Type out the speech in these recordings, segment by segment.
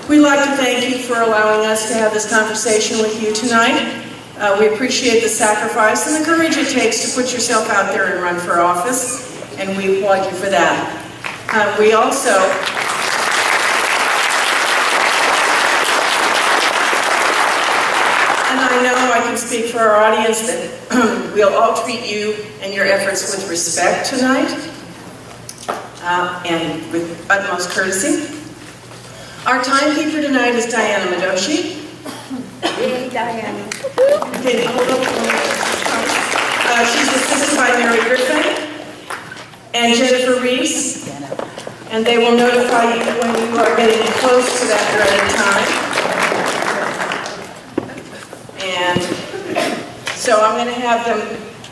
We'd like to thank you for allowing us to have this conversation with you tonight. We appreciate the sacrifice and the courage it takes to put yourself out there and run for office, and we applaud you for that. We also and I know I can speak for our audience that we'll all treat you and your efforts with respect tonight and with utmost courtesy. Our timekeeper tonight is Diana Medoshi. Hey, Diana. Okay, hold up. She's assisted by Mary Griffin and Jennifer Reese, and they will notify you when you are getting close to that dreaded time. And so I'm going to have them,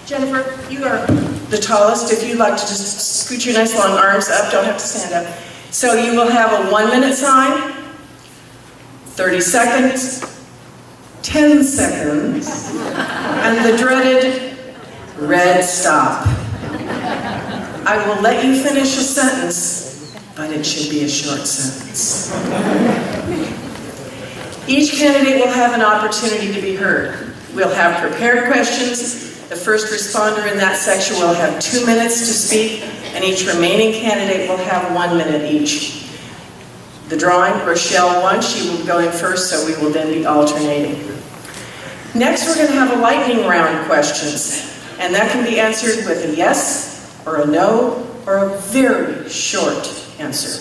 Jennifer, you are the tallest. If you'd like to just scoot your nice long arms up, don't have to stand up. So you will have a 1-minute sign, 30 seconds, 10 seconds, and the dreaded red stop. I will let you finish a sentence, but it should be a short sentence. Each candidate will have an opportunity to be heard. We'll have prepared questions. The first responder in that section will have 2 minutes to speak, and each remaining candidate will have 1 minute each. The drawing, Rochelle won. She will be going first, so we will then be alternating. Next, we're going to have a lightning round of questions, and that can be answered with a yes, or a no, or a very short answer.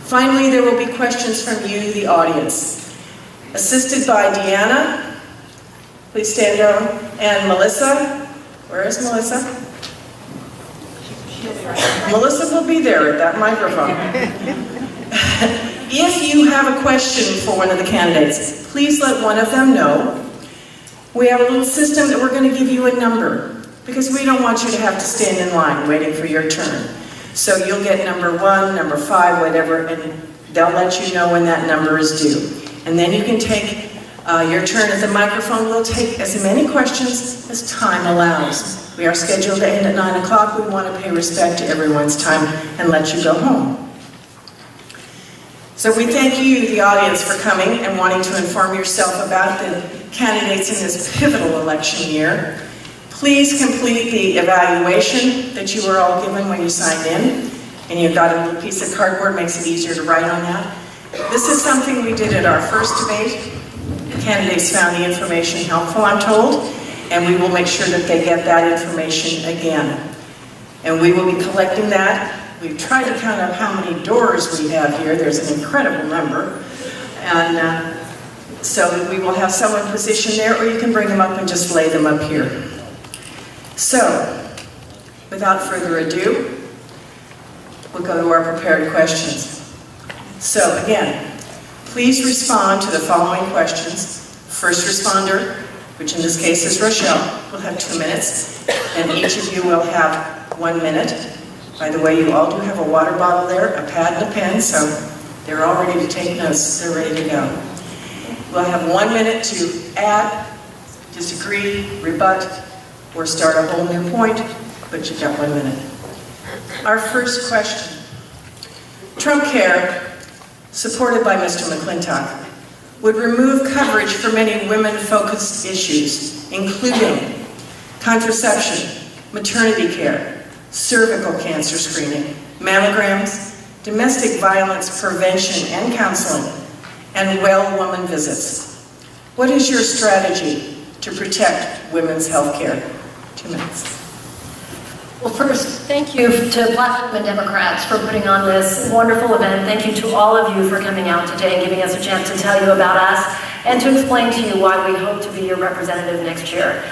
Finally, there will be questions from you, the audience. Assisted by Deanna, please stand down, and Melissa. Where is Melissa? Melissa will be there at that microphone. If you have a question for one of the candidates, please let one of them know. We have a little system that we're going to give you a number, because we don't want you to have to stand in line waiting for your turn. So you'll get number 1, number 5, whatever, and they'll let you know when that number is due. And then you can take your turn at the microphone. We'll take as many questions as time allows. We are scheduled to end at 9 o'clock. We want to pay respect to everyone's time and let you go home. So we thank you, the audience, for coming and wanting to inform yourself about the candidates in this pivotal election year. Please complete the evaluation that you were all given when you signed in. And you've got a little piece of cardboard, makes it easier to write on that. This is something we did at our first debate. The candidates found the information helpful, I'm told, and we will make sure that they get that information again. And we will be collecting that. We've tried to count up how many doors we have here. There's an incredible number. And so we will have someone positioned there, or you can bring them up and just lay them up here. So, without further ado, we'll go to our prepared questions. So again, please respond to the following questions. First responder, which in this case is Rochelle, will have 2 minutes, and each of you will have 1 minute. By the way, you all do have a water bottle there, a pad and a pen, so they're all ready to take notes. They're ready to go. We'll have 1 minute to add, disagree, rebut, or start a whole new point, but you've got 1 minute. Our first question. Trump Care, supported by Mr. McClintock, would remove coverage for many women-focused issues, including contraception, maternity care, cervical cancer screening, mammograms, domestic violence prevention and counseling, and well woman visits. What is your strategy to protect women's health care? 2 minutes. Well, first, thank you to Platform and Democrats for putting on this wonderful event. Thank you to all of you for coming out today and giving us a chance to tell you about us and to explain to you why we hope to be your representative next year.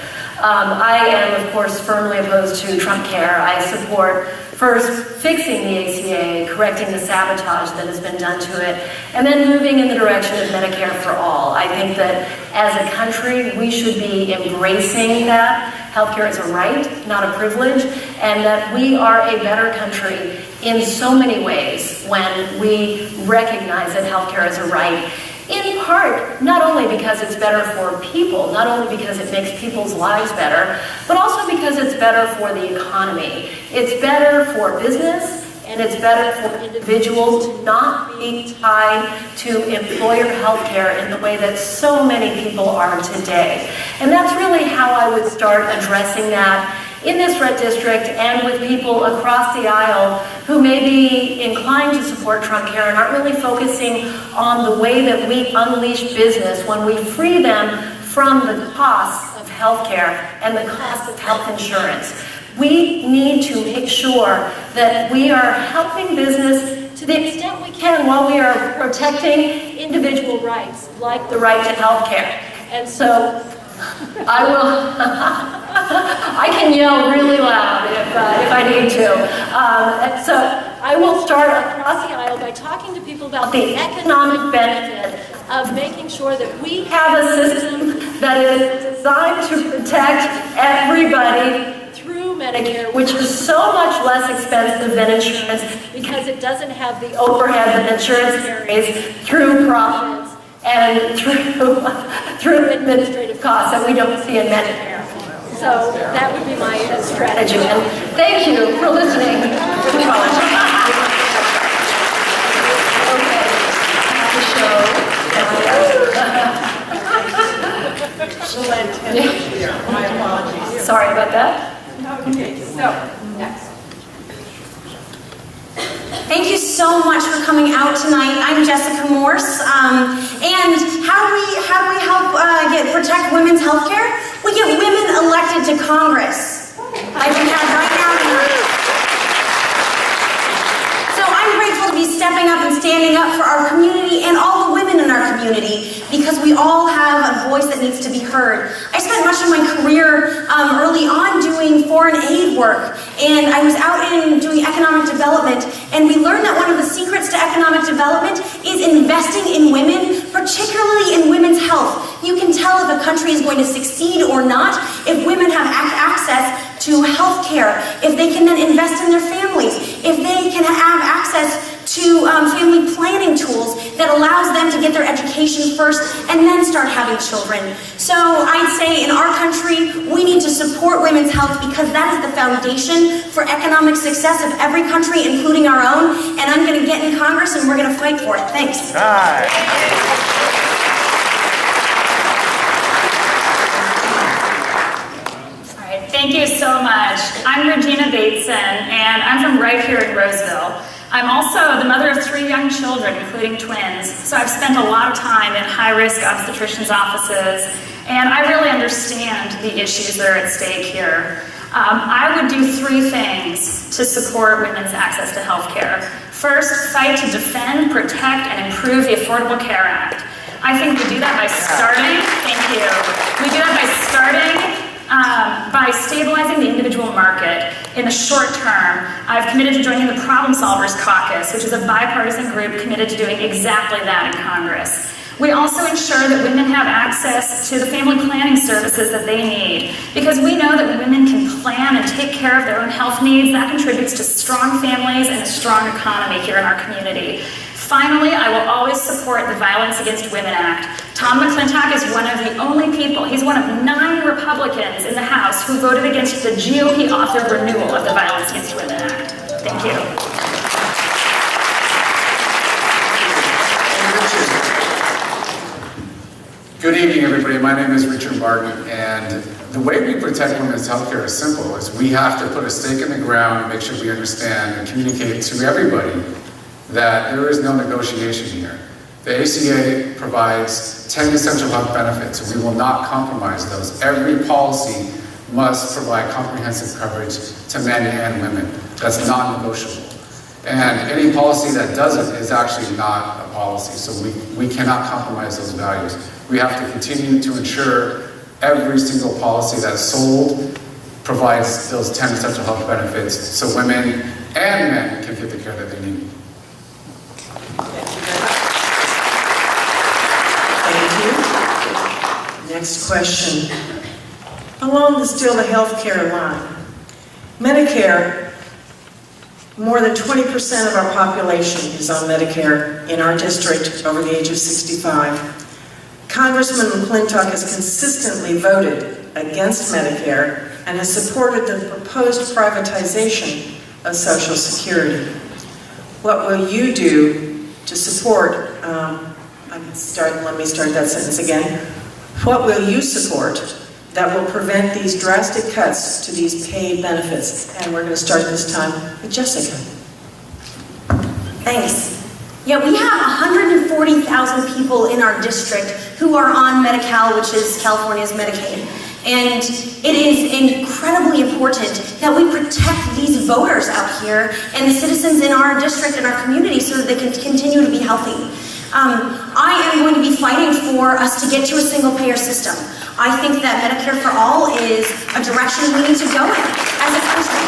I am, of course, firmly opposed to Trump Care. I support, first, fixing the ACA, correcting the sabotage that has been done to it, and then moving in the direction of Medicare for all. I think that as a country, we should be embracing that. Healthcare is a right, not a privilege, and that we are a better country in so many ways when we recognize that healthcare is a right. In part, not only because it's better for people, not only because it makes people's lives better, but also because it's better for the economy. It's better for business, and it's better for individuals to not be tied to employer health care in the way that so many people are today. And that's really how I would start addressing that in this red district and with people across the aisle who may be inclined to support Trump care and aren't really focusing on the way that we unleash business when we free them from the costs of health care and the cost of health insurance. We need to make sure that we are helping business to the extent we can while we are protecting individual rights, like the right to health care. And so I will, I can yell really loud if I need to. And so I will start across the aisle by talking to people about the economic benefit of making sure that we have a system that is designed to protect everybody through Medicare, which is so much less expensive than insurance because it doesn't have the overhead that insurance carries through profits and through administrative costs that we don't see in Medicare. So that would be my strategy. And thank you for listening. My apologies. Sorry about that. Okay, so next. Thank you so much for coming out tonight. I'm Jessica Morse, and how do we help protect women's health care? We get women elected to Congress. I can have right now tonight. So I'm grateful to be stepping up and standing up for our community and all the women in our community because we all have a voice that needs to be heard. I spent much of my career early on doing foreign aid work, and I was out in doing economic development, and we learned that one of the secrets to economic development is investing in women, particularly in women's health. You can tell if a country is going to succeed or not if women have access to health care, if they can then invest in their families, if they can have access to family planning tools that allows them to get their education first and then start having children. So I'd say in our country, we need to support women's health because that is the foundation for economic success of every country, including our own. And I'm going to get in Congress and we're going to fight for it. Thanks. Thank you so much. I'm Regina Bateson, and I'm from right here in Roseville. I'm also the mother of 3 young children, including twins, so I've spent a lot of time in high-risk obstetricians' offices, and I really understand the issues that are at stake here. I would do 3 things to support women's access to health care. First, fight to defend, protect, and improve the Affordable Care Act. I think we do that by starting, thank you, we do that by starting by stabilizing the individual market. In the short term, I've committed to joining the Problem Solvers Caucus, which is a bipartisan group committed to doing exactly that in Congress. We also ensure that women have access to the family planning services that they need, because we know that when women can plan and take care of their own health needs, that contributes to strong families and a strong economy here in our community. Finally, I will always support the Violence Against Women Act. Tom McClintock is one of the only people, he's one of 9 Republicans in the House who voted against the GOP-authored renewal of the Violence Against Women Act. Thank you. Good evening, everybody. My name is Richard Martin, and the way we protect women's health care is simple. Is we have to put a stake in the ground and make sure we understand and communicate to everybody that there is no negotiation here. The ACA provides 10 essential health benefits, and we will not compromise those. Every policy must provide comprehensive coverage to men and women. That's non-negotiable. And any policy that doesn't is actually not a policy, so we cannot compromise those values. We have to continue to ensure every single policy that's sold provides those 10 essential health benefits so women and men can get the care that they need. Next question. Along still the healthcare line. Medicare, more than 20% of our population is on Medicare in our district over the age of 65. Congressman McClintock has consistently voted against Medicare and has supported the proposed privatization of Social Security. What will you do to support, let me start that sentence again. What will you support that will prevent these drastic cuts to these paid benefits? And we're going to start this time with Jessica. Thanks. Yeah, we have 140,000 people in our district who are on Medi-Cal, which is California's Medicaid. And it is incredibly important that we protect these voters out here and the citizens in our district and our community so that they can continue to be healthy. I am going to be fighting for us to get to a single-payer system. I think that Medicare for All is a direction we need to go in as a country.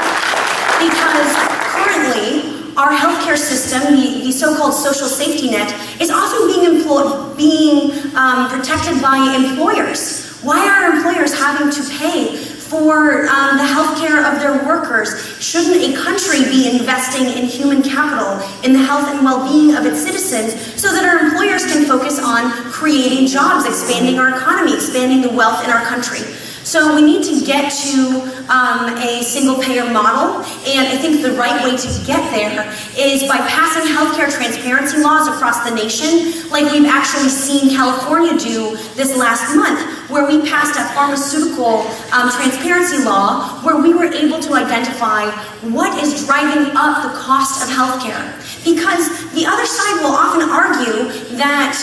Because currently, our healthcare system, the so-called social safety net, is often being protected by employers. Why are employers having to pay for the healthcare of their workers? Shouldn't a country be investing in human capital, in the health and well-being of its citizens, so that our employers can focus on creating jobs, expanding our economy, expanding the wealth in our country? So we need to get to a single-payer model, and I think the right way to get there is by passing healthcare transparency laws across the nation, like we've actually seen California do this last month, where we passed a pharmaceutical transparency law where we were able to identify what is driving up the cost of healthcare. Because the other side will often argue that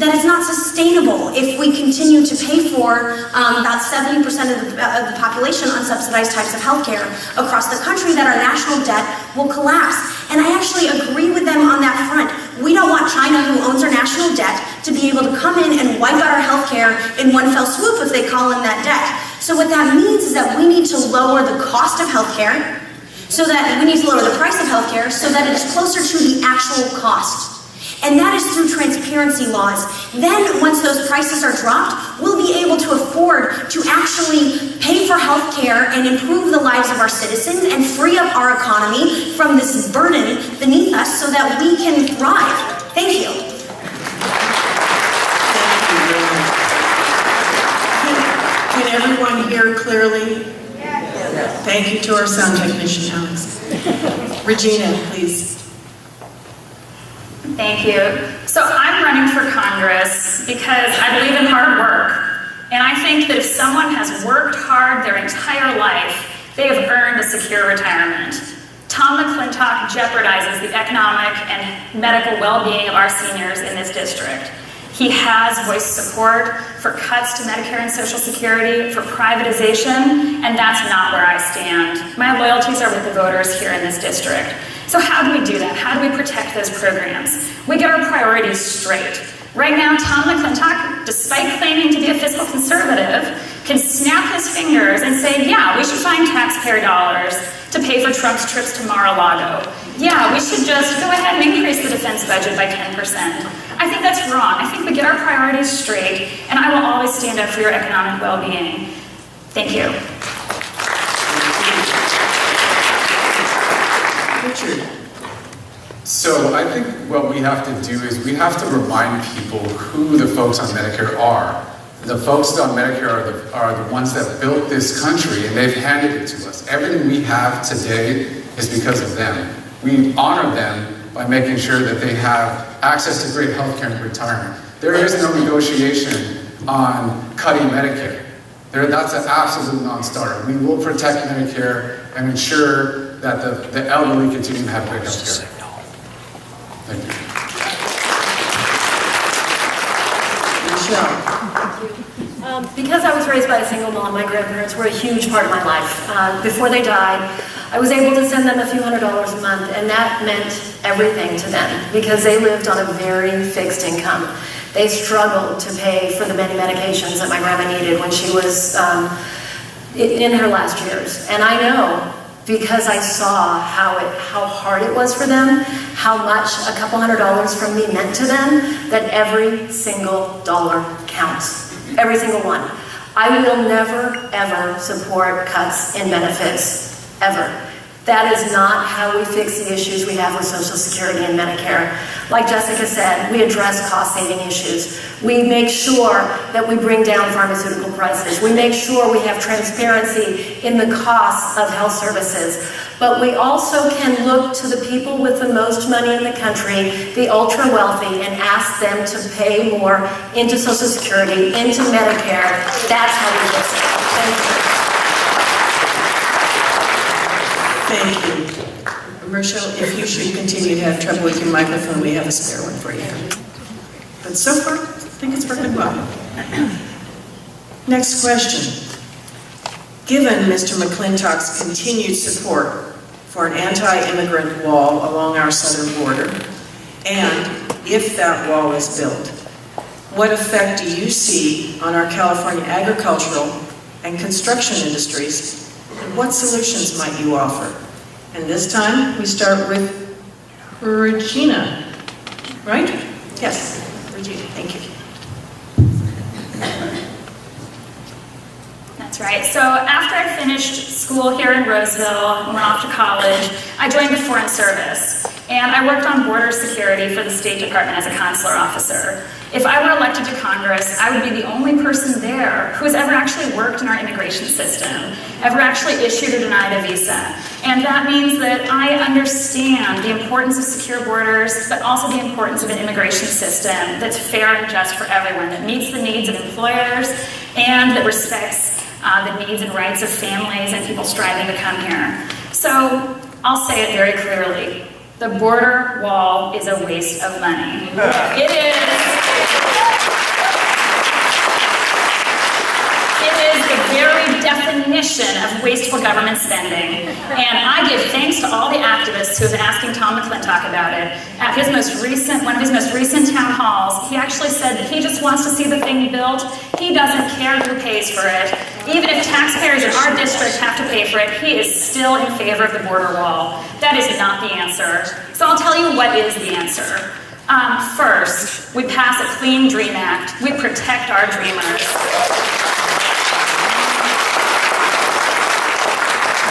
it's not sustainable if we continue to pay for about 70% of the population on subsidized types of healthcare across the country, that our national debt will collapse. And I actually agree with them on that front. We don't want China, who owns our national debt, to be able to come in and wipe out our healthcare in one fell swoop, if they call in that debt. So what that means is that we need to lower the cost of healthcare, so that we need to lower the price of healthcare so that it is closer to the actual cost. And that is through transparency laws. Then, once those prices are dropped, we'll be able to afford to actually pay for health care and improve the lives of our citizens and free up our economy from this burden beneath us so that we can thrive. Thank you. Can everyone hear clearly? Yes. Thank you to our sound technician, Alex. Regina, please. Thank you. So I'm running for Congress because I believe in hard work. And I think that if someone has worked hard their entire life, they have earned a secure retirement. Tom McClintock jeopardizes the economic and medical well-being of our seniors in this district. He has voiced support for cuts to Medicare and Social Security, for privatization, and that's not where I stand. My loyalties are with the voters here in this district. So how do we do that? How do we protect those programs? We get our priorities straight. Right now, Tom McClintock, despite claiming to be a fiscal conservative, can snap his fingers and say, yeah, we should find taxpayer dollars to pay for Trump's trips to Mar-a-Lago. Yeah, we should just go ahead and increase the defense budget by 10%. I think that's wrong. I think we get our priorities straight, and I will always stand up for your economic well-being. Thank you. Richard. So I think what we have to do is we have to remind people who the folks on Medicare are. The folks on Medicare are the ones that built this country, and they've handed it to us. Everything we have today is because of them. We honor them by making sure that they have access to great health care and retirement. There is no negotiation on cutting Medicare. That's an absolute non-starter. We will protect Medicare and ensure that the elderly continue to have great health care. Thank you. Michelle. Because I was raised by a single mom, my grandparents were a huge part of my life. Before they died, I was able to send them a few $100s a month, and that meant everything to them because they lived on a very fixed income. They struggled to pay for the many medications that my grandma needed when she was in her last years. And I know, because I saw how hard it was for them, how much a couple $100s from me meant to them, that every single dollar counts. Every single one. I will never, ever support cuts in benefits, ever. That is not how we fix the issues we have with Social Security and Medicare. Like Jessica said, we address cost-saving issues. We make sure that we bring down pharmaceutical prices. We make sure we have transparency in the costs of health services. But we also can look to the people with the most money in the country, the ultra wealthy, and ask them to pay more into Social Security, into Medicare. That's how we fix it. Thank you. Thank you. Rochelle, if you should continue to have trouble with your microphone, we have a spare one for you. But so far, I think it's working well. Next question. Given Mr. McClintock's continued support for an anti-immigrant wall along our southern border, and if that wall is built, what effect do you see on our California agricultural and construction industries, and what solutions might you offer? And this time, we start with Regina, right? Yes, Regina, thank you. That's right. So after I finished school here in Roseville and went off to college, I joined the Foreign Service, and I worked on border security for the State Department as a consular officer. If I were elected to Congress, I would be the only person there who has ever actually worked in our immigration system, ever actually issued or denied a visa. And that means that I understand the importance of secure borders, but also the importance of an immigration system that's fair and just for everyone, that meets the needs of employers and that respects the needs and rights of families and people striving to come here. So I'll say it very clearly. The border wall is a waste of money. It is the very definition of wasteful government spending. And I give thanks to all the activists who have been asking Tom McClintock about it. At one of his most recent town halls, he actually said that he just wants to see the thing built. He doesn't care who pays for it. Even if taxpayers in our district have to pay for it, he is still in favor of the border wall. That is not the answer. So I'll tell you what is the answer. First, we pass a Clean Dream Act. We protect our dreamers.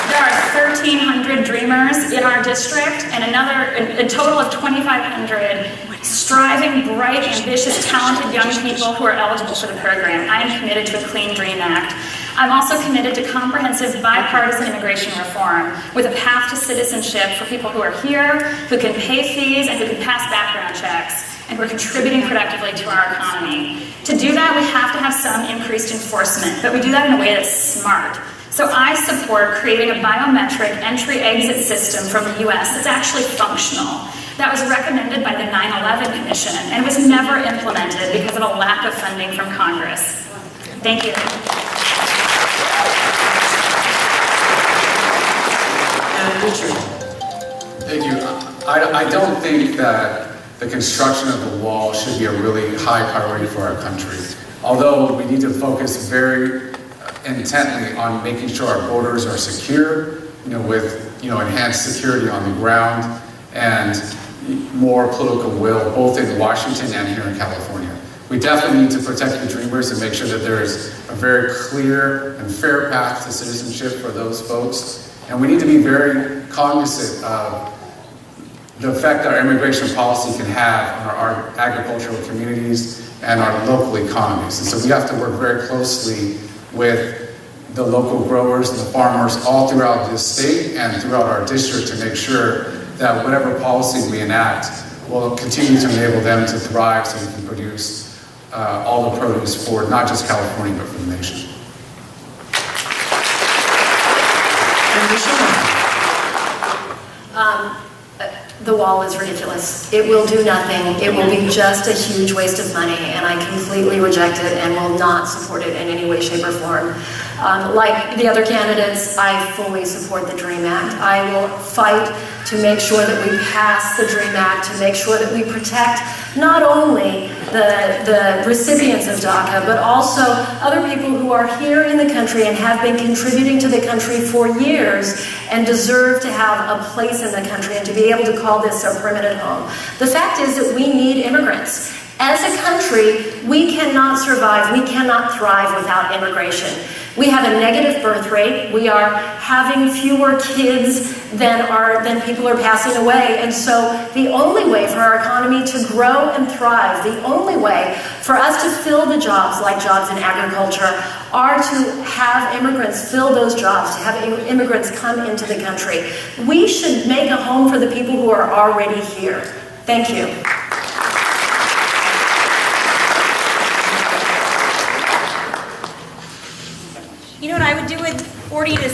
There are 1,300 dreamers in our district and a total of 2,500 striving, bright, ambitious, talented young people who are eligible for the program. I am committed to a Clean Dream Act. I'm also committed to comprehensive bipartisan immigration reform with a path to citizenship for people who are here, who can pay fees, and who can pass background checks, and who are contributing productively to our economy. To do that, we have to have some increased enforcement, but we do that in a way that's smart. So I support creating a biometric entry-exit system from the US that's actually functional. That was recommended by the 9/11 Commission and was never implemented because of a lack of funding from Congress. Thank you. Richard. Thank you. I don't think that the construction of the wall should be a really high priority for our country. Although we need to focus very intently on making sure our borders are secure, with enhanced security on the ground and more political will, both in Washington and here in California. We definitely need to protect the dreamers and make sure that there is a very clear and fair path to citizenship for those folks. And we need to be very cognizant of the effect our immigration policy can have on our agricultural communities and our local economies. And so we have to work very closely with the local growers and the farmers all throughout this state and throughout our district to make sure that whatever policy we enact will continue to enable them to thrive so we can produce all the produce for not just California, but for the nation. The wall is ridiculous. It will do nothing. It will be just a huge waste of money, and I completely reject it and will not support it in any way, shape, or form. Like the other candidates, I fully support the DREAM Act. I will fight to make sure that we pass the DREAM Act, to make sure that we protect not only the recipients of DACA, but also other people who are here in the country and have been contributing to the country for years and deserve to have a place in the country and to be able to call this their permanent home. The fact is that we need immigrants. As a country, we cannot survive, we cannot thrive without immigration. We have a negative birth rate. We are having fewer kids than people are passing away. And so the only way for our economy to grow and thrive, the only way for us to fill the jobs, like jobs in agriculture, are to have immigrants fill those jobs, to have immigrants come into the country. We should make a home for the people who are already here. Thank you. You know what I would do with 40 to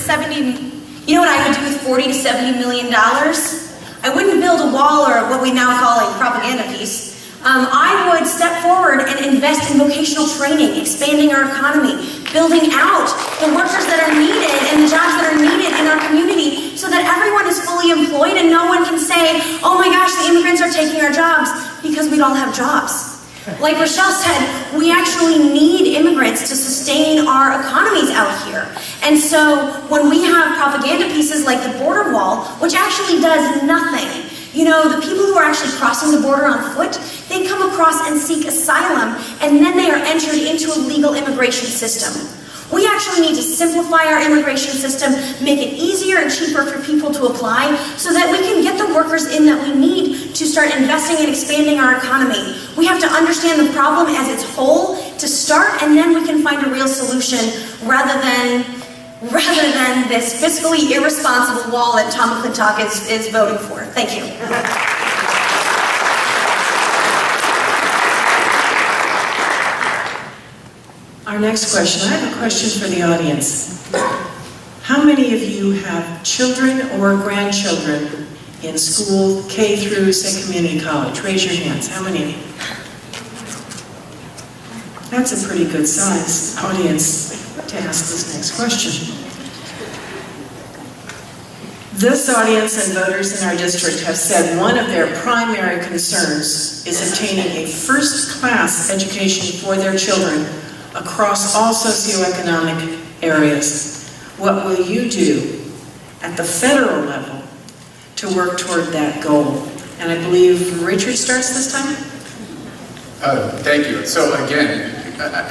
70 million dollars? I wouldn't build a wall or what we now call a propaganda piece. I would step forward and invest in vocational training, expanding our economy, building out the workers that are needed and the jobs that are needed in our community so that everyone is fully employed and no one can say, oh my gosh, the immigrants are taking our jobs, because we'd all have jobs. Like Rochelle said, we actually need immigrants to sustain our economies out here. And so when we have propaganda pieces like the border wall, which actually does nothing, you know, the people who are actually crossing the border on foot, they come across and seek asylum, and then they are entered into a legal immigration system. We actually need to simplify our immigration system, make it easier and cheaper for people to apply so that we can get the workers in that we need to start investing and expanding our economy. We have to understand the problem as its whole to start, and then we can find a real solution rather than this fiscally irresponsible wall that Tom McClintock is voting for. Thank you. Our next question, I have a question for the audience. How many of you have children or grandchildren in school, K through, say, community college? Raise your hands. How many of you? That's a pretty good size audience to ask this next question. This audience and voters in our district have said one of their primary concerns is obtaining a first-class education for their children across all socioeconomic areas. What will you do at the federal level to work toward that goal? And I believe Richard starts this time. Thank you. So again,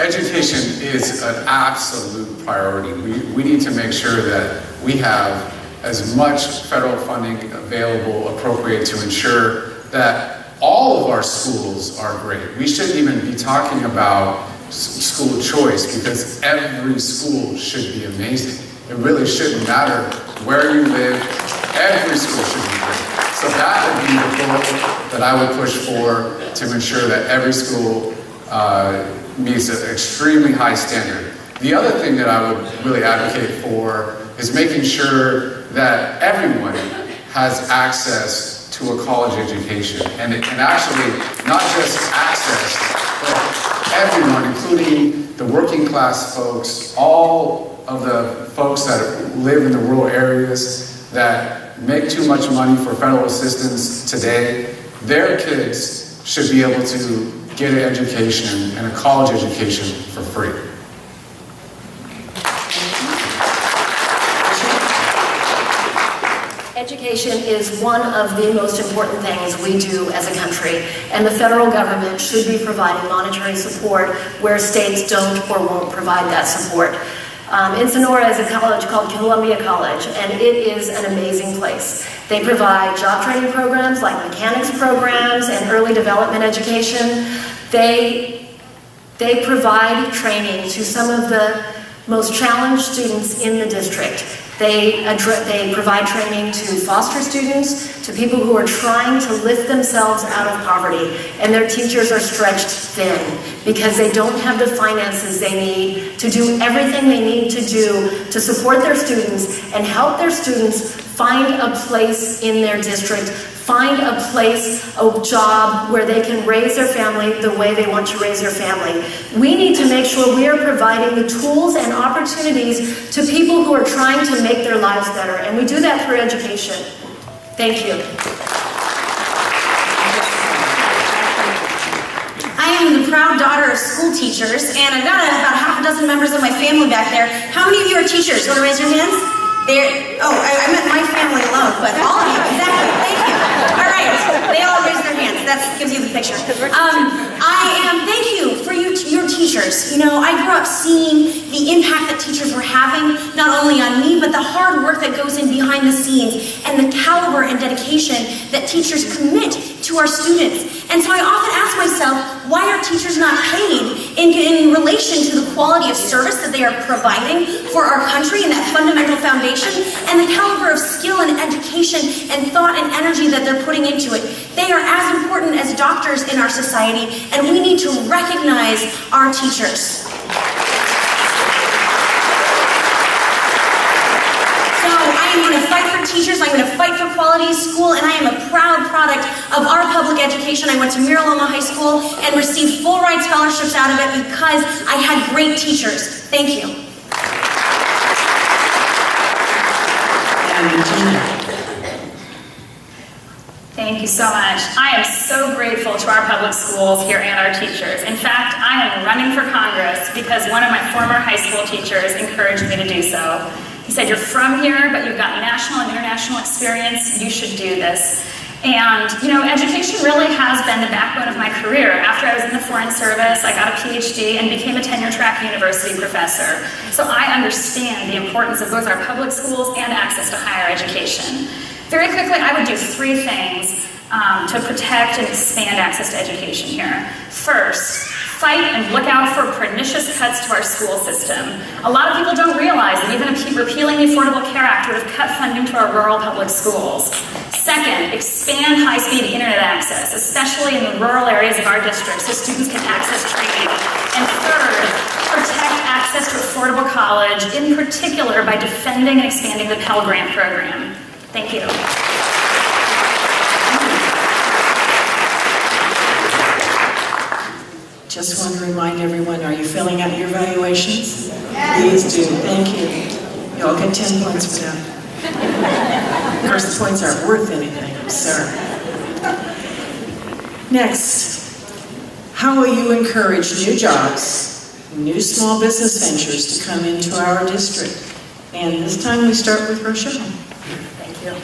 education is an absolute priority. We need to make sure that we have as much federal funding available, appropriate, to ensure that all of our schools are great. We shouldn't even be talking about school choice, because every school should be amazing. It really shouldn't matter where you live. Every school should be great. So that would be the goal that I would push for, to ensure that every school meets an extremely high standard. The other thing that I would really advocate for is making sure that everyone has access to a college education. And actually, not just access, but everyone, including the working class folks, all of the folks that live in the rural areas that make too much money for federal assistance today, their kids should be able to get an education and a college education for free. Education is one of the most important things we do as a country, and the federal government should be providing monetary support where states don't or won't provide that support. In Sonora is a college called Columbia College, and it is an amazing place. They provide job training programs like mechanics programs and early development education. They provide training to some of the most challenged students in the district. They provide training to foster students, to people who are trying to lift themselves out of poverty, and their teachers are stretched thin because they don't have the finances they need to do everything they need to do to support their students and help their students find a place in their district, find a place, a job where they can raise their family the way they want to raise their family. We need to make sure we are providing the tools and opportunities to people who are trying to make their lives better, and we do that through education. Thank you. I am the proud daughter of school teachers, and I've got about half a dozen members of my family back there. How many of you are teachers? You want to raise your hands? I meant my family alone, but all of you, exactly, thank you. All right, they all raised their hands, that gives you the picture. Thank you for your teachers. You know, I grew up seeing the impact that teachers were having, not only on me, but the hard work that goes in behind the scenes and the caliber and dedication that teachers commit to our students. And so I often ask myself, why are teachers not paid in relation to the quality of service that they are providing for our country and that fundamental foundation and the caliber of skill and education and thought and energy that they're putting into it. They are as important as doctors in our society, and we need to recognize our teachers. So I am going to fight for teachers, I'm going to fight for quality school, and I am a proud product of our public education. I went to Miraloma High School and received full ride scholarships out of it because I had great teachers. Thank you. And Regina. Thank you so much. I am so grateful to our public schools here and our teachers. In fact, I am running for Congress because one of my former high school teachers encouraged me to do so. He said, "You're from here, but you've got national and international experience. You should do this." And, you know, education really has been the backbone of my career. After I was in the Foreign Service, I got a PhD and became a tenure-track university professor. So I understand the importance of both our public schools and access to higher education. Very quickly, I would do 3 things to protect and expand access to education here. First, fight and look out for pernicious cuts to our school system. A lot of people don't realize that even repealing the Affordable Care Act would have cut funding to our rural public schools. Second, expand high-speed internet access, especially in the rural areas of our district, so students can access training. And third, protect access to affordable college, in particular by defending and expanding the Pell Grant program. Thank you. Just want to remind everyone, are you filling out your evaluations? Please do. Thank you. You all get 10 points for that. Of course, the points aren't worth anything, I'm sorry. Next, how will you encourage new jobs, new small business ventures to come into our district? And this time we start with Rochelle. Thank you.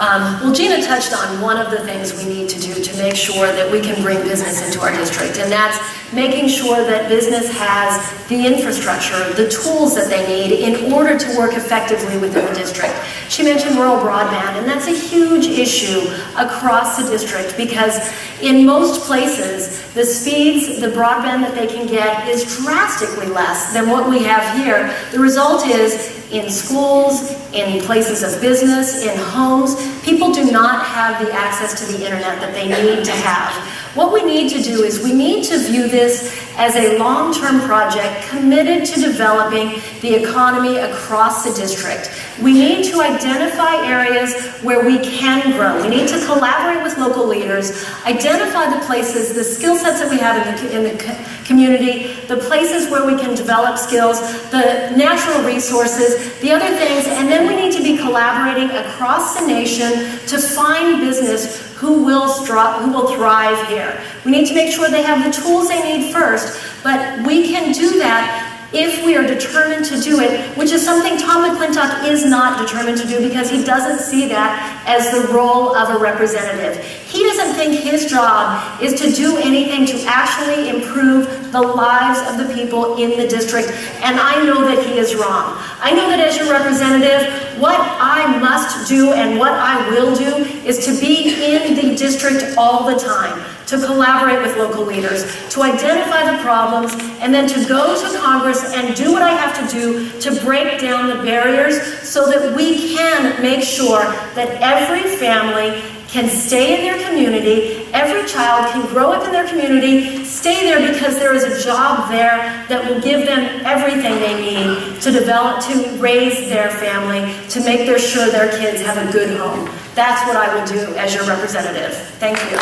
Well, Gina touched on one of the things we need to do to make sure that we can bring business into our district, and that's making sure that business has the infrastructure, the tools that they need in order to work effectively within the district. She mentioned rural broadband, and that's a huge issue across the district because in most places, the speeds, the broadband that they can get is drastically less than what we have here. The result is in schools, in places of business, in homes, people do not have the access to the internet that they need to have. What we need to do is we need to view this as a long-term project committed to developing the economy across the district. We need to identify areas where we can grow. We need to collaborate with local leaders, identify the places, the skill sets that we have in the community, the places where we can develop skills, the natural resources, the other things, and then we need to be collaborating across the nation to find business who will thrive here. We need to make sure they have the tools they need first, but we can do that if we are determined to do it, which is something Tom McClintock is not determined to do because he doesn't see that as the role of a representative. He doesn't think his job is to do anything to actually improve the lives of the people in the district, and I know that he is wrong. I know that as your representative, what I must do and what I will do is to be in the district all the time, to collaborate with local leaders, to identify the problems, and then to go to Congress and do what I have to do to break down the barriers so that we can make sure that every family can stay in their community, every child can grow up in their community, stay there because there is a job there that will give them everything they need to develop, to raise their family, to make sure their kids have a good home. That's what I will do as your representative. Thank you.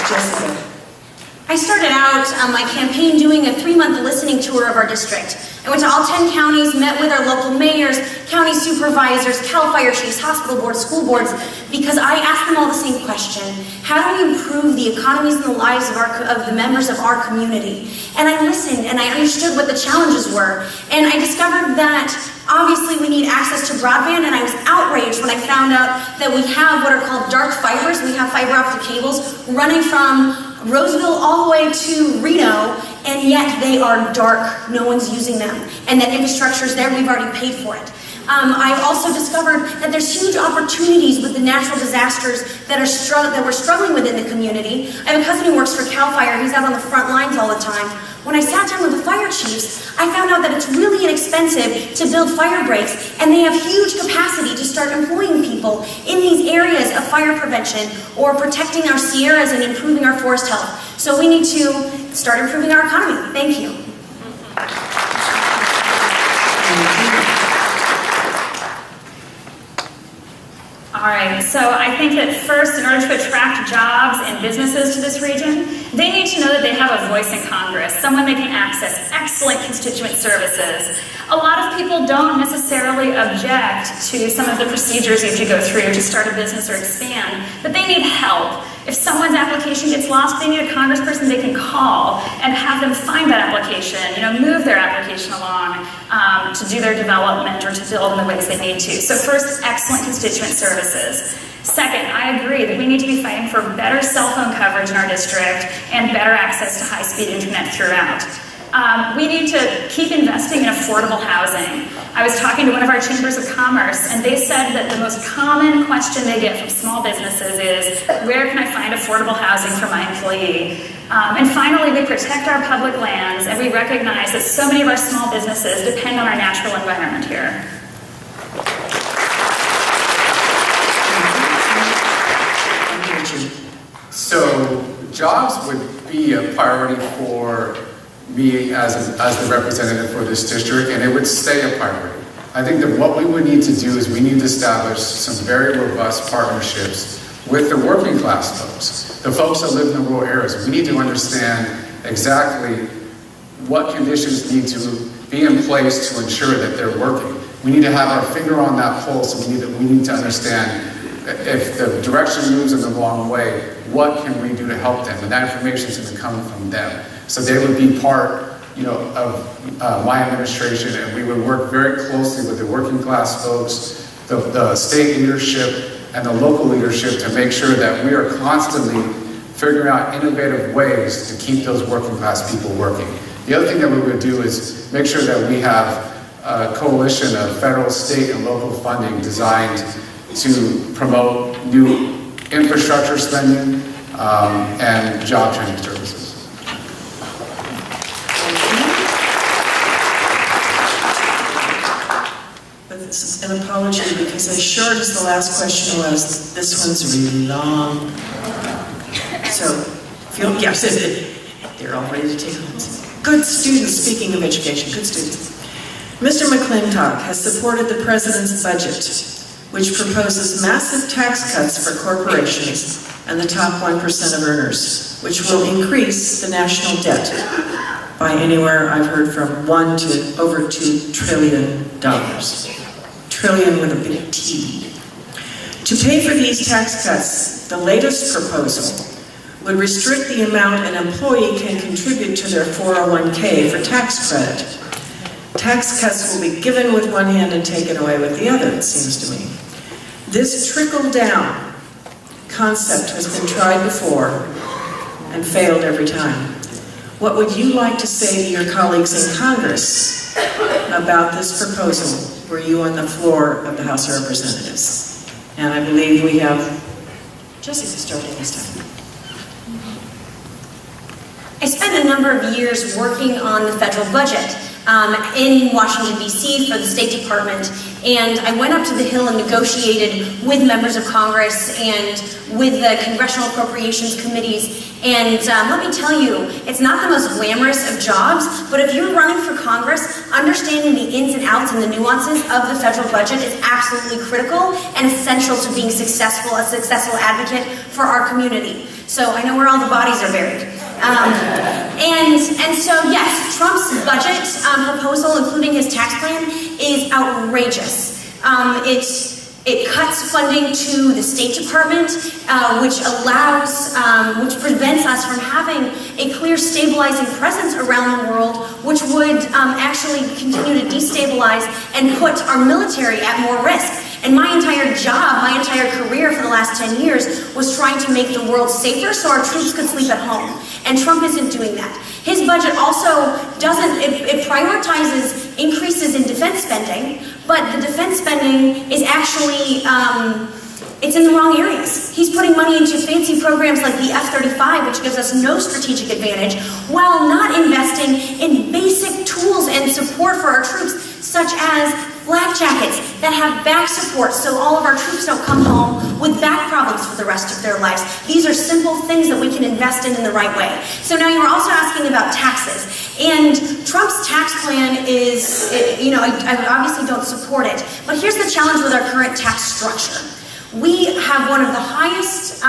Jessica. I started out my campaign doing a 3-month listening tour of our district. I went to all 10 counties, met with our local mayors, county supervisors, CAL FIRE chiefs, hospital boards, school boards, because I asked them all the same question. How do we improve the economies and the lives of the members of our community? And I listened and I understood what the challenges were. And I discovered that Obviously, we need access to broadband, and I was outraged when I found out that we have what are called dark fibers. We have fiber optic cables running from Roseville all the way to Reno, and yet they are dark. No one's using them. And that infrastructure is there. We've already paid for it. I've also discovered that there's huge opportunities with the natural disasters that we're struggling with in the community. I have a cousin who works for CAL FIRE. He's out on the front lines all the time. When I sat down with the fire chiefs, I found out that it's really inexpensive to build fire breaks, and they have huge capacity to start employing people in these areas of fire prevention or protecting our Sierras and improving our forest health. So we need to start improving our economy. Thank you. All right, so I think that first, in order to attract jobs and businesses to this region, they need to know that they have a voice in Congress, someone they can access excellent constituent services. A lot of people don't necessarily object to some of the procedures you have to go through to start a business or expand, but they need help. If someone's application gets lost, they need a congressperson they can call and have them find that application, move their application along to do their development or to build in the ways they need to. So first, excellent constituent services. Second, I agree that we need to be fighting for better cell phone coverage in our district and better access to high-speed internet throughout. We need to keep investing in affordable housing. I was talking to one of our chambers of commerce, and they said that the most common question they get from small businesses is, where can I find affordable housing for my employee? And finally, we protect our public lands, and we recognize that so many of our small businesses depend on our natural environment here. So jobs would be a priority for me as the representative for this district, and it would stay a priority. I think that what we would need to do is we need to establish some very robust partnerships with the working class folks, the folks that live in the rural areas. We need to understand exactly what conditions need to be in place to ensure that they're working. We need to have our finger on that pulse, and we need to understand if the direction moves in the wrong way, what can we do to help them? And that information is going to come from them. So they would be part, of my administration, and we would work very closely with the working class folks, the state leadership, and the local leadership to make sure that we are constantly figuring out innovative ways to keep those working class people working. The other thing that we would do is make sure that we have a coalition of federal, state, and local funding designed to promote new infrastructure spending and job training services. But this is an apology because as short as the last question was, this one's really long. So, they're all ready to take notes. Good students, speaking of education, good students. Mr. McClintock has supported the President's budget, which proposes massive tax cuts for corporations and the top 1% of earners, which will increase the national debt by anywhere I've heard from $1 to over $2 trillion. Trillion with a big T. To pay for these tax cuts, the latest proposal would restrict the amount an employee can contribute to their 401k for tax credit. Tax cuts will be given with one hand and taken away with the other, it seems to me. This trickle-down concept has been tried before and failed every time. What would you like to say to your colleagues in Congress about this proposal were you on the floor of the House of Representatives? And I believe we have Jessica starting this time. I spent a number of years working on the federal budget in Washington, D.C. for the State Department, and I went up to the Hill and negotiated with members of Congress and with the Congressional Appropriations Committees, and let me tell you, it's not the most glamorous of jobs, but if you're running for Congress, understanding the ins and outs and the nuances of the federal budget is absolutely critical and essential to being successful, a successful advocate for our community. So I know where all the bodies are buried. And so yes, Trump's budget proposal, including his tax plan, is outrageous. It cuts funding to the State Department, which prevents us from having a clear stabilizing presence around the world, which would actually continue to destabilize and put our military at more risk. And my entire job, my entire career for the last 10 years was trying to make the world safer so our troops could sleep at home. And Trump isn't doing that. His budget also it prioritizes increases in defense spending, but the defense spending is actually, it's in the wrong areas. He's putting money into fancy programs like the F-35, which gives us no strategic advantage, while not investing in basic tools and support for our troops, such as flak jackets that have back support so all of our troops don't come home with back problems for the rest of their lives. These are simple things that we can invest in the right way. So now you were also asking about taxes. And Trump's tax plan is, I obviously don't support it. But here's the challenge with our current tax structure. We have one of the highest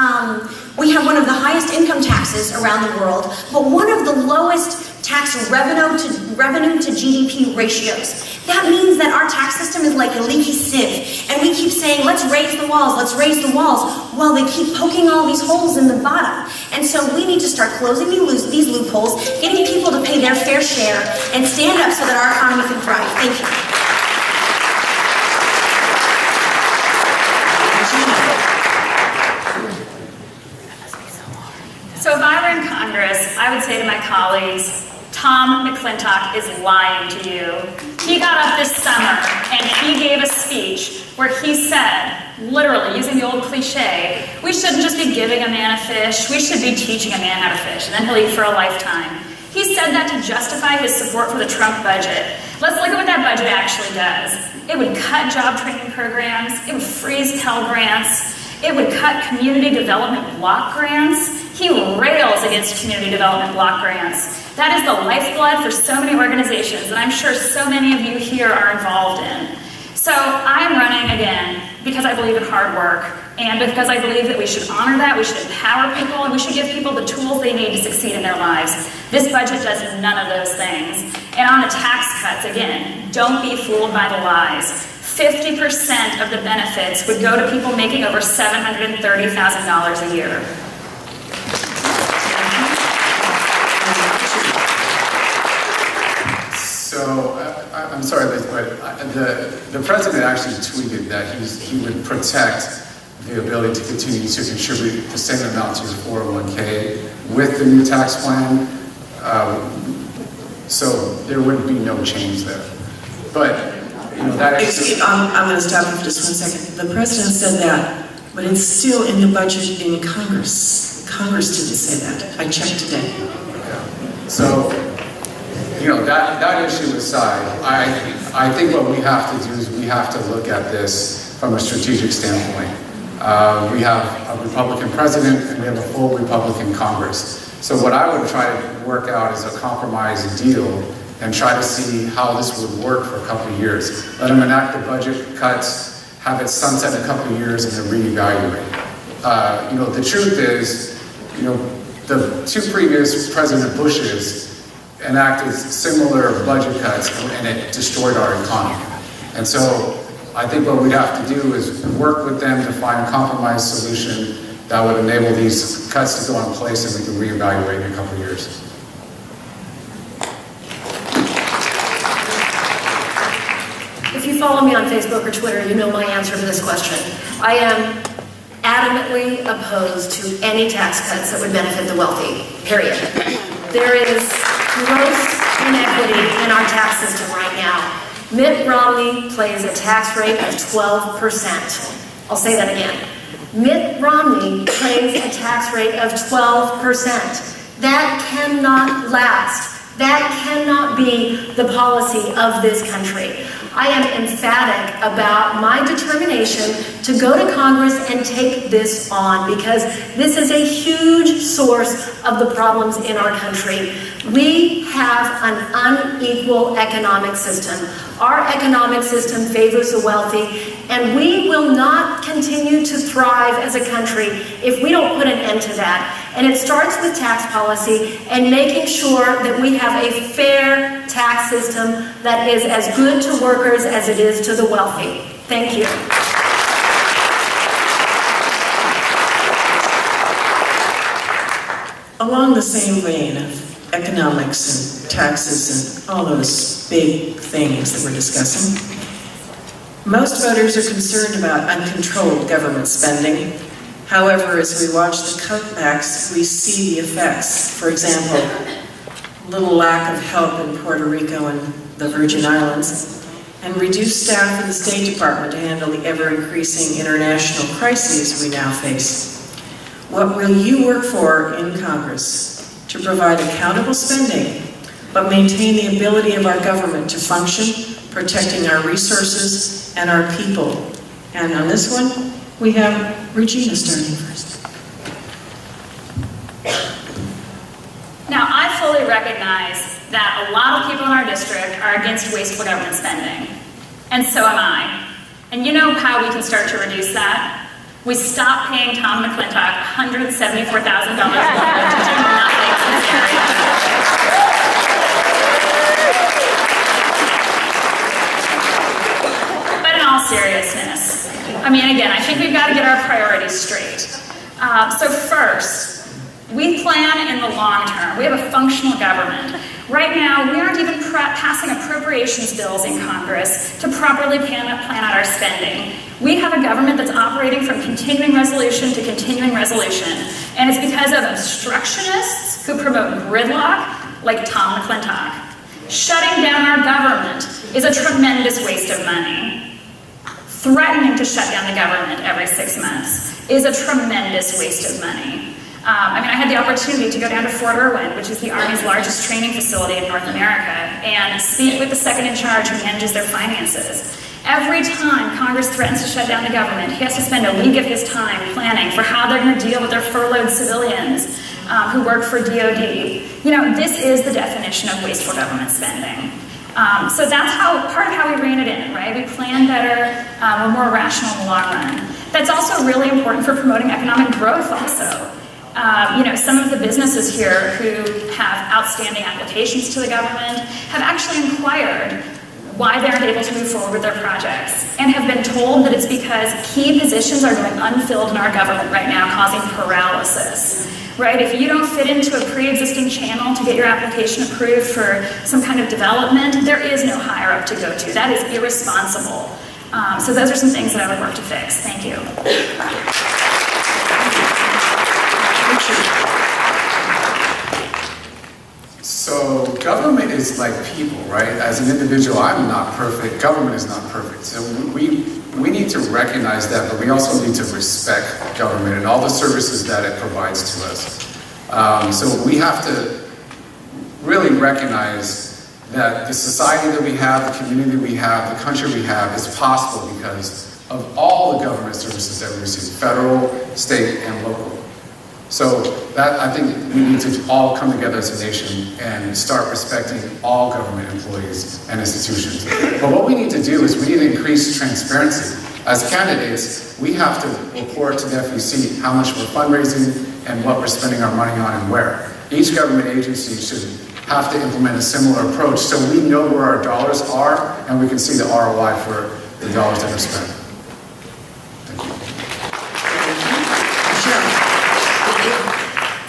income taxes around the world, but one of the lowest tax revenue to GDP ratios. That means that our tax system is like a leaky sieve, and we keep saying, let's raise the walls, while they keep poking all these holes in the bottom. And so we need to start closing these loopholes, getting people to pay their fair share, and stand up so that our economy can thrive. Thank you. So if I were in Congress, I would say to my colleagues, Tom McClintock is lying to you. He got up this summer and he gave a speech where he said, literally using the old cliche, we shouldn't just be giving a man a fish, we should be teaching a man how to fish, and then he'll eat for a lifetime. He said that to justify his support for the Trump budget. Let's look at what that budget actually does. It would cut job training programs, it would freeze Pell Grants, it would cut community development block grants. He rails against community development block grants. That is the lifeblood for so many organizations that I'm sure so many of you here are involved in. So I am running again because I believe in hard work and because I believe that we should honor that, we should empower people, and we should give people the tools they need to succeed in their lives. This budget does none of those things. And on the tax cuts, again, don't be fooled by the lies. 50% of the benefits would go to people making over $730,000 a year. So, I'm sorry, Liz, but the president actually tweeted that he would protect the ability to continue to contribute the same amount to your 401k with the new tax plan. So there would be no change there. But, that is... I'm going to stop you for just 1 second. The president said that, but it's still in the budget in Congress. Congress didn't say that. I checked today. Okay. So... that issue aside, I think what we have to do is we have to look at this from a strategic standpoint. We have a Republican president and we have a full Republican Congress. So what I would try to work out is a compromise deal and try to see how this would work for a couple of years. Let them enact the budget cuts, have it sunset a couple of years, and then reevaluate. The truth is, the two previous President Bushes enacted similar budget cuts and it destroyed our economy. And so I think what we'd have to do is work with them to find a compromise solution that would enable these cuts to go in place and we can reevaluate in a couple of years. If you follow me on Facebook or Twitter, you know my answer to this question. I am adamantly opposed to any tax cuts that would benefit the wealthy, period. There is gross inequity in our tax system right now. Mitt Romney pays a tax rate of 12%. I'll say that again. Mitt Romney pays a tax rate of 12%. That cannot last. That cannot be the policy of this country. I am emphatic about my determination to go to Congress and take this on because this is a huge source of the problems in our country. We have an unequal economic system. Our economic system favors the wealthy, and we will not continue to thrive as a country if we don't put an end to that. And it starts with tax policy and making sure that we have a fair tax system that is as good to workers as it is to the wealthy. Thank you. Along the same vein of economics and taxes and all those big things that we're discussing, most voters are concerned about uncontrolled government spending. However, as we watch the cutbacks, we see the effects. For example, little lack of help in Puerto Rico and the Virgin Islands, and reduced staff in the State Department to handle the ever-increasing international crises we now face. What will you work for in Congress to provide accountable spending, but maintain the ability of our government to function, protecting our resources and our people? And on this one, we have Regina starting first. Now, I fully recognize that a lot of people in our district are against wasteful government spending, and so am I. And you know how we can start to reduce that? We stop paying Tom McClintock $174,000 to do nothing in this area. But in all seriousness, I mean, again, I think we've got to get our priorities straight. So first, we plan in the long term. We have a functional government. Right now, we aren't even passing appropriations bills in Congress to properly plan out our spending. We have a government that's operating from continuing resolution to continuing resolution, and it's because of obstructionists who promote gridlock, like Tom McClintock. Shutting down our government is a tremendous waste of money. Threatening to shut down the government every 6 months is a tremendous waste of money. I had the opportunity to go down to Fort Irwin, which is the Army's largest training facility in North America, and speak with the second in charge who manages their finances. Every time Congress threatens to shut down the government, he has to spend a week of his time planning for how they're going to deal with their furloughed civilians who work for DOD. You know, this is the definition of wasteful government spending. So that's part of how we rein it in, right? We plan better, we're more rational in the long run. That's also really important for promoting economic growth also. Some of the businesses here who have outstanding applications to the government have actually inquired why they aren't able to move forward with their projects, and have been told that it's because key positions are going unfilled in our government right now, causing paralysis. Right? If you don't fit into a pre-existing channel to get your application approved for some kind of development, there is no higher up to go to. That is irresponsible. So those are some things that I would work to fix. Thank you. So government is like people, right? As an individual, I'm not perfect. Government is not perfect. So we need to recognize that, but we also need to respect government and all the services that it provides to us. So we have to really recognize that the society that we have, the community we have, the country we have is possible because of all the government services that we receive, federal, state, and local. So that, I think we need to all come together as a nation and start respecting all government employees and institutions. But what we need to do is we need to increase transparency. As candidates, we have to report to the FEC how much we're fundraising and what we're spending our money on and where. Each government agency should have to implement a similar approach so we know where our dollars are and we can see the ROI for the dollars that are spent.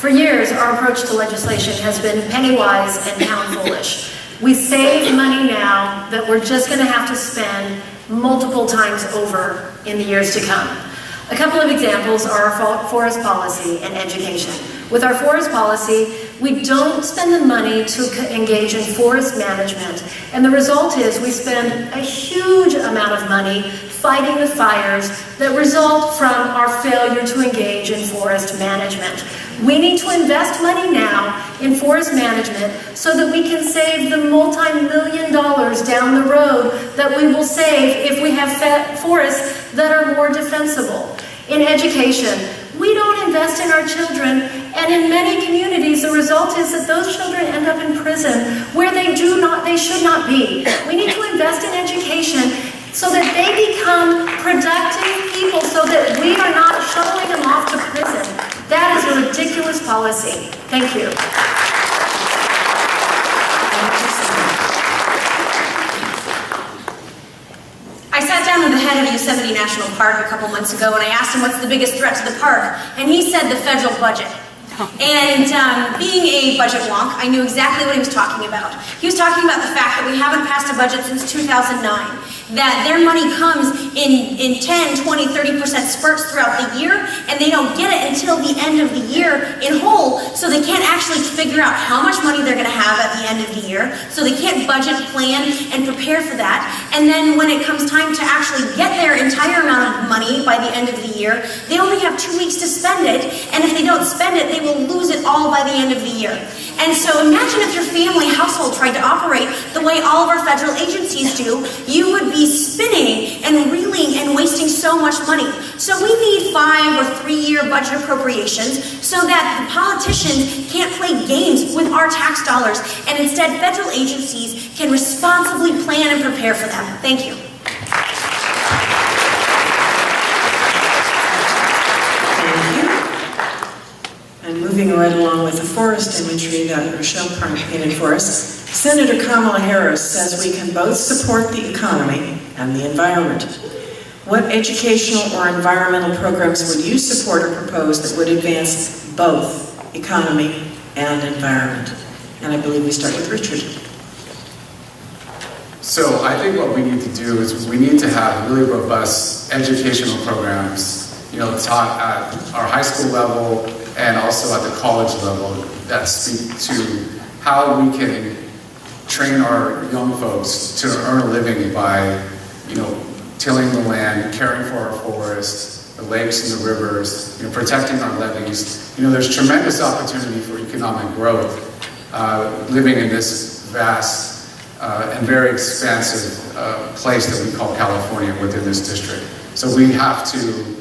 For years, our approach to legislation has been penny-wise and pound-foolish. We save money now that we're just going to have to spend multiple times over in the years to come. A couple of examples are our forest policy and education. With our forest policy, we don't spend the money to engage in forest management, and the result is we spend a huge amount of money fighting the fires that result from our failure to engage in forest management. We need to invest money now in forest management so that we can save the multi-million dollars down the road that we will save if we have forests that are more defensible. In education, we don't invest in our children, and in many communities the result is that those children end up in prison where they should not be. We need to invest in education so that they become productive people, so that we are not shuttling them off to prison. That is a ridiculous policy. Thank you. I sat down with the head of Yosemite National Park a couple months ago and I asked him what's the biggest threat to the park, and he said the federal budget. And being a budget wonk, I knew exactly what he was talking about. He was talking about the fact that we haven't passed a budget since 2009, that their money comes in 10, 20, 30% spurts throughout the year, and they don't get it until the end of the year in whole, so they can't actually figure out how much money they're gonna have at the end of the year, so they can't budget, plan, and prepare for that. And then when it comes time to actually get their entire amount of money by the end of the year, they only have 2 weeks to spend it, and if they don't spend it, they will lose it all by the end of the year. And so imagine if your family household tried to operate the way all of our federal agencies do, you would be spinning and reeling and wasting so much money. So we need 5 or 3-year budget appropriations so that the politicians can't play games with our tax dollars, and instead federal agencies can responsibly plan and prepare for them. Thank you. And moving right along with the forest imagery that Rochelle painted for us, Senator Kamala Harris says we can both support the economy and the environment. What educational or environmental programs would you support or propose that would advance both economy and environment? And I believe we start with Richard. So I think what we need to do is we need to have really robust educational programs, taught at our high school level and also at the college level that speak to how we can train our young folks to earn a living by, tilling the land, caring for our forests, the lakes and the rivers, protecting our levees. There's tremendous opportunity for economic growth living in this vast and very expansive place that we call California within this district. So we have to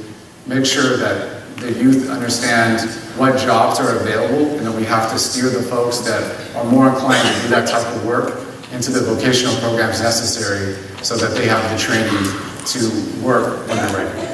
make sure that the youth understand what jobs are available, and then we have to steer the folks that are more inclined to do that type of work into the vocational programs necessary so that they have the training to work when they're ready.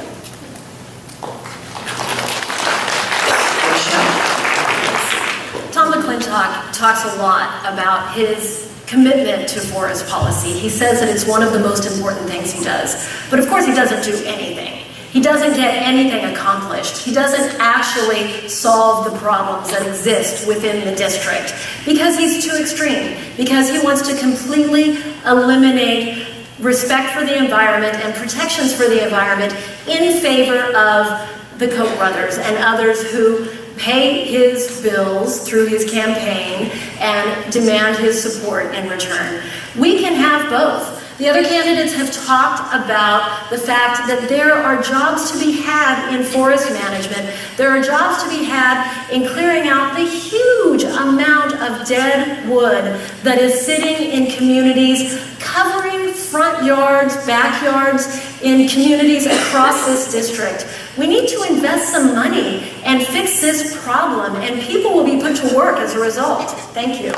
Tom McClintock talks a lot about his commitment to forest policy. He says that it's one of the most important things he does. But of course he doesn't do anything. He doesn't get anything accomplished. He doesn't actually solve the problems that exist within the district because he's too extreme, because he wants to completely eliminate respect for the environment and protections for the environment in favor of the Koch brothers and others who pay his bills through his campaign and demand his support in return. We can have both. The other candidates have talked about the fact that there are jobs to be had in forest management. There are jobs to be had in clearing out the huge amount of dead wood that is sitting in communities, covering front yards, backyards, in communities across this district. We need to invest some money and fix this problem, and people will be put to work as a result. Thank you.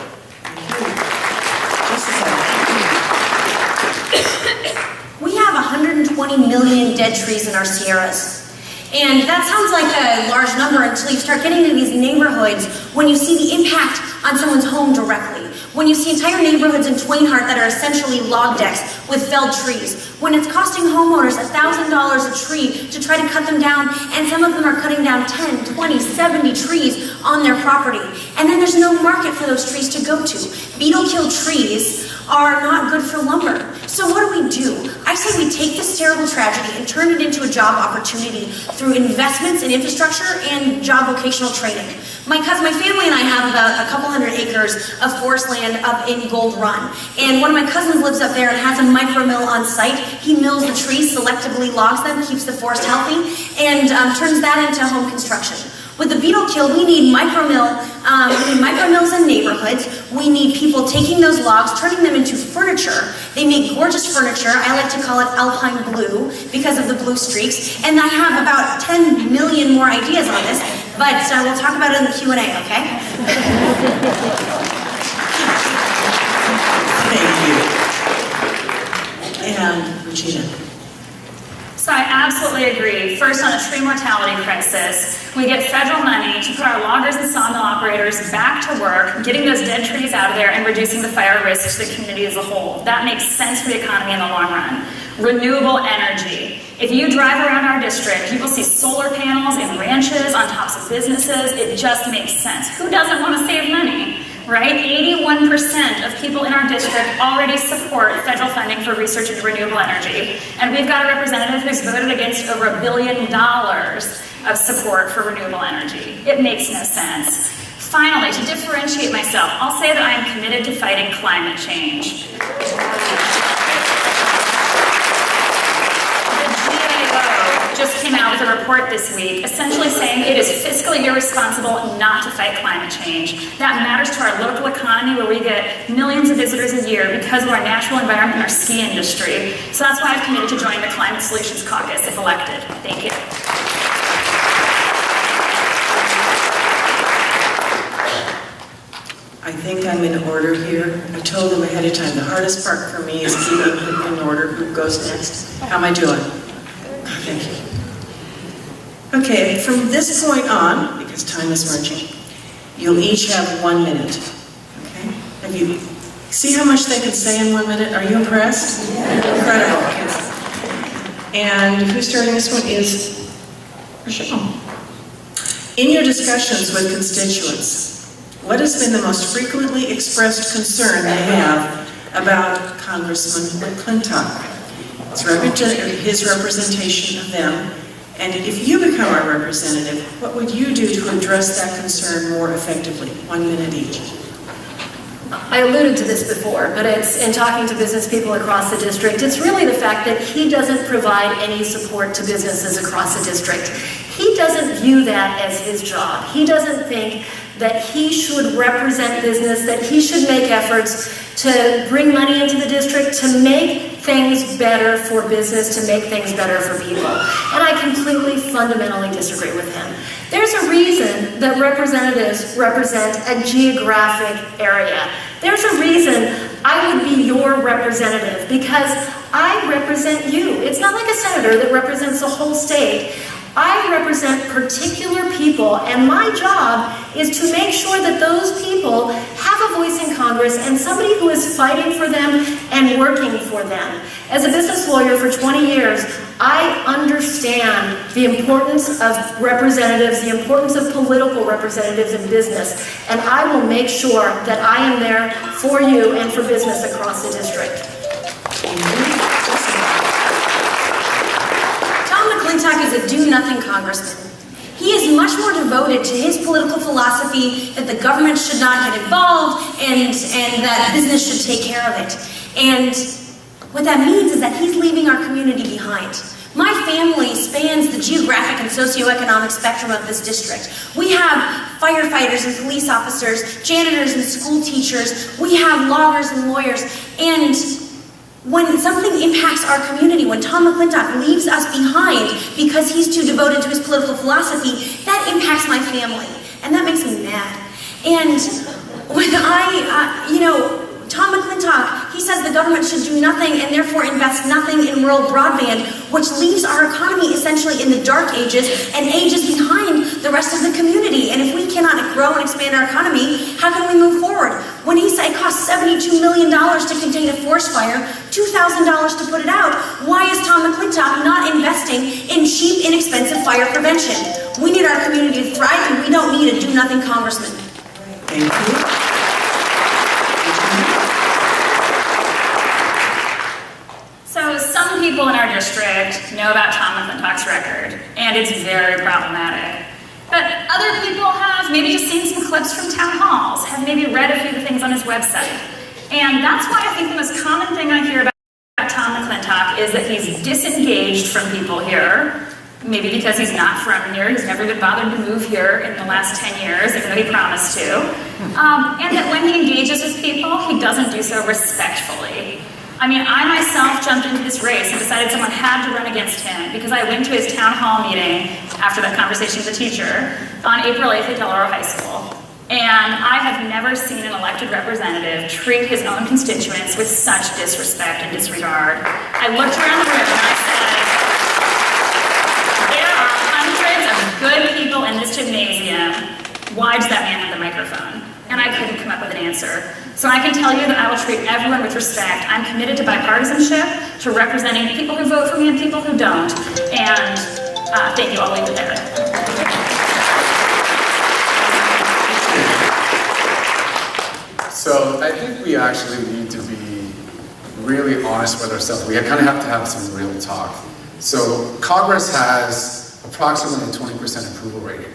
We have 120 million dead trees in our Sierras. And that sounds like a large number until you start getting into these neighborhoods when you see the impact on someone's home directly. When you see entire neighborhoods in Twain Harte that are essentially log decks with felled trees. When it's costing homeowners $1,000 a tree to try to cut them down, and some of them are cutting down 10, 20, 70 trees on their property. And then there's no market for those trees to go to. Beetle-killed trees are not good for lumber. So what do? I say we take this terrible tragedy and turn it into a job opportunity through investments in infrastructure and job vocational training. My family and I have about a couple hundred acres of forest land up in Gold Run. And one of my cousins lives up there and has a micro mill on site. He mills the trees, selectively logs them, keeps the forest healthy, and turns that into home construction. With the beetle kill, we need micro mills in neighborhoods. We need people taking those logs, turning them into furniture. They make gorgeous furniture. I like to call it alpine blue because of the blue streaks. And I have about 10 million more ideas on this, but we'll talk about it in the Q&A, okay? Thank you. And Regina. So I absolutely agree. First, on a tree mortality crisis, we get federal money to put our loggers and sawmill operators back to work, getting those dead trees out of there and reducing the fire risk to the community as a whole. That makes sense for the economy in the long run. renewable energy. If you drive around our district, you will see solar panels in ranches, on tops of businesses. It just makes sense. Who doesn't want to save money, right? 81% of people in our district already support federal funding for research into renewable energy. And we've got a representative who's voted against over $1 billion of support for renewable energy. It makes no sense. Finally, to differentiate myself, I'll say that I am committed to fighting climate change. Just came out with a report this week essentially saying it is fiscally irresponsible not to fight climate change. That matters to our local economy where we get millions of visitors a year because of our natural environment and our ski industry. So that's why I've committed to join the Climate Solutions Caucus if elected. Thank you. I think I'm in order here. I told them ahead of time, the hardest part for me is keeping in order who goes next. How am I doing? Thank you. Okay, from this point on, because time is marching, you'll each have 1 minute. Okay? Have you see how much they can say in 1 minute? Are you impressed? Incredible. Yes. And who's starting this one is Rochelle. In your discussions with constituents, what has been the most frequently expressed concern they have about Congressman McClintock? His representation of them, and if you become our representative, what would you do to address that concern more effectively? 1 minute each. I alluded to this before, but it's in talking to business people across the district, it's really the fact that he doesn't provide any support to businesses across the district. He doesn't view that as his job. He doesn't think that he should represent business, that he should make efforts to bring money into the district, to make things better for business, to make things better for people. And I completely, fundamentally disagree with him. There's a reason that representatives represent a geographic area. There's a reason I would be your representative, because I represent you. It's not like a senator that represents the whole state. I represent particular people, and my job is to make sure that those people have a voice in Congress and somebody who is fighting for them and working for them. As a business lawyer for 20 years, I understand the importance of representatives, the importance of political representatives in business, and I will make sure that I am there for you and for business across the district. McClintock is a do-nothing congressman. He is much more devoted to his political philosophy that the government should not get involved and that business should take care of it. And what that means is that he's leaving our community behind. My family spans the geographic and socioeconomic spectrum of this district. We have firefighters and police officers, janitors and school teachers. We have loggers and lawyers. And when something impacts our community, when Tom McClintock leaves us behind because he's too devoted to his political philosophy, that impacts my family, and that makes me mad. And when Tom McClintock, he says the government should do nothing and therefore invest nothing in rural broadband, which leaves our economy essentially in the dark ages and ages behind the rest of the community. And if we cannot grow and expand our economy, how can we move forward? When he said it costs $72 million to contain a forest fire, $2,000 to put it out, why is Tom McClintock not investing in cheap, inexpensive fire prevention? We need our community to thrive, and we don't need a do-nothing congressman. Thank you. So some people in our district know about Tom McClintock's record, and it's very problematic. But other people have maybe just seen some clips from town halls, have maybe read a few of the things on his website. And that's why I think the most common thing I hear about Tom McClintock is that he's disengaged from people here, maybe because he's not from here, he's never been bothered to move here in the last 10 years, even though he promised to. And that when he engages with people, he doesn't do so respectfully. I mean, I myself jumped into this race and decided someone had to run against him because I went to his town hall meeting after that conversation with the teacher on April 8th at Del Oro High School. And I have never seen an elected representative treat his own constituents with such disrespect and disregard. I looked around the room and I said, there are hundreds of good people in this gymnasium. why does that man have the microphone? And I couldn't come up with an answer. So I can tell you that I will treat everyone with respect. I'm committed to bipartisanship, to representing people who vote for me and people who don't. And thank you, I'll leave it there. So I think we actually need to be really honest with ourselves. We kind of have to have some real talk. So Congress has approximately a 20% approval rating.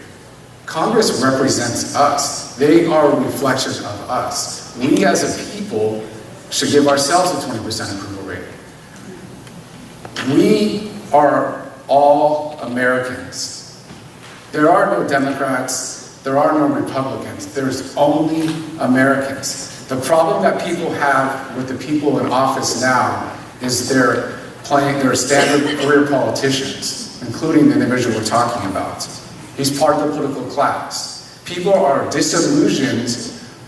Congress represents us. They are a reflection of us. We as a people should give ourselves a 20% approval rating. We are all Americans. There are no Democrats, there are no Republicans, there's only Americans. The problem that people have with the people in office now is they're standard career politicians, including the individual we're talking about. He's part of the political class. People are disillusioned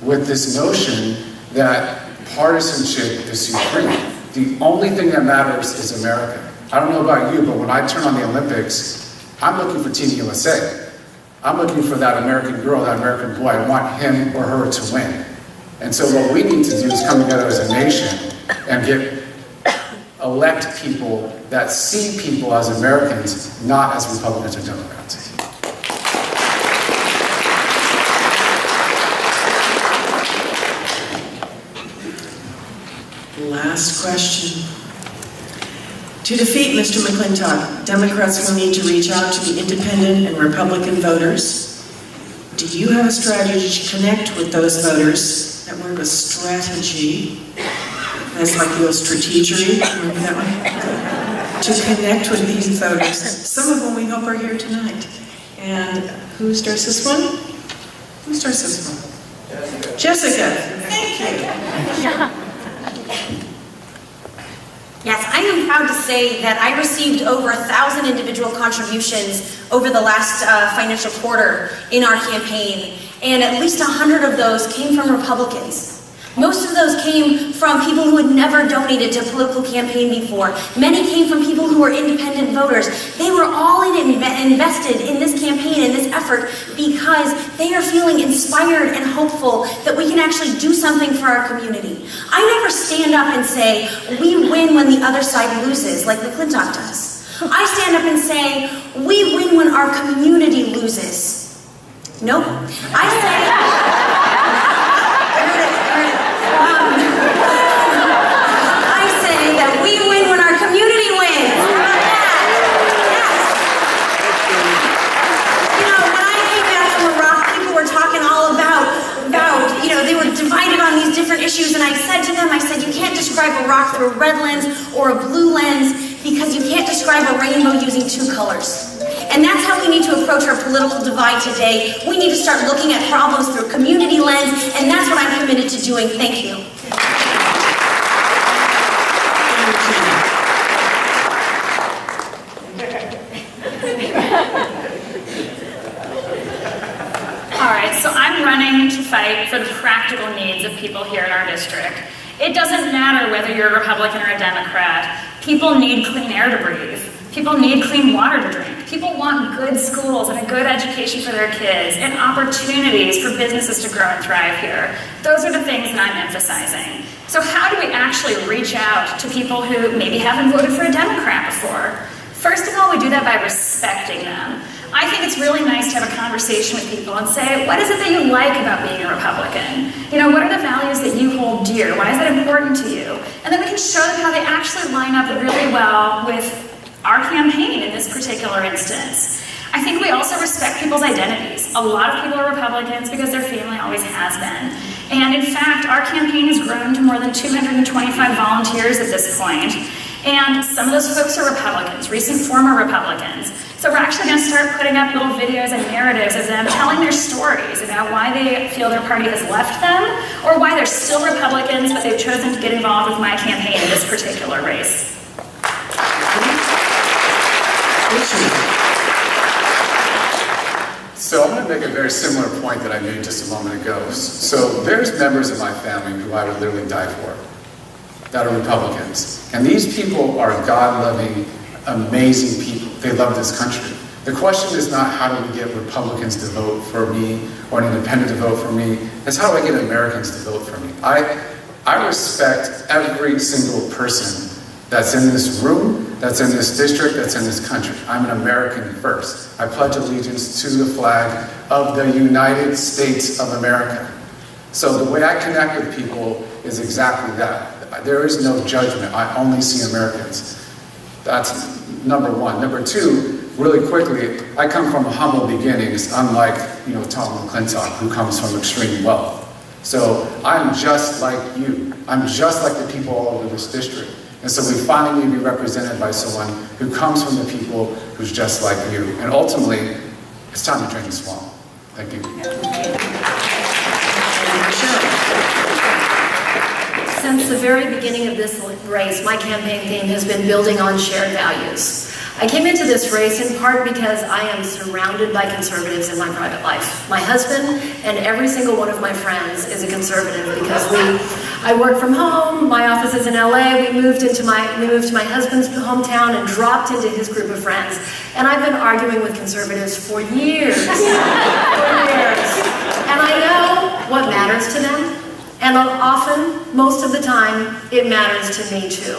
with this notion that partisanship is supreme. The only thing that matters is America. I don't know about you, but when I turn on the Olympics, I'm looking for Team USA. I'm looking for that American girl, that American boy. I want him or her to win. And so what we need to do is come together as a nation and elect people that see people as Americans, not as Republicans or Democrats. Last question. To defeat Mr. McClintock, Democrats will need to reach out to the independent and Republican voters. Do you have a strategy to connect with those voters? That word was strategy. That's like the old strategery. Remember that one? To connect with these voters. Some of them we hope are here tonight. And who starts this one? Who starts this one? Jessica. Thank you. Yes, I am proud to say that I received over 1,000 individual contributions over the last financial quarter in our campaign, and at least 100 of those came from Republicans. Most of those came from people who had never donated to a political campaign before. Many came from people who were independent voters. They were all invested in this campaign, in this effort, because they are feeling inspired and hopeful that we can actually do something for our community. I never stand up and say, we win when the other side loses, like McClintock does. I stand up and say, we win when our community loses. Nope. I say... I say that we win when our community wins. How about that? Yes. You know, when I came back from Iraq, people were talking all about, they were divided on these different issues, and I said to them, you can't describe Iraq through a red lens or a blue lens, because you can't describe a rainbow using two colors. And that's how we need to approach our political divide today. We need to start looking at problems through a community lens, and that's what I'm committed to doing. Thank you. All right, so I'm running to fight for the practical needs of people here in our district. It doesn't matter whether you're a Republican or a Democrat. People need clean air to breathe. People need clean water to drink. People want good schools and a good education for their kids and opportunities for businesses to grow and thrive here. Those are the things that I'm emphasizing. So how do we actually reach out to people who maybe haven't voted for a Democrat before? First of all, we do that by respecting them. I think it's really nice to have a conversation with people and say, what is it that you like about being a Republican? You know, what are the values that you hold dear? Why is that important to you? And then we can show them how they actually line up really well with our campaign in this particular instance. I think we also respect people's identities. A lot of people are Republicans because their family always has been. And in fact, our campaign has grown to more than 225 volunteers at this point. And some of those folks are Republicans, recent former Republicans. So we're actually going to start putting up little videos and narratives of them telling their stories about why they feel their party has left them, or why they're still Republicans, but they've chosen to get involved with my campaign in this particular race. So I'm going to make a very similar point that I made just a moment ago. So there's members of my family who I would literally die for, that are Republicans. And these people are God-loving, amazing people. They love this country. The question is not how do we get Republicans to vote for me or an independent to vote for me. It's how do I get Americans to vote for me. I respect every single person that's in this room, that's in this district, that's in this country. I'm an American first. I pledge allegiance to the flag of the United States of America. So the way I connect with people is exactly that. There is no judgment. I only see Americans. That's number one. Number two, really quickly, I come from humble beginnings, unlike Tom McClintock, who comes from extreme wealth. So I'm just like you. I'm just like the people all over this district. And so we finally need to be represented by someone who comes from the people who's just like you. And ultimately, it's time to drain the swamp. Thank you. Since the very beginning of this race, my campaign theme has been building on shared values. I came into this race in part because I am surrounded by conservatives in my private life. My husband and every single one of my friends is a conservative because I work from home, my office is in LA, we moved to my husband's hometown and dropped into his group of friends. And I've been arguing with conservatives for years. And I know what matters to them. And often, most of the time, it matters to me too.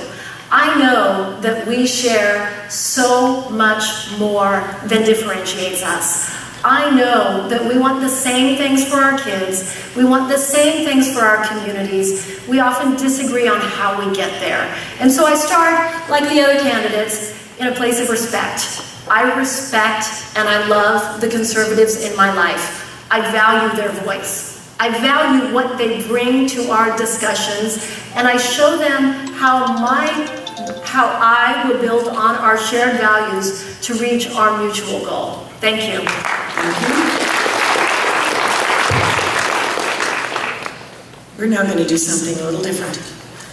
I know that we share so much more than differentiates us. I know that we want the same things for our kids. We want the same things for our communities. We often disagree on how we get there. And so I start, like the other candidates, in a place of respect. I respect and I love the conservatives in my life. I value their voice. I value what they bring to our discussions, and I show them how I will build on our shared values to reach our mutual goal. Thank you. We're now going to do something a little different.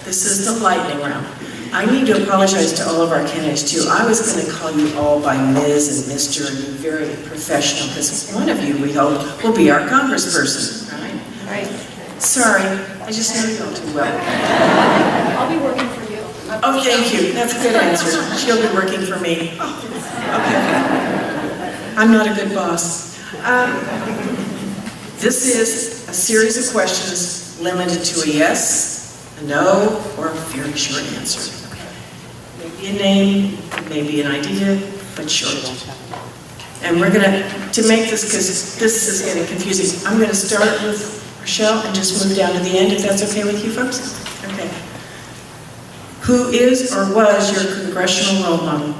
This is the lightning round. I need to apologize to all of our candidates too. I was going to call you all by Ms. and Mr. and be very professional because one of you, we hope, will be our congressperson. Right? Sorry, I just know you all too well. I'll be working for you. Oh, thank you. That's a good answer. She'll be working for me. Okay. I'm not a good boss. This is a series of questions limited to a yes, a no, or a very short answer. Maybe a name, maybe an idea, but short. And we're going to make this, because this is getting confusing, I'm going to start with Rochelle and just move down to the end, if that's okay with you folks? Okay. Who is or was your congressional role model?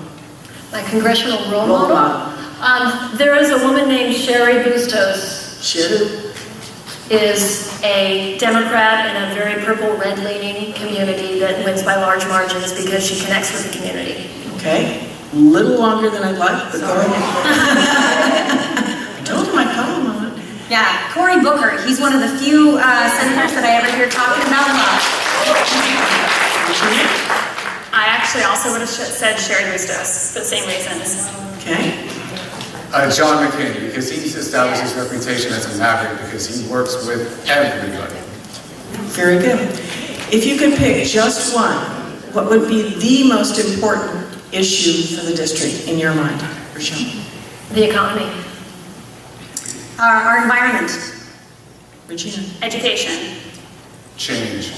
My congressional role model? There is a woman named Sherry Bustos. Sherry? Is a Democrat in a very purple-red leaning community that wins by large margins because she connects with the community. Okay. A little longer than I'd like, but go ahead. I told him I'd call him on it. Yeah, Cory Booker. He's one of the few senators that I ever hear talking about love. I actually also would have said Sherry Bustos for the same reasons. Okay. John McCain, because he's established his reputation as a maverick because he works with everybody. Very good. If you could pick just one, what would be the most important issue for the district in your mind, Rochelle? The economy. Our environment. Regina? Education. Change.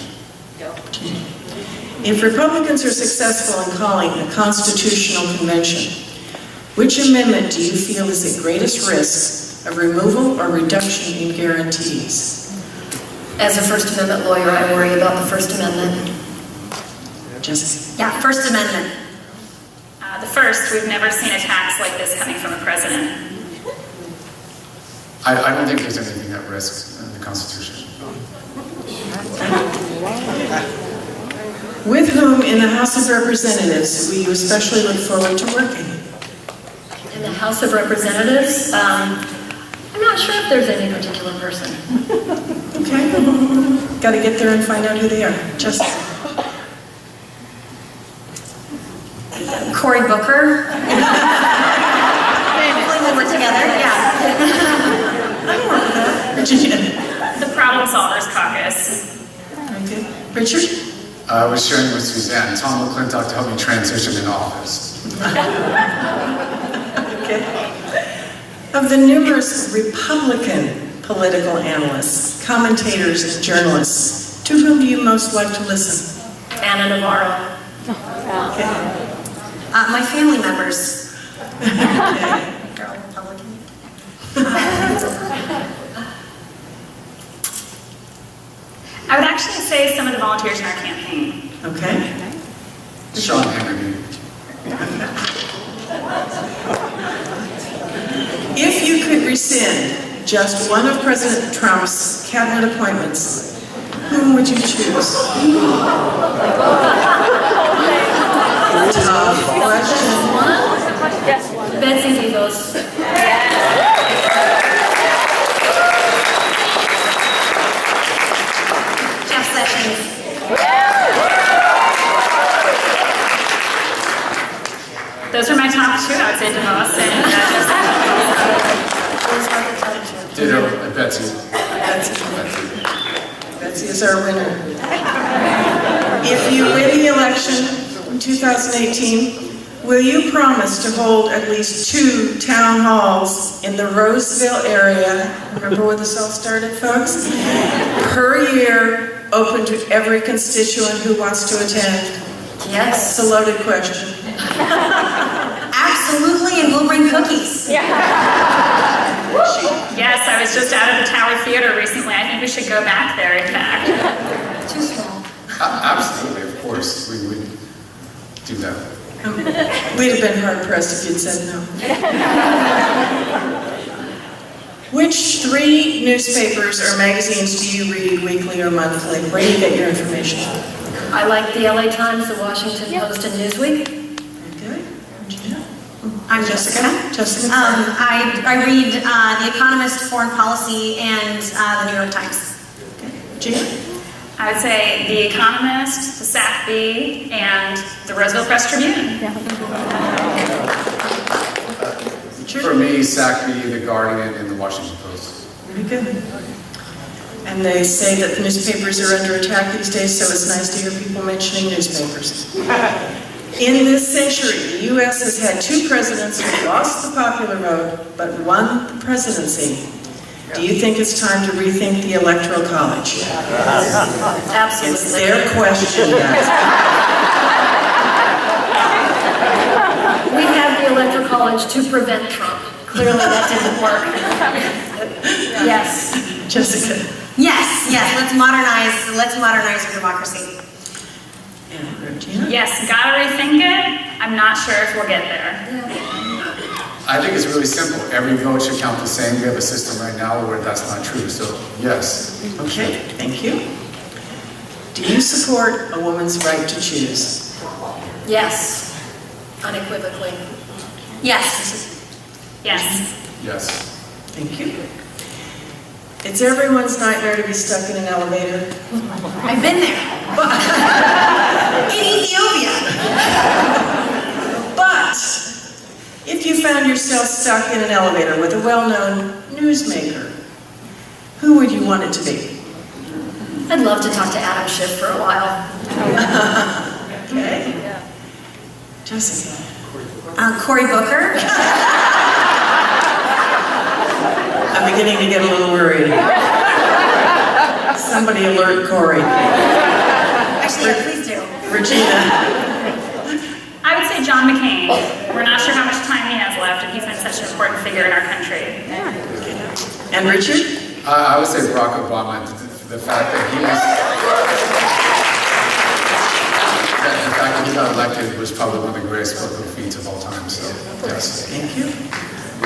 If Republicans are successful in calling a constitutional convention, which amendment do you feel is at greatest risk of removal or reduction in guarantees? As a First Amendment lawyer, I worry about the First Amendment. Jessica? Yeah, First Amendment. The first, we've never seen attacks like this coming from a president. I don't think there's anything at risk in the Constitution. With whom in the House of Representatives will you especially look forward to working? In the House of Representatives, I'm not sure if there's any particular person. Okay. Got to get there and find out who they are. Jessica? Cory Booker. Hopefully we'll work together, yeah. I don't work with that. Regina? The Problem Solvers Caucus. Okay. Richard? I was sharing with Suzanne, Tom McClintock to help me transition in office. Okay. Of the numerous Republican political analysts, commentators, and journalists, to whom do you most like to listen? Anna Navarro. Okay. My family members. Okay. They're all Republican. I would actually say some of the volunteers in our campaign. Okay. Sean Hannity. If you could rescind just one of President Trump's cabinet appointments, whom would you choose? Tough question. Betsy DeVos. Jeff Sessions. Those are my top two. I would say DeVos and Ditto, Betsy. Betsy is our winner. If you win the election in 2018, will you promise to hold at least 2 town halls in the Roseville area? Remember where this all started, folks? Per year, open to every constituent who wants to attend. Yes. It's a loaded question. Absolutely, and we'll bring cookies. yes, I was just out of the Tower Theater recently. I think we should go back there, in fact. Too small. Absolutely, of course, we would do that. We'd have been hard pressed if you'd said no. Which 3 newspapers or magazines do you read weekly or monthly? Where do you get your information? I like the LA Times, the Washington Post, and Newsweek. Okay. Regina? I'm Jessica. Jessica? I read The Economist, Foreign Policy, and the New York Times. Gina? I would say The Economist, the SACB, and the Roseville Press Tribune. For me, SACB, The Guardian, and the Washington Post. Very good. And they say that the newspapers are under attack these days, so it's nice to hear people mentioning newspapers. In this century, the U.S. has had 2 presidents who lost the popular vote, but won the presidency. Do you think it's time to rethink the Electoral College? Absolutely. It's their question, guys. We have the Electoral College to prevent Trump. Clearly that didn't work. Yes. Jessica? Yes, let's modernize our democracy. And Regina? Yes, gotta rethink it. I'm not sure if we'll get there. I think it's really simple. Every vote should count the same. We have a system right now where that's not true, so yes. Okay, thank you. Do you support a woman's right to choose? Yes. Unequivocally. Yes. Yes. Yes. Thank you. It's everyone's nightmare to be stuck in an elevator. I've been there. In Ethiopia. But if you found yourself stuck in an elevator with a well-known newsmaker, who would you want it to be? I'd love to talk to Adam Schiff for a while. Okay. Jessica. Cory Booker. I'm beginning to get a little worried. Somebody alert Cory. Actually, yeah, please do. Regina. I would say John McCain. We're not sure how much time he has left, and he's been such an important figure in our country. And Richard? I would say Barack Obama. The fact that he got elected was probably one of the greatest political feats of all time. So, yes. Thank you.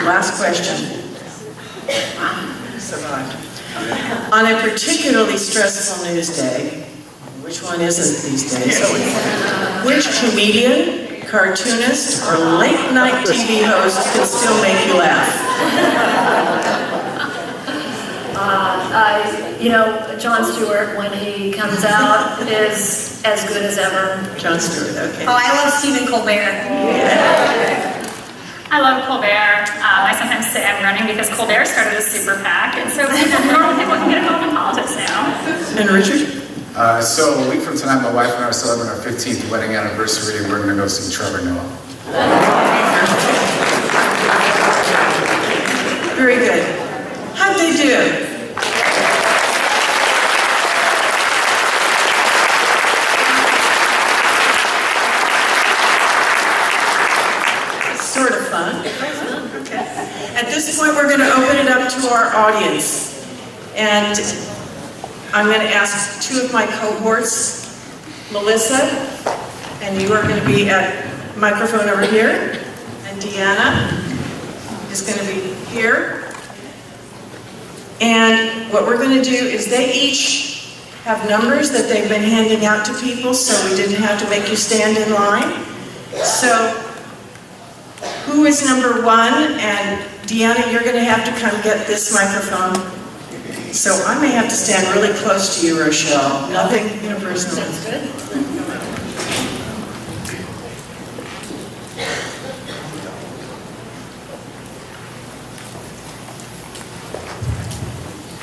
Last question. Survived. On a particularly stressful news day, which one isn't these days? Which comedian, cartoonist, or late-night TV host can still make you laugh? Jon Stewart, when he comes out, is as good as ever. Jon Stewart, okay. Oh, I love Stephen Colbert. I love Colbert. I sometimes say I'm running because Colbert started a super PAC, and so normal people can get involved in politics now. And Richard? So a week from tonight, my wife and I are celebrating our 15th wedding anniversary, and we're going to go see Trevor Noah. Very good. How'd they do? Sort of fun. Okay. At this point, we're going to open it up to our audience. And I'm going to ask two of my cohorts, Melissa, and you are going to be at microphone over here, and Deanna is going to be here. And what we're going to do is they each have numbers that they've been handing out to people, so we didn't have to make you stand in line. So who is number one? And Deanna, you're going to have to come get this microphone. So I may have to stand really close to you, Rochelle. Nothing personal. Sounds good.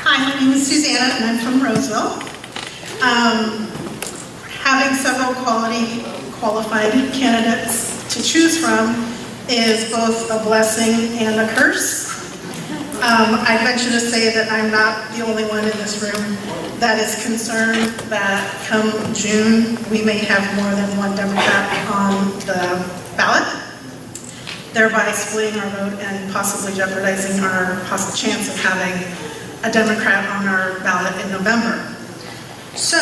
Hi, my name is Susanna, and I'm from Roseville. Having several qualified candidates to choose from is both a blessing and a curse. I venture to say that I'm not the only one in this room that is concerned that come June, we may have more than one Democrat on the ballot, thereby splitting our vote and possibly jeopardizing our chance of having a Democrat on our ballot in November. So,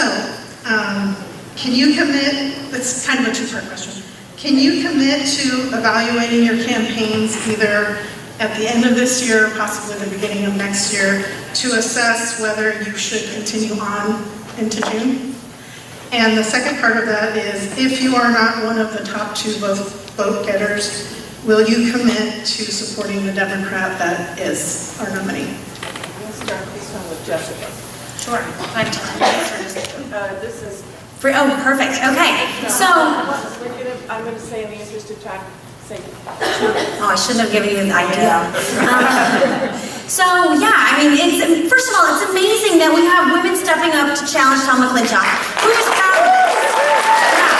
can you commit, it's kind of a two-part question, can you commit to evaluating your campaigns either at the end of this year, possibly the beginning of next year, to assess whether you should continue on into June? And the second part of that is, if you are not one of the top two vote getters, will you commit to supporting the Democrat that is our nominee? Let's start this one with Jessica. Sure. I have time. This is. Oh, perfect. Okay. So, I'm going to say in the interest of time, say. oh, I shouldn't have given you the idea. So, yeah, I mean, first of all, it's amazing that we have women stepping up to challenge Tom McClintock. Who is proud of this? Yeah,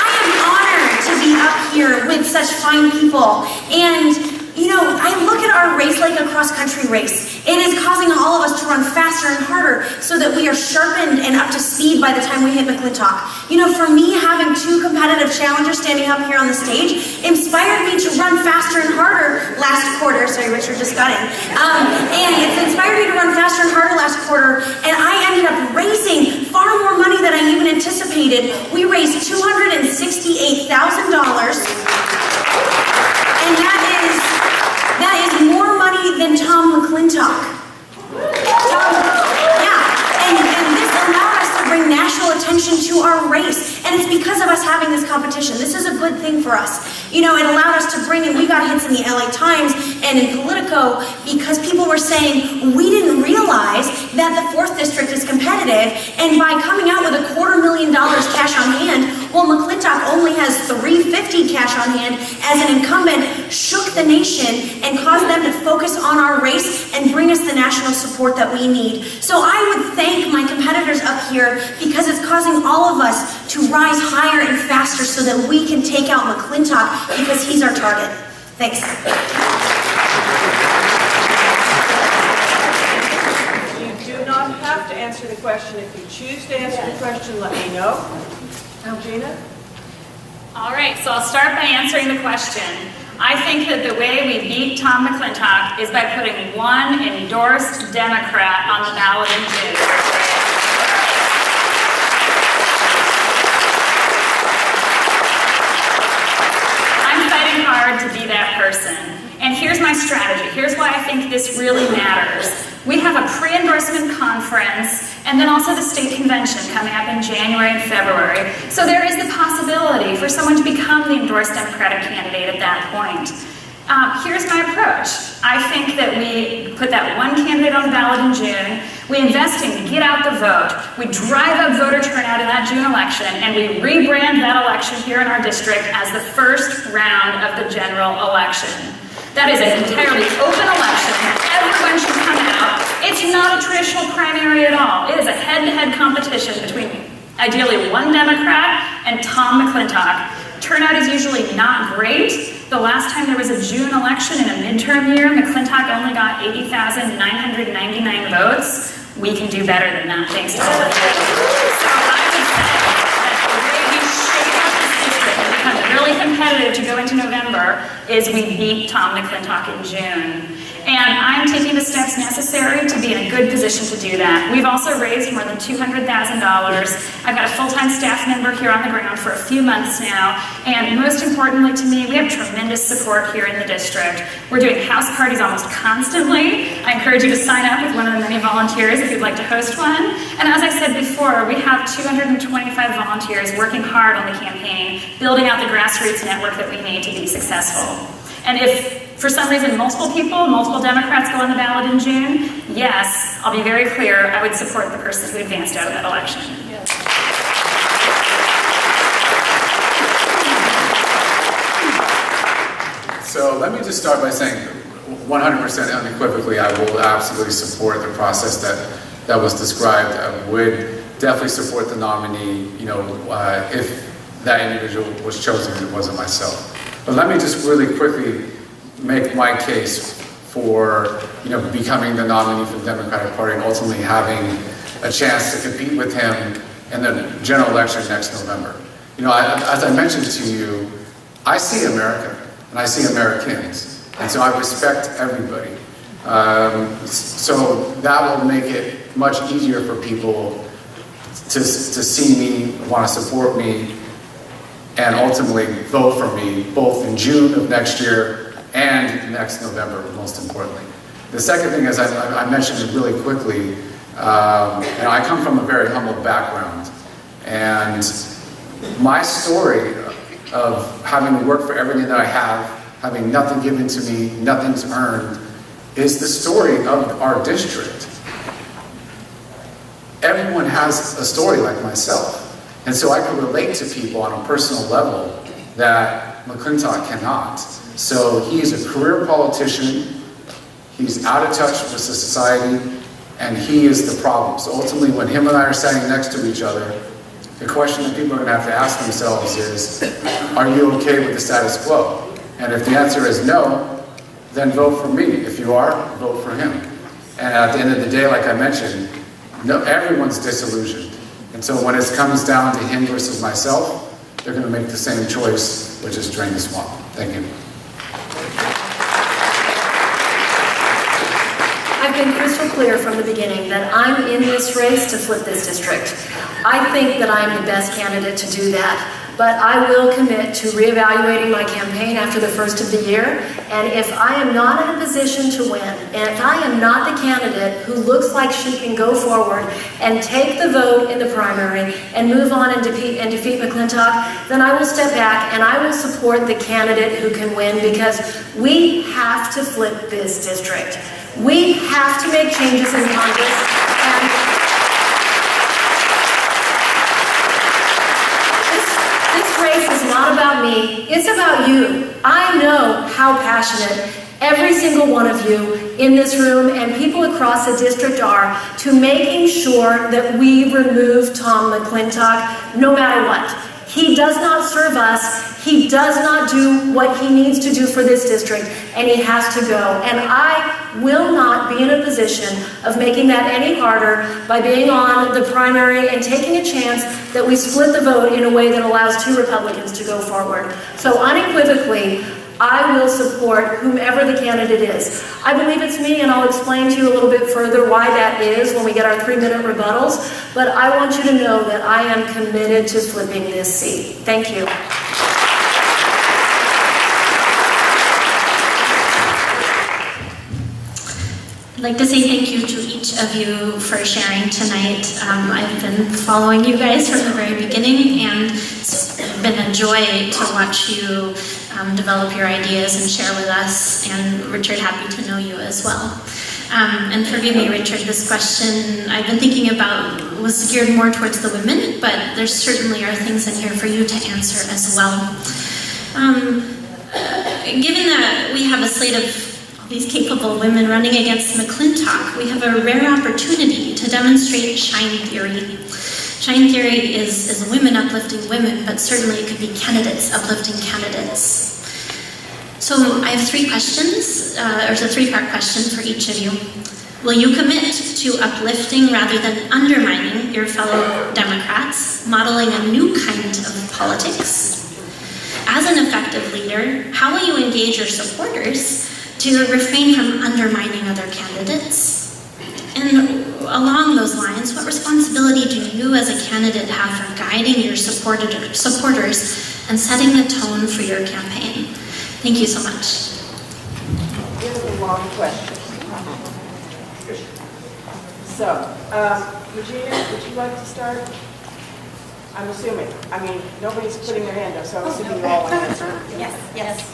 I am honored to be up here with such fine people. And I look at our race like a cross-country race. It is causing all of us to run faster and harder so that we are sharpened and up to speed by the time we hit McClintock. For me, having two competitive challengers standing up here on the stage inspired me to run faster and harder last quarter. Sorry, Richard just got in. And it's inspired me to run faster and harder last quarter, and I ended up raising far more money than I even anticipated. We raised $268,000, and that is more money than Tom McClintock. And this allowed us to bring national attention to our race. And it's because of us having this competition. This is a good thing for us. It allowed us to bring in, we got hits in the LA Times and in Politico because people were saying, we didn't realize that the 4th District is competitive, and by coming out with $250,000 cash on hand, well, McClintock only has $350 cash on hand as an incumbent, shook the nation and caused them to focus on our race and bring us the national support that we need. So I would thank my competitors up here because it's causing all of us to rise higher and faster so that we can take out McClintock because he's our target. Thanks. You do not have to answer the question. If you choose to answer the question, let me know. Gina? All right, so I'll start by answering the question. I think that the way we beat Tom McClintock is by putting one endorsed Democrat on the ballot in June. I'm fighting hard to be that person. And here's my strategy. Here's why I think this really matters. We have a pre-endorsement conference and then also the state convention coming up in January and February. So there is the possibility for someone to become the endorsed Democratic candidate at that point. Here's my approach. I think that we put that one candidate on the ballot in June, we invest in get out the vote, we drive up voter turnout in that June election, and we rebrand that election here in our district as the first round of the general election. That is an entirely open election. Everyone should come out. It's not a traditional primary at all. It is a head-to-head competition between ideally one Democrat and Tom McClintock. Turnout is usually not great. The last time there was a June election in a midterm year, McClintock only got 80,999 votes. We can do better than that, thanks to all of you. So I would say that the way we shape up this district and become really competitive to go into November is we beat Tom McClintock in June. And I'm taking the steps necessary to be in a good position to do that. We've also raised more than $200,000. I've got a full-time staff member here on the ground for a few months now. And most importantly to me, we have tremendous support here in the district. We're doing house parties almost constantly. I encourage you to sign up with one of the many volunteers if you'd like to host one. And as I said before, we have 225 volunteers working hard on the campaign, building out the grassroots network that we need to be successful. And if for some reason multiple Democrats go on the ballot in June, yes, I'll be very clear, I would support the person who advanced out of that election. Yes. So let me just start by saying 100% unequivocally, I will absolutely support the process that was described. I would definitely support the nominee, if that individual was chosen and it wasn't myself. But let me just really quickly make my case for becoming the nominee for the Democratic Party and ultimately having a chance to compete with him in the general election next November. As I mentioned to you, I see America and I see Americans, and so I respect everybody. So that will make it much easier for people to see me, want to support me, and ultimately vote for me, both in June of next year and next November, most importantly. The second thing is, I mentioned it really quickly, I come from a very humble background, and my story of having to work for everything that I have, having nothing given to me, nothing's earned, is the story of our district. Everyone has a story like myself. And so I can relate to people on a personal level that McClintock cannot. So he's a career politician, he's out of touch with society, and he is the problem. So ultimately, when him and I are standing next to each other, the question that people are going to have to ask themselves is, are you okay with the status quo? And if the answer is no, then vote for me. If you are, vote for him. And at the end of the day, like I mentioned, everyone's disillusioned. And so when it comes down to him versus myself, they're going to make the same choice, which is drain the swamp. Thank you. I've been crystal clear from the beginning that I'm in this race to flip this district. I think that I'm the best candidate to do that, but I will commit to reevaluating my campaign after the first of the year, and if I am not in a position to win, and if I am not the candidate who looks like she can go forward and take the vote in the primary and move on and defeat McClintock, then I will step back and I will support the candidate who can win, because we have to flip this district. We have to make changes in Congress, and this race is not about me, it's about you. I know how passionate every single one of you in this room and people across the district are to making sure that we remove Tom McClintock no matter what. He does not serve us, he does not do what he needs to do for this district, and he has to go. And I will not be in a position of making that any harder by being on the primary and taking a chance that we split the vote in a way that allows two Republicans to go forward. So unequivocally, I will support whomever the candidate is. I believe it's me, and I'll explain to you a little bit further why that is when we get our 3-minute rebuttals, but I want you to know that I am committed to flipping this seat. Thank you. I'd like to say thank you to each of you for sharing tonight. I've been following you guys from the very beginning, and it's been a joy to watch you develop your ideas and share with us. And Richard, happy to know you as well. And forgive me, Richard, this question I've been thinking about was geared more towards the women, but there certainly are things in here for you to answer as well. Given that we have a slate of these capable women running against McClintock, we have a rare opportunity to demonstrate shine theory. Shine theory is women uplifting women, but certainly it could be candidates uplifting candidates. So I have three questions, or it's a three-part question for each of you. Will you commit to uplifting rather than undermining your fellow Democrats, modeling a new kind of politics? As an effective leader, how will you engage your supporters to refrain from undermining other candidates? And along those lines, what responsibility do you as a candidate have for guiding your supporters and setting the tone for your campaign? Thank you so much. Here's a long question. So, Regina, would you like to start? I'm assuming. I mean, nobody's putting their hand up, so I'm assuming you all want to answer. Yes.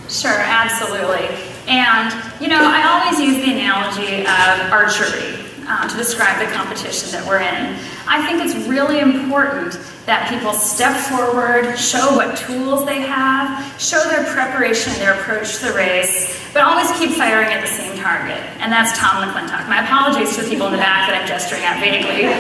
Sure, absolutely. And, I always use the analogy of archery to describe the competition that we're in. I think it's really important that people step forward, show what tools they have, show their preparation and their approach to the race, but always keep firing at the same target, and that's Tom McClintock. My apologies to the people in the back that I'm gesturing at vaguely.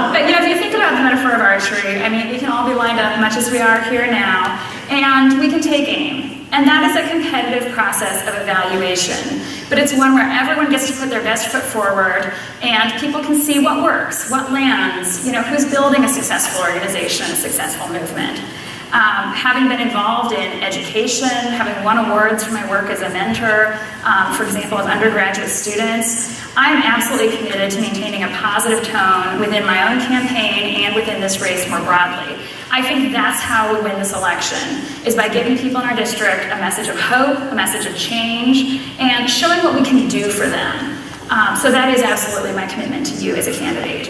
But if you think about the metaphor of archery, we can all be lined up much as we are here now, and we can take aim. And that is a competitive process of evaluation. But it's one where everyone gets to put their best foot forward and people can see what works, what lands, who's building a successful organization, a successful movement. Having been involved in education, having won awards for my work as a mentor, for example, of undergraduate students, I'm absolutely committed to maintaining a positive tone within my own campaign and within this race more broadly. I think that's how we win this election, is by giving people in our district a message of hope, a message of change, and showing what we can do for them. So that is absolutely my commitment to you as a candidate.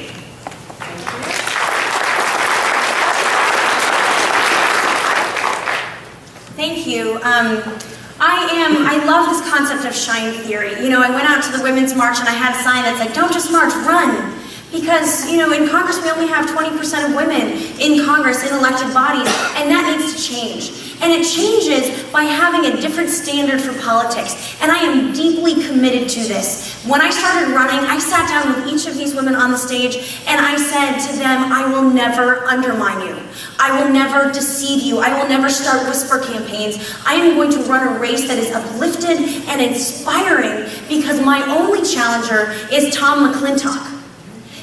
Thank you. I love this concept of shine theory. I went out to the Women's March and I had a sign that said, "Don't just march, run." Because, in Congress we only have 20% of women in Congress, in elected bodies, and that needs to change. And it changes by having a different standard for politics. And I am deeply committed to this. When I started running, I sat down with each of these women on the stage and I said to them, I will never undermine you. I will never deceive you. I will never start whisper campaigns. I am going to run a race that is uplifted and inspiring because my only challenger is Tom McClintock.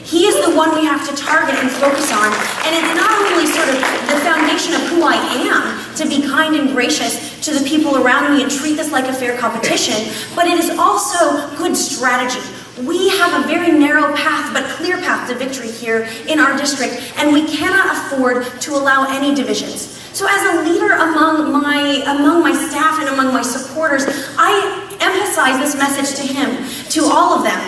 He is the one we have to target and focus on, and it's not only sort of the foundation of who I am, to be kind and gracious to the people around me and treat this like a fair competition, but it is also good strategy. We have a very narrow path, but clear path to victory here in our district, and we cannot afford to allow any divisions. So as a leader among my staff and among my supporters, I emphasize this message to all of them,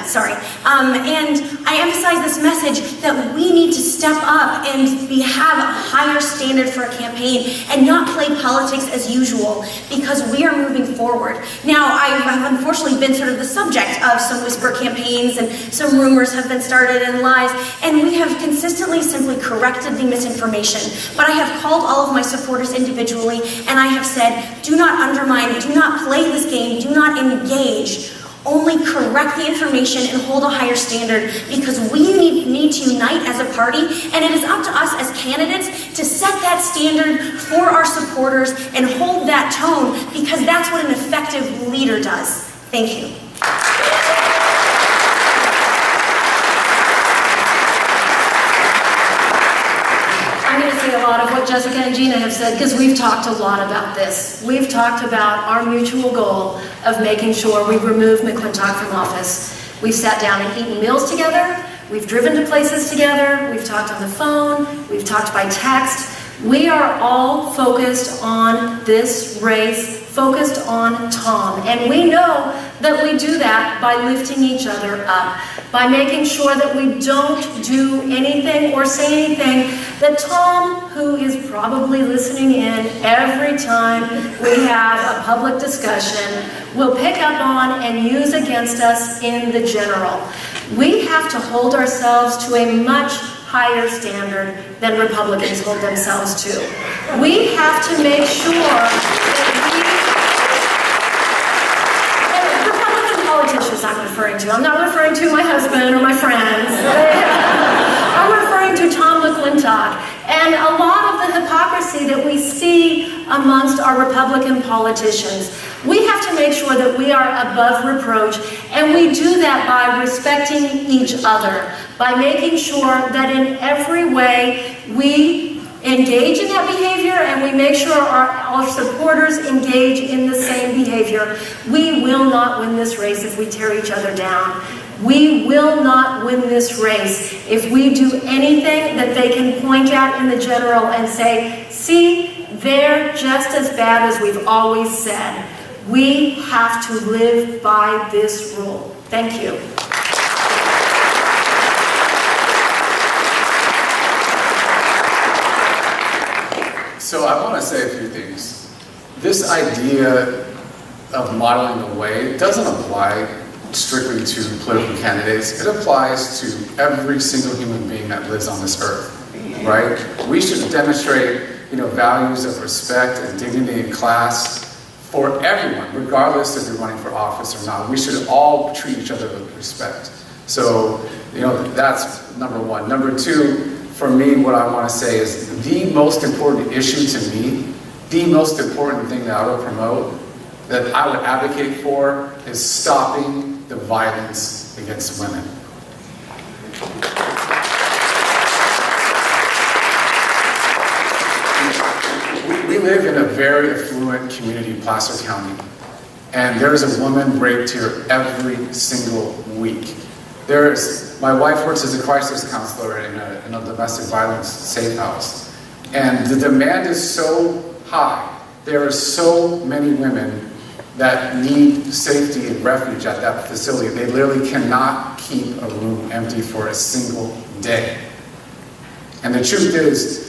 and I emphasize this message that we need to step up and have a higher standard for a campaign and not play politics as usual because we are moving forward. Now, I have unfortunately been sort of the subject of some whisper campaigns and some rumors have been started and lies, and we have consistently simply corrected the misinformation. But I have called all of my supporters individually and I have said, do not undermine, do not play this game, do not engage. Only correct the information and hold a higher standard because we need to unite as a party, and it is up to us as candidates to set that standard for our supporters and hold that tone because that's what an effective leader does. Thank you. I'm going to say a lot of what Jessica and Gina have said because we've talked a lot about this. We've talked about our mutual goal of making sure we remove McClintock from office. We've sat down and eaten meals together. We've driven to places together. We've talked on the phone. We've talked by text. We are all focused on this race, focused on Tom. And we know that we do that by lifting each other up, by making sure that we don't do anything or say anything that Tom, who is probably listening in every time we have a public discussion, will pick up on and use against us in the general. We have to hold ourselves to a much higher standard than Republicans hold themselves to. We have to make sure that Republican politicians audiences I'm referring to. I'm not referring to my husband or my friends. I'm referring to Tom McClintock and a lot of the hypocrisy that we see amongst our Republican politicians. We have to make sure that we are above reproach, and we do that by respecting each other, by making sure that in every way we engage in that behavior and we make sure our supporters engage in the same behavior. We will not win this race if we tear each other down. We will not win this race if we do anything that they can point at in the general and say, see, they're just as bad as we've always said. We have to live by this rule. Thank you. So I want to say a few things. This idea of modeling the way doesn't apply strictly to political candidates. It applies to every single human being that lives on this earth, right? We should demonstrate, values of respect and dignity and class for everyone, regardless if they're running for office or not. We should all treat each other with respect. So, that's number one. Number two, for me, what I want to say is the most important issue to me, the most important thing that I would promote, that I would advocate for, is stopping the violence against women. We live in a very affluent community in Placer County, and there is a woman raped here every single week. My wife works as a crisis counselor in a domestic violence safe house, and the demand is so high. There are so many women that need safety and refuge at that facility. They literally cannot keep a room empty for a single day. And the truth is,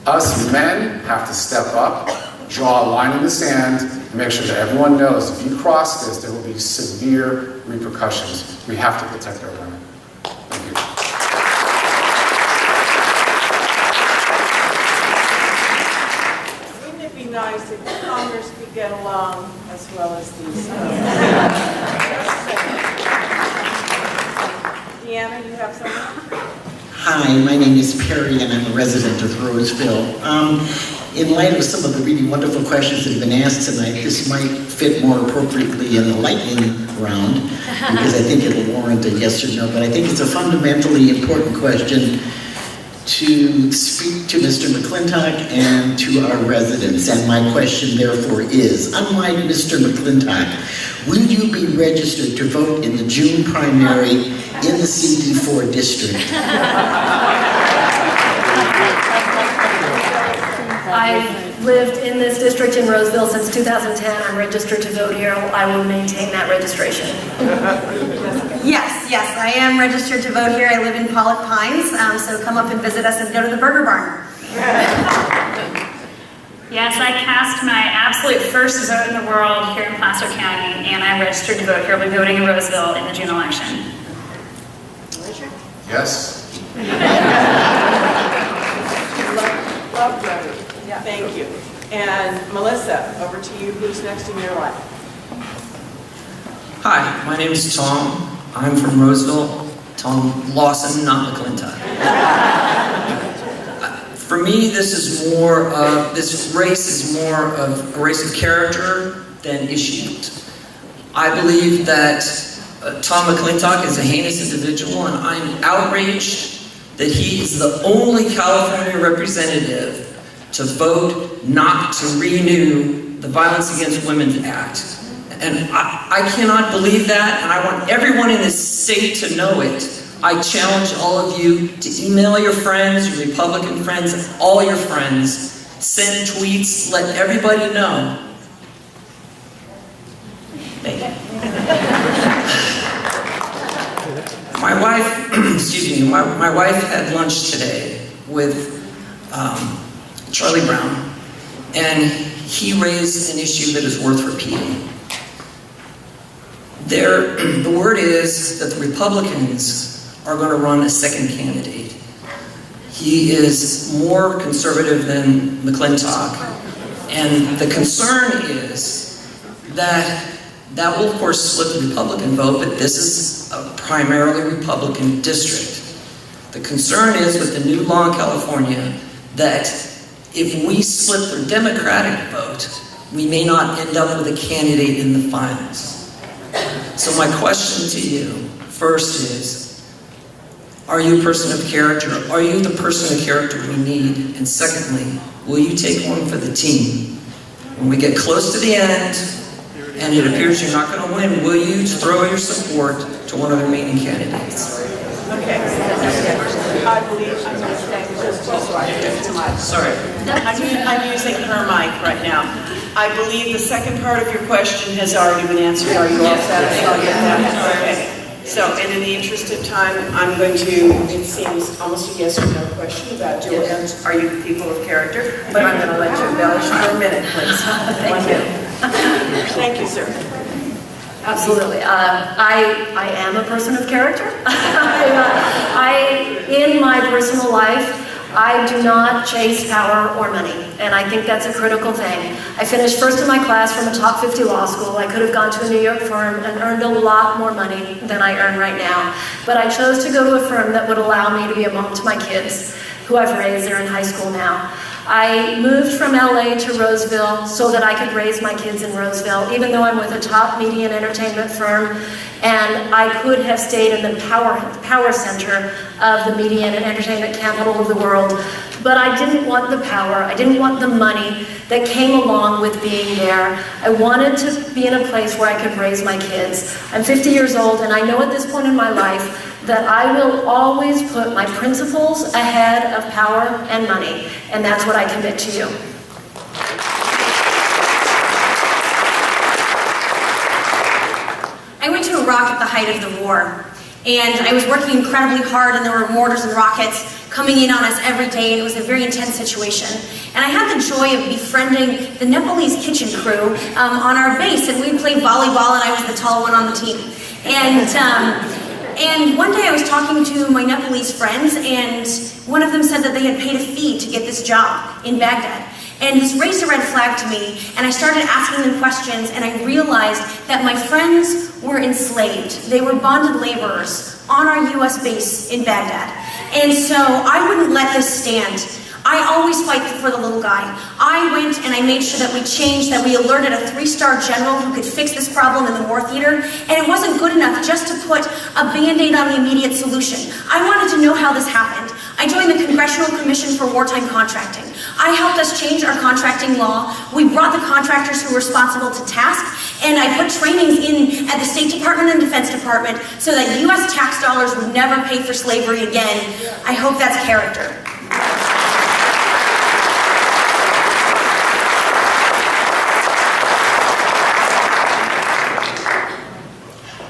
us men have to step up, draw a line in the sand, and make sure that everyone knows if you cross this, there will be severe repercussions. We have to protect our women. Thank you. Wouldn't it be nice if Congress could get along as well as these? Deanna, you have something? Hi, my name is Perry and I'm a resident of Roseville. In light of some of the really wonderful questions that have been asked tonight, this might fit more appropriately in the lightning round because I think it'll warrant a yes or no, but I think it's a fundamentally important question to speak to Mr. McClintock and to our residents. And my question therefore is, unlike Mr. McClintock, will you be registered to vote in the June primary in the CD4 district? I've lived in this district in Roseville since 2010. I'm registered to vote here. I will maintain that registration. Yes, I am registered to vote here. I live in Pollock Pines, so come up and visit us and go to the Burger Barn. Yes, I cast my absolute first vote in the world here in Placer County, and I'm registered to vote here. I'll be voting in Roseville in the June election. Richard? Yes? Love Debbie. Yeah. Thank you. And Melissa, over to you. Who's next in your line? Hi, my name is Tom. I'm from Roseville. Tom Lawson, not McClintock. For me, this race is more of a race of character than issues. I believe that Tom McClintock is a heinous individual, and I'm outraged that he is the only California representative to vote not to renew the Violence Against Women Act. And I cannot believe that, and I want everyone in this state to know it. I challenge all of you to email your friends, your Republican friends, all your friends, send tweets, let everybody know. Thank you. My wife, my wife had lunch today with Charlie Brown, and he raised an issue that is worth repeating. The word is that the Republicans are going to run a second candidate. He is more conservative than McClintock, and the concern is that That will, of course, split the Republican vote, but this is a primarily Republican district. The concern is with the new law in California that if we split the Democratic vote, we may not end up with a candidate in the finals. So my question to you, first is, are you a person of character? Are you the person of character we need? And secondly, will you take one for the team? When we get close to the end, and it appears you're not going to win, will you throw your support to one of the remaining candidates? Okay. I believe I'm going to thank just so I can get to my... Sorry. I'm using her mic right now. I believe the second part of your question has already been answered. Are you all satisfied with that? Okay. So, and in the interest of time, I'm going to, it seems almost a yes or no question about Julia. Are you people of character? But I'm going to let you embellish for a minute, please. Thank you. Thank you, sir. Absolutely. I am a person of character. In my personal life, I do not chase power or money, and I think that's a critical thing. I finished first in my class from a top 50 law school. I could have gone to a New York firm and earned a lot more money than I earn right now, but I chose to go to a firm that would allow me to be a mom to my kids, who I've raised. They're in high school now. I moved from LA to Roseville so that I could raise my kids in Roseville, even though I'm with a top media and entertainment firm, and I could have stayed in the power center of the media and entertainment capital of the world. But I didn't want the power, I didn't want the money that came along with being there. I wanted to be in a place where I could raise my kids. I'm 50 years old, and I know at this point in my life that I will always put my principles ahead of power and money, and that's what I commit to you. I went to Iraq at the height of the war, and I was working incredibly hard, and there were mortars and rockets coming in on us every day, and it was a very intense situation. And I had the joy of befriending the Nepalese kitchen crew on our base, and we played volleyball, and I was the tall one on the team. And one day I was talking to my Nepalese friends, and one of them said that they had paid a fee to get this job in Baghdad. And this raised a red flag to me, and I started asking them questions, and I realized that my friends were enslaved. They were bonded laborers on our US base in Baghdad. And so I wouldn't let this stand. I always fight for the little guy. I went and I made sure that we changed, that we alerted a 3-star general who could fix this problem in the war theater, and it wasn't good enough just to put a Band-Aid on the immediate solution. I wanted to know how this happened. I joined the Congressional Commission for Wartime Contracting. I helped us change our contracting law. We brought the contractors who were responsible to task, and I put trainings in at the State Department and Defense Department so that US tax dollars would never pay for slavery again. I hope that's character.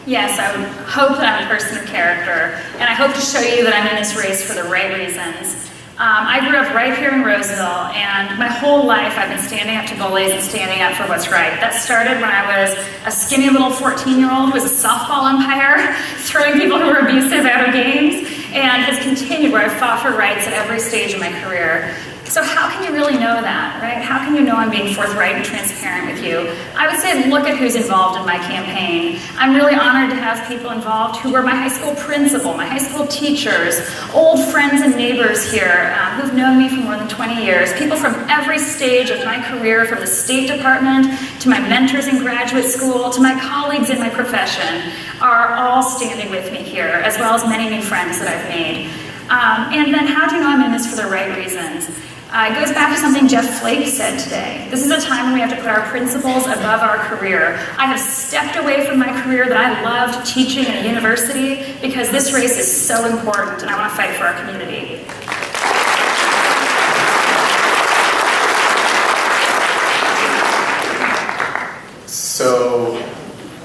Yes, I would hope that I'm a person of character, and I hope to show you that I'm in this race for the right reasons. I grew up right here in Roseville, and my whole life I've been standing up to bullies and standing up for what's right. That started when I was a skinny little 14-year-old who was a softball umpire, throwing people who were abusive out of games, and has continued where I've fought for rights at every stage of my career. So how can you really know that, right? How can you know I'm being forthright and transparent with you? I would say look at who's involved in my campaign. I'm really honored to have people involved who were my high school principal, my high school teachers, old friends and neighbors here who've known me for more than 20 years, people from every stage of my career, from the State Department to my mentors in graduate school to my colleagues in my profession, are all standing with me here, as well as many new friends that I've made. And then how do you know I'm in this for the right reasons? It goes back to something Jeff Flake said today. This is a time when we have to put our principles above our career. I have stepped away from my career that I loved teaching in a university because this race is so important and I want to fight for our community. So,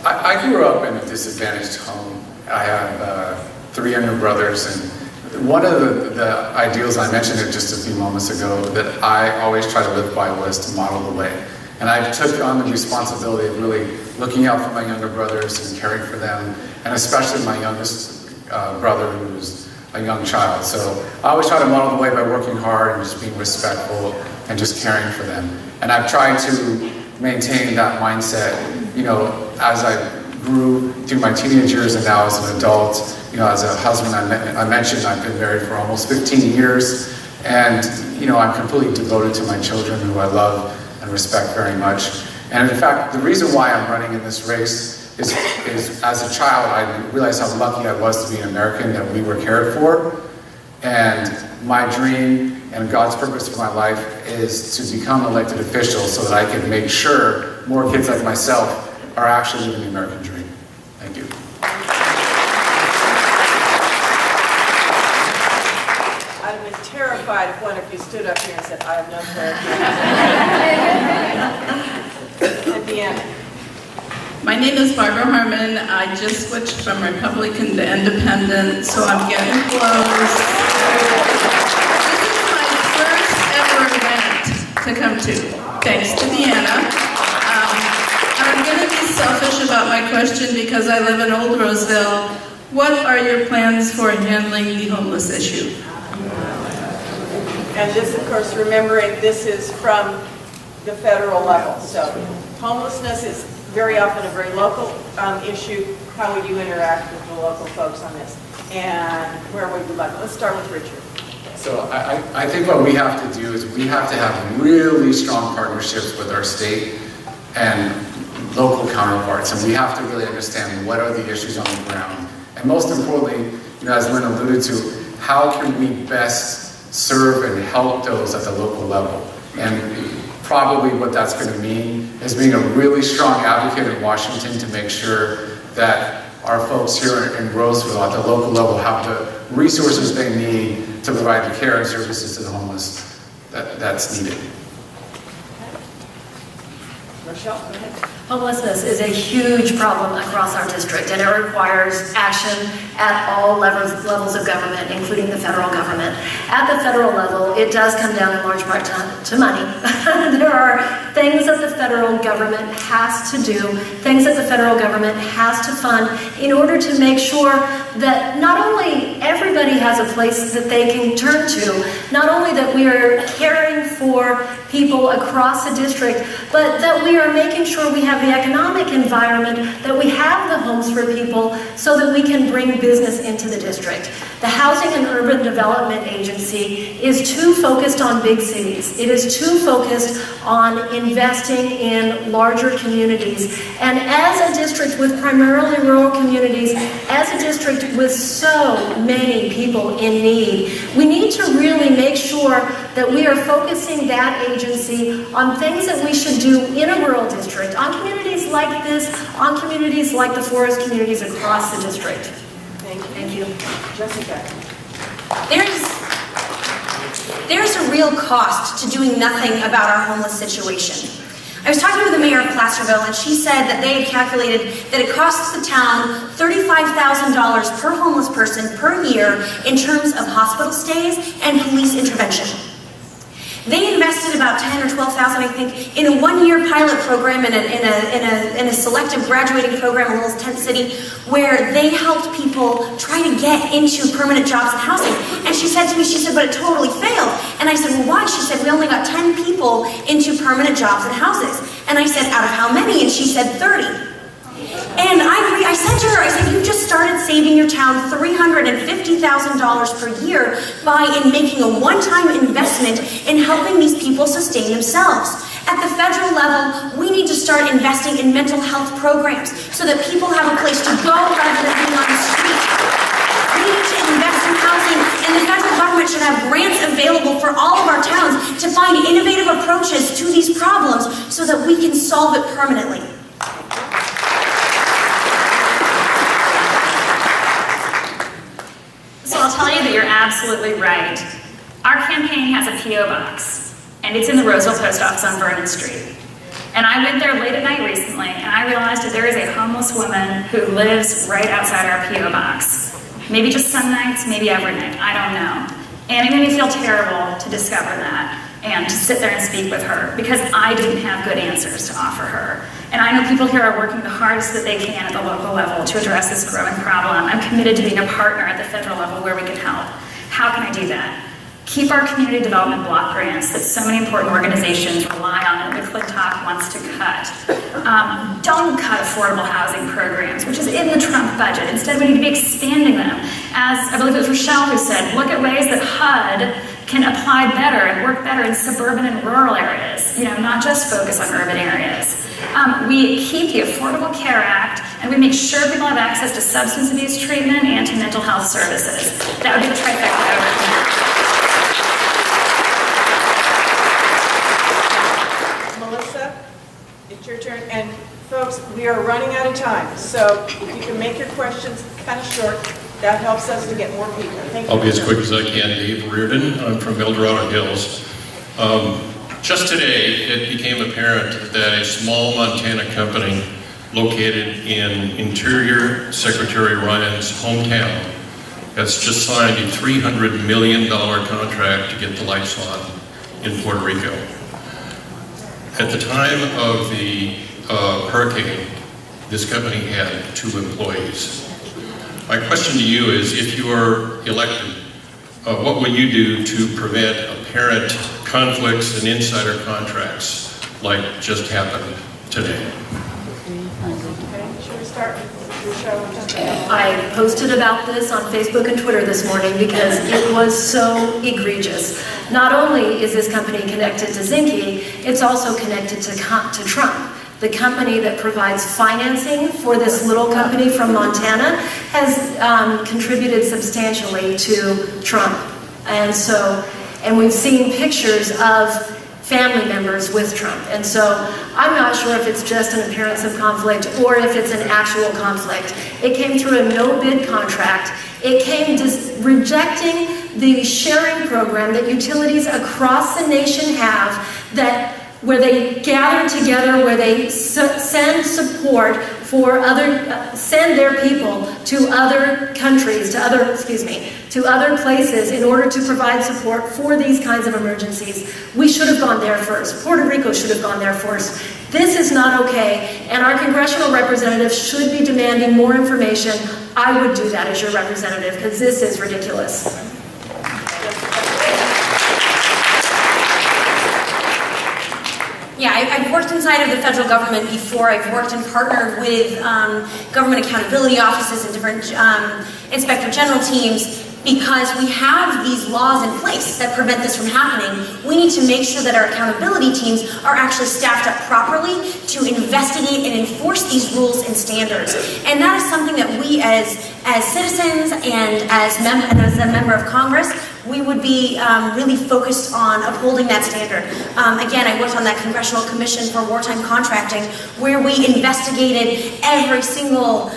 I grew up in a disadvantaged home. I have 3 younger brothers, and one of the ideals I mentioned it just a few moments ago that I always try to live by was to model the way. And I took on the responsibility of really looking out for my younger brothers and caring for them, and especially my youngest brother who's a young child. So I always try to model the way by working hard and just being respectful and just caring for them. And I've tried to maintain that mindset as I grew through my teenage years and now as an adult, as a husband, I mentioned I've been married for almost 15 years, and I'm completely devoted to my children, who I love and respect very much. And in fact, the reason why I'm running in this race is as a child, I realized how lucky I was to be an American, that we were cared for. And my dream and God's purpose for my life is to become elected official so that I can make sure more kids like myself are actually living the American dream. Thank you. I'd have been terrified if one of you stood up here and said, I have no clarification. And Deanna. My name is Barbara Harmon. I just switched from Republican to Independent, so I'm getting close. This is my first ever event to come to, thanks to Deanna. I'm going to be selfish about my question because I live in Old Roseville. What are your plans for handling the homeless issue? And this, of course, remembering this is from the federal level. So homelessness is very often a very local issue. How would you interact with the local folks on this? And where would you like? Let's start with Richard. So I think what we have to do is we have to have really strong partnerships with our state and local counterparts, and we have to really understand what are the issues on the ground. And most importantly, as Lynn alluded to, how can we best serve and help those at the local level? And probably what that's going to mean is being a really strong advocate in Washington to make sure that our folks here in Roseville at the local level have the resources they need to provide the care and services to the homeless that's needed. Rochelle, go ahead. Homelessness is a huge problem across our district, and it requires action at all levels of government, including the federal government. At the federal level, it does come down in large part to money. There are things that the federal government has to do, things that the federal government has to fund in order to make sure that not only everybody has a place that they can turn to, not only that we are caring for people across the district, but that we are making sure we have the economic environment, that we have the homes for people so that we can bring business into the district. The Housing and Urban Development Agency is too focused on big cities. It is too focused on investing in larger communities. And as a district with primarily rural communities, as a district with so many people in need, we need to really make sure that we are focusing that agency on things that we should do in a rural district, on communities like this, on communities like the forest communities across the district. Thank you. Jessica. There's a real cost to doing nothing about our homeless situation. I was talking to the mayor of Placerville, and she said that they had calculated that it costs the town $35,000 per homeless person per year in terms of hospital stays and police intervention. They invested about $10,000 or $12,000, I think, in a one-year pilot program in a selective graduating program in a little tent city where they helped people try to get into permanent jobs and housing. And she said to me, but it totally failed. And I said, well, why? She said, we only got 10 people into permanent jobs and houses. And I said, out of how many? And she said, 30. And I agree. I said to her, you've just started saving your town $350,000 per year in making a one-time investment in helping these people sustain themselves. At the federal level, we need to start investing in mental health programs so that people have a place to go rather than being on the street. We need to invest in housing, and the federal government should have grants available for all of our towns to find innovative approaches to these problems so that we can solve it permanently. So I'll tell you that you're absolutely right. Our campaign has a P.O. box, and it's in the Roseville Post Office on Vernon Street. And I went there late at night recently, and I realized that there is a homeless woman who lives right outside our P.O. box. Maybe just some nights, maybe every night, I don't know. And it made me feel terrible to discover that and to sit there and speak with her because I didn't have good answers to offer her. And I know people here are working the hardest that they can at the local level to address this growing problem. I'm committed to being a partner at the federal level where we can help. How can I do that? Keep our community development block grants that so many important organizations rely on and McClintock wants to cut. Don't cut affordable housing programs, which is in the Trump budget. Instead, we need to be expanding them. As I believe it was Rochelle who said, look at ways that HUD can apply better and work better in suburban and rural areas, not just focus on urban areas. We keep the Affordable Care Act, and we make sure people have access to substance abuse treatment and to mental health services. That would be the trifecta over here. Melissa, it's your turn. And folks, we are running out of time. So if you can make your questions kind of short, that helps us to get more people. Thank you. I'll be as quick as I can. Dave Reardon. I'm from Eldorado Hills. Just today, it became apparent that a small Montana company located in Interior Secretary Ryan's hometown has just signed a $300 million contract to get the lights on in Puerto Rico. At the time of the hurricane, this company had 2 employees. My question to you is, if you are elected, what will you do to prevent apparent conflicts and insider contracts like just happened today? Okay, should we start with Rochelle? I posted about this on Facebook and Twitter this morning because it was so egregious. Not only is this company connected to Zinke, it's also connected to Trump. The company that provides financing for this little company from Montana has contributed substantially to Trump. And we've seen pictures of family members with Trump. And so I'm not sure if it's just an appearance of conflict or if it's an actual conflict. It came through a no-bid contract. It came just rejecting the sharing program that utilities across the nation have, where they gather together, where they send support for send their people to other countries, to other places in order to provide support for these kinds of emergencies. We should have gone there first. Puerto Rico should have gone there first. This is not okay, and our congressional representatives should be demanding more information. I would do that as your representative, because this is ridiculous. Yeah, I've worked inside of the federal government before. I've worked and partnered with government accountability offices and different inspector general teams because we have these laws in place that prevent this from happening. We need to make sure that our accountability teams are actually staffed up properly to investigate and enforce these rules and standards. And that is something that we as citizens and as a member of Congress, we would be really focused on upholding that standard. Again, I worked on that Congressional Commission for Wartime Contracting, where we investigated every single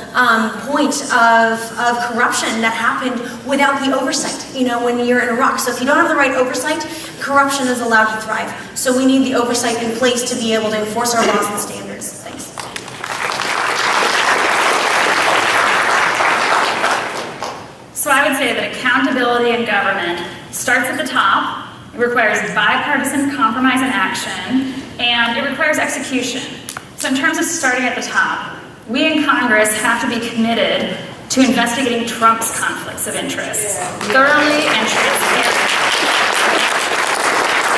point of corruption that happened without the oversight, when you're in Iraq. So if you don't have the right oversight, corruption is allowed to thrive. So we need the oversight in place to be able to enforce our laws and standards. Thanks. So I would say that accountability in government starts at the top, it requires bipartisan compromise and action, and it requires execution. So in terms of starting at the top, we in Congress have to be committed to investigating Trump's conflicts of interest, thoroughly and transparently.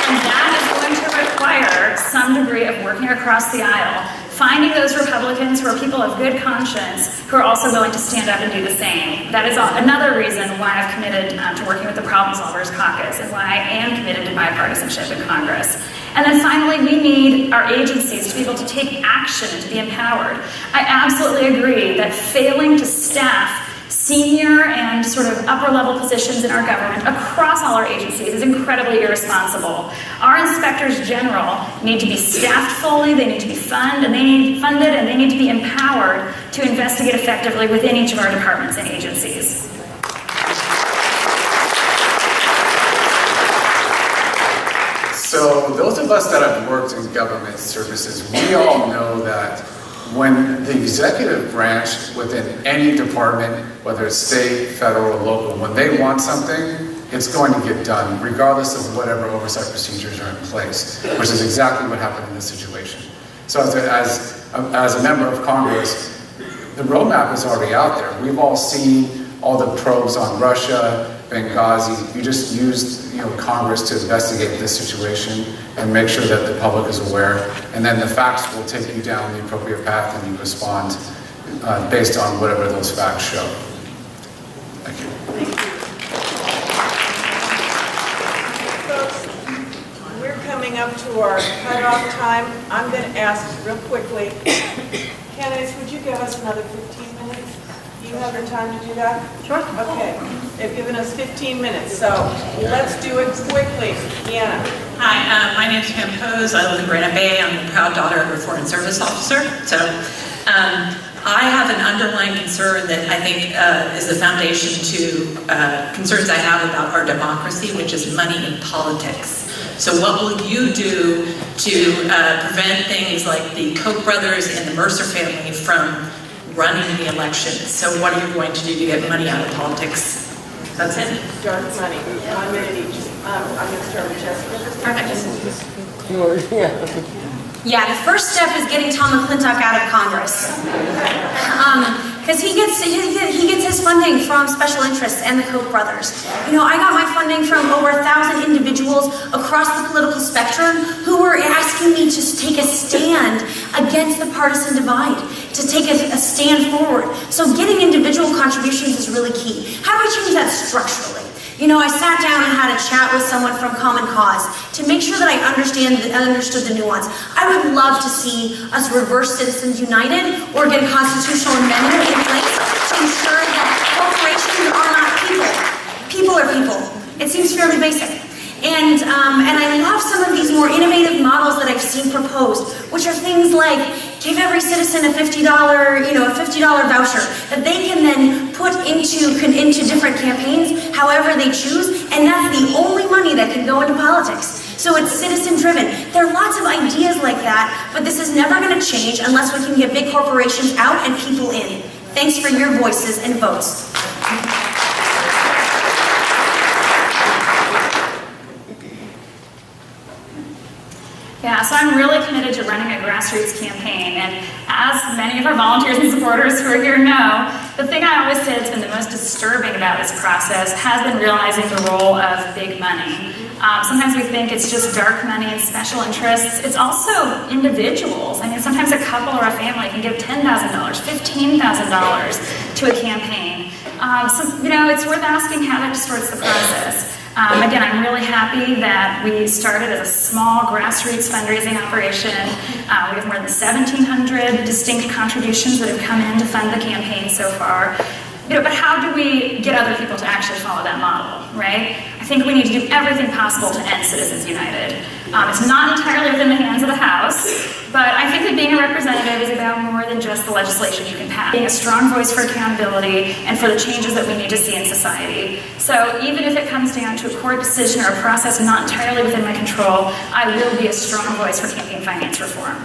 And that is going to require some degree of working across the aisle, finding those Republicans who are people of good conscience who are also willing to stand up and do the same. That is another reason why I've committed to working with the Problem Solvers Caucus and why I am committed to bipartisanship in Congress. And then finally, we need our agencies to be able to take action and to be empowered. I absolutely agree that failing to staff senior and sort of upper level positions in our government across all our agencies is incredibly irresponsible. Our inspectors general need to be staffed fully, they need to be funded, and they need to be empowered to investigate effectively within each of our departments and agencies. So those of us that have worked in government services, we all know that when the executive branch within any department, whether it's state, federal, or local, when they want something, it's going to get done, regardless of whatever oversight procedures are in place, which is exactly what happened in this situation. So as a member of Congress, the roadmap is already out there. We've all seen all the probes on Russia, Benghazi. You just used Congress to investigate this situation and make sure that the public is aware. And then the facts will take you down the appropriate path and you respond based on whatever those facts show. Thank you. Thank you. Folks, we're coming up to our cutoff time. I'm going to ask real quickly, candidates, would you give us another 15 minutes? Do you have the time to do that? Sure. Okay. They've given us 15 minutes, so let's do it quickly. Deanna. Hi, my name is Pam Pose. I live in Granite Bay. I'm the proud daughter of a foreign service officer. So I have an underlying concern that I think is the foundation to concerns I have about our democracy, which is money in politics. So what will you do to prevent things like the Koch brothers and the Mercer family from running the election? So what are you going to do to get money out of politics? That's it. Dark money. 1 minute each. I'm going to start with Jessica. Yeah, the first step is getting Tom McClintock out of Congress. Because he gets his funding from special interests and the Koch brothers. I got my funding from over 1,000 individuals across the political spectrum who were asking me to take a stand against the partisan divide, to take a stand forward. So getting individual contributions is really key. How do we change that structurally? I sat down and had a chat with someone from Common Cause to make sure that I understood the nuance. I would love to see us reverse Citizens United or get a constitutional amendment in place to ensure that corporations are not people. People are people. It seems fairly basic. And I love some of these more innovative models that I've seen proposed, which are things like give every citizen a $50 voucher that they can then put into different campaigns, however they choose, and that's the only money that can go into politics. So it's citizen-driven. There are lots of ideas like that, but this is never going to change unless we can get big corporations out and people in. Thanks for your voices and votes. Yeah, so I'm really committed to running a grassroots campaign, and as many of our volunteers and supporters who are here know, the thing I always say that's been the most disturbing about this process has been realizing the role of big money. Sometimes we think it's just dark money and special interests. It's also individuals. I mean, sometimes a couple or a family can give $10,000, $15,000 to a campaign. So, it's worth asking how that distorts the process. Again, I'm really happy that we started as a small grassroots fundraising operation. We have more than 1,700 distinct contributions that have come in to fund the campaign so far. But how do we get other people to actually follow that model, right? I think we need to do everything possible to end Citizens United. It's not entirely within the hands of the House, but I think that being a representative is about more than just the legislation you can pass. Being a strong voice for accountability and for the changes that we need to see in society. So even if it comes down to a court decision or a process not entirely within my control, I will be a strong voice for campaign finance reform.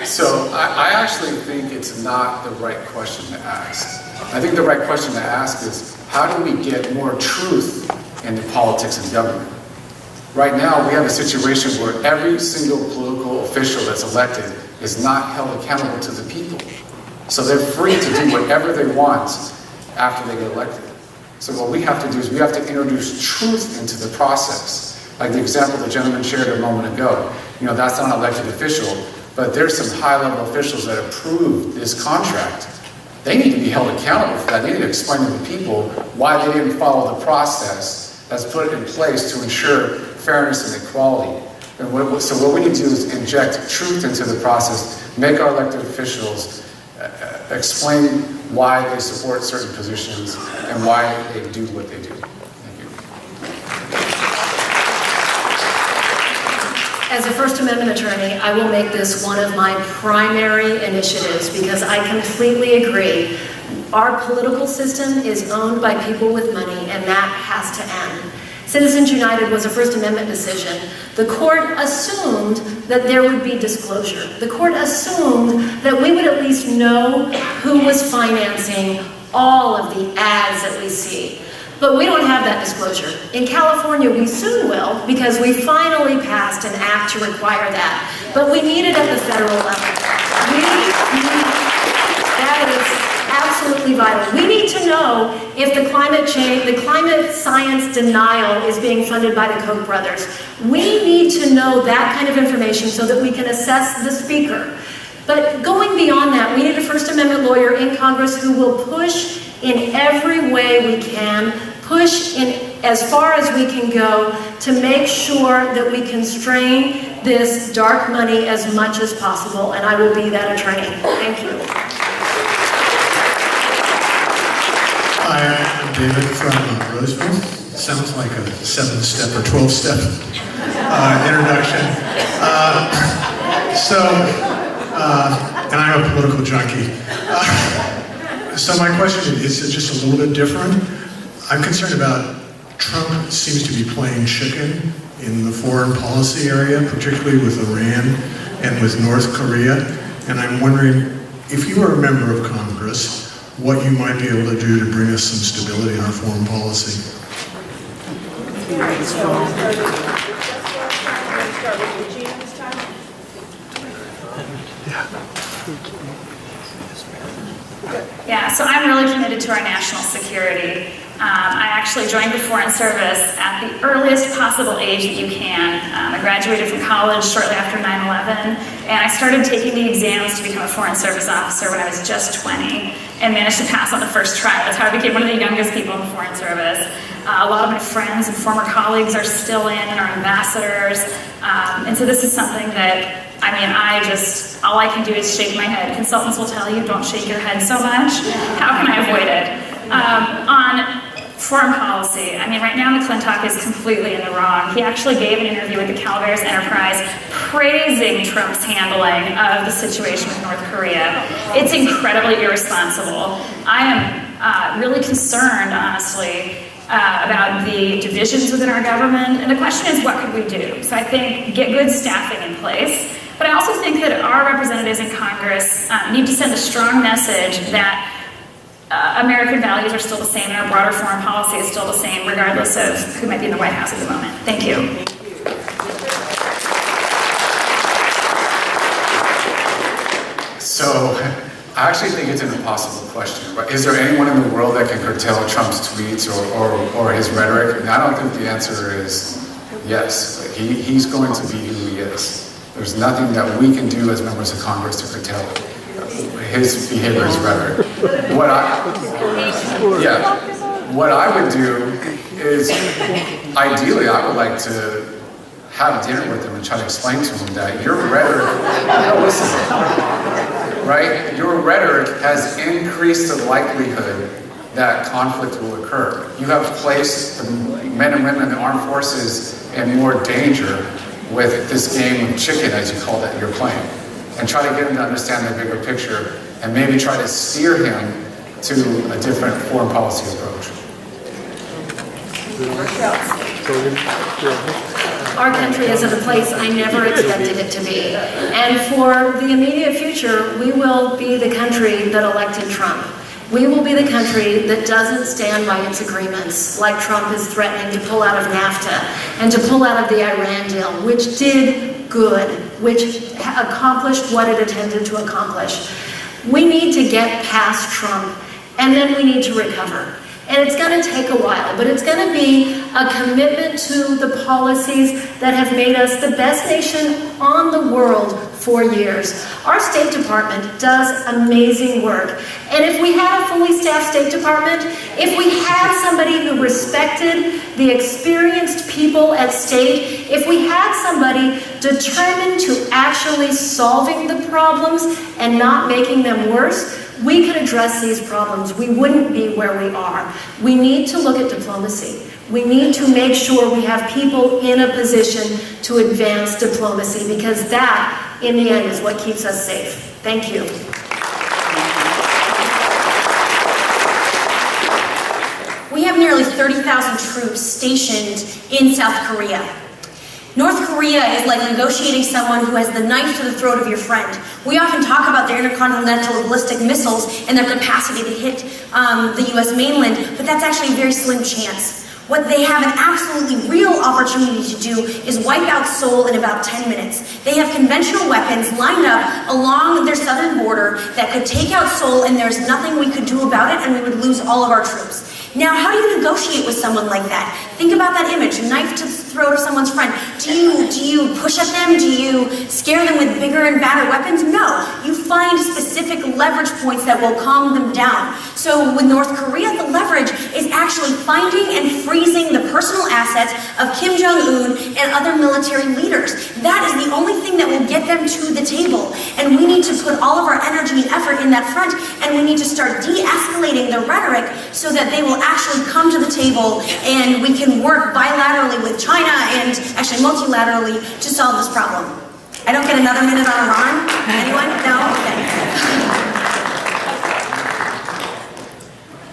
So I actually think it's not the right question to ask. I think the right question to ask is, how do we get more truth into politics and government? Right now, we have a situation where every single political official that's elected is not held accountable to the people. So they're free to do whatever they want after they get elected. So what we have to do is we have to introduce truth into the process. Like the example the gentleman shared a moment ago. That's not an elected official, but there's some high-level officials that approved this contract. They need to be held accountable for that. They need to explain to the people why they didn't follow the process that's put in place to ensure fairness and equality. So what we need to do is inject truth into the process, make our elected officials explain why they support certain positions and why they do what they do. Thank you. As a First Amendment attorney, I will make this one of my primary initiatives because I completely agree. Our political system is owned by people with money, and that has to end. Citizens United was a First Amendment decision. The court assumed that there would be disclosure. The court assumed that we would at least know who was financing all of the ads that we see. But we don't have that disclosure. In California, we soon will, because we finally passed an act to require that. But we need it at the federal level. We need absolutely vital. We need to know if the climate science denial is being funded by the Koch brothers. We need to know that kind of information so that we can assess the speaker. But going beyond that, we need a First Amendment lawyer in Congress who will push in every way we can, push in as far as we can go to make sure that we constrain this dark money as much as possible, and I will be that attorney. Thank you. Hi, I'm David from Roseville. Sounds like a 7-step or 12-step introduction. And I'm a political junkie. So my question is just a little bit different. I'm concerned about Trump seems to be playing chicken in the foreign policy area, particularly with Iran and with North Korea. And I'm wondering, if you were a member of Congress, what you might be able to do to bring us some stability in our foreign policy. Yeah, so I'm really committed to our national security. I actually joined the Foreign Service at the earliest possible age that you can. I graduated from college shortly after 9/11, and I started taking the exams to become a Foreign Service officer when I was just 20, and managed to pass on the first try. That's how I became one of the youngest people in the Foreign Service. A lot of my friends and former colleagues are still in and are ambassadors, and so this is something that, I mean, all I can do is shake my head. Consultants will tell you, don't shake your head so much. How can I avoid it? On foreign policy, I mean, right now McClintock is completely in the wrong. He actually gave an interview with the Calaveras Enterprise praising Trump's handling of the situation with North Korea. It's incredibly irresponsible. I am really concerned, honestly, about the divisions within our government. And the question is, what could we do? So I think get good staffing in place. But I also think that our representatives in Congress need to send a strong message that American values are still the same and our broader foreign policy is still the same, regardless of who might be in the White House at the moment. Thank you. So, I actually think it's an impossible question. But is there anyone in the world that can curtail Trump's tweets or his rhetoric? And I don't think the answer is yes. He's going to be who he is. There's nothing that we can do as members of Congress to curtail his behavior, his rhetoric. What I would do is, ideally, I would like to have dinner with him and try to explain to him that your rhetoric, right? Your rhetoric has increased the likelihood that conflict will occur. You have placed the men and women in the armed forces in more danger with this game of chicken, as you call it, you're playing. And try to get him to understand the bigger picture and maybe try to steer him to a different foreign policy approach. Our country is in a place I never expected it to be. And for the immediate future, we will be the country that elected Trump. We will be the country that doesn't stand by its agreements, like Trump is threatening to pull out of NAFTA and to pull out of the Iran deal, which did good, which accomplished what it intended to accomplish. We need to get past Trump, and then we need to recover. And it's going to take a while, but it's going to be a commitment to the policies that have made us the best nation on the world for years. Our State Department does amazing work. And if we had a fully staffed State Department, if we had somebody who respected the experienced people at state, if we had somebody determined to actually solving the problems and not making them worse, we could address these problems. We wouldn't be where we are. We need to look at diplomacy. We need to make sure we have people in a position to advance diplomacy, because that, in the end, is what keeps us safe. Thank you. We have nearly 30,000 troops stationed in South Korea. North Korea is like negotiating someone who has the knife to the throat of your friend. We often talk about their intercontinental ballistic missiles and their capacity to hit the US mainland, but that's actually a very slim chance. What they have an absolutely real opportunity to do is wipe out Seoul in about 10 minutes. They have conventional weapons lined up along their southern border that could take out Seoul, and there's nothing we could do about it, and we would lose all of our troops. Now, how do you negotiate with someone like that? Think about that image, knife to the throat of someone's friend. Do you push at them? Do you scare them with bigger and badder weapons? No. You find specific leverage points that will calm them down. So with North Korea, the leverage is actually finding and freezing the personal assets of Kim Jong-un and other military leaders. That is the only thing that will get them to the table. And we need to put all of our energy and effort in that front, and we need to start de-escalating the rhetoric so that they will actually come to the table and we can work bilaterally with China and actually multilaterally to solve this problem. I don't get another minute on Iran? Anyone? No? Okay.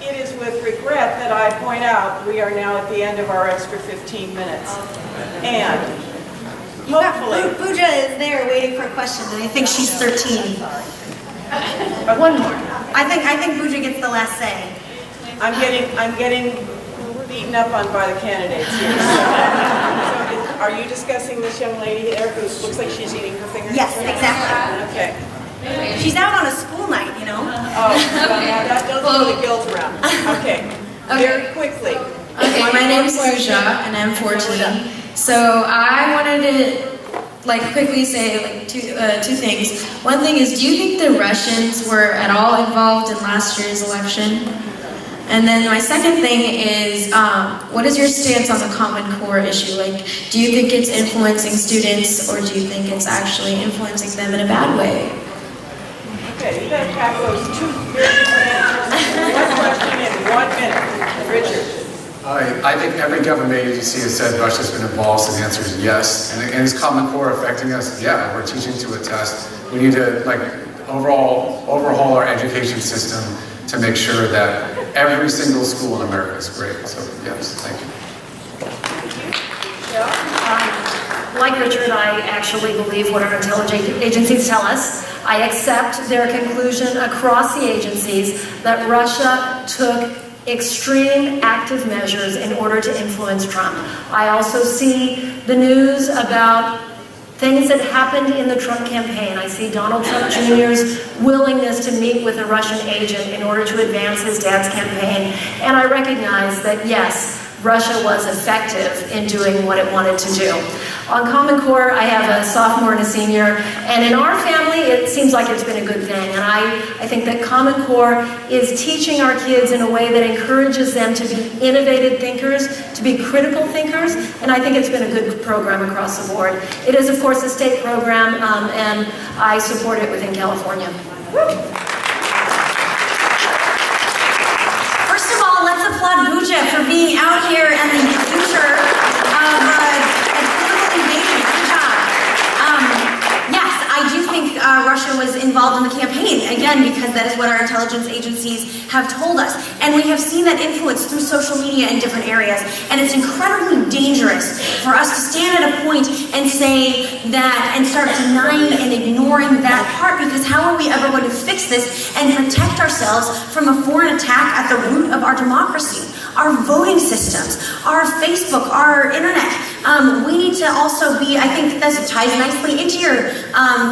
It is with regret that I point out we are now at the end of our extra 15 minutes. And hopefully... Pooja is there waiting for a question, and I think she's 13. One more. I think Pooja gets the last say. I'm getting beaten up on by the candidates here. So are you discussing this young lady there who looks like she's eating her fingers? Yes, exactly. Okay. She's out on a school night, you know? Oh, well, now that doesn't put the guilt around. Okay. Very quickly. Okay, my name's Pooja, and I'm 14. So I wanted to quickly say two things. One thing is, do you think the Russians were at all involved in last year's election? And then my second thing is, what is your stance on the Common Core issue? Do you think it's influencing students, or do you think it's actually influencing them in a bad way? Okay, you gotta have those two very different answers. One question in 1 minute. Richard. I think every government agency has said Russia's been involved, so the answer is yes. And is Common Core affecting us? Yeah, we're teaching to a test. We need to overhaul our education system to make sure that every single school in America is great. So yes, thank you. Like Richard, I actually believe what our intelligence agencies tell us. I accept their conclusion across the agencies that Russia took extreme active measures in order to influence Trump. I also see the news about things that happened in the Trump campaign. I see Donald Trump Jr.'s willingness to meet with a Russian agent in order to advance his dad's campaign. And I recognize that, yes, Russia was effective in doing what it wanted to do. On Common Core, I have a sophomore and a senior, and in our family, it seems like it's been a good thing. And I think that Common Core is teaching our kids in a way that encourages them to be innovative thinkers, to be critical thinkers, and I think it's been a good program across the board. It is, of course, a state program, and I support it within California. First of all, let's applaud Pooja for being out here and the future of political engagement. Good job. Yes, I do think Russia was involved in the campaign, again, because that is what our intelligence agencies have told us. And we have seen that influence through social media in different areas. And it's incredibly dangerous for us to stand at a point and say that, and start denying and ignoring that part, because how are we ever going to fix this and protect ourselves from a foreign attack at the root of our democracy? Our voting systems, our Facebook, our internet. We need to also be, I think this ties nicely into your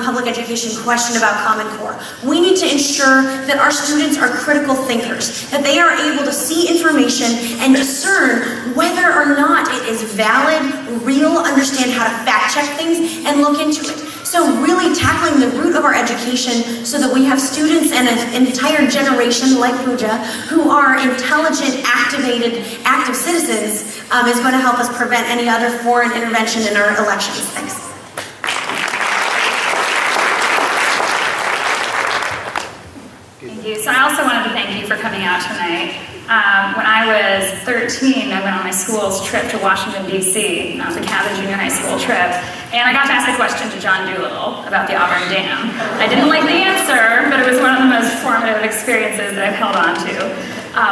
public education question about Common Core. We need to ensure that our students are critical thinkers, that they are able to see information and discern whether or not it is valid, real, understand how to fact check things, and look into it. So really tackling the root of our education so that we have students and an entire generation like Pooja who are intelligent, activated, active citizens is going to help us prevent any other foreign intervention in our elections. Thanks. Thank you. So I also wanted to thank you for coming out tonight. When I was 13, I went on my school's trip to Washington, D.C., the Cabot Junior High School trip, and I got to ask a question to John Doolittle about the Auburn Dam. I didn't like the answer, but it was one of the most formative experiences that I've held on to.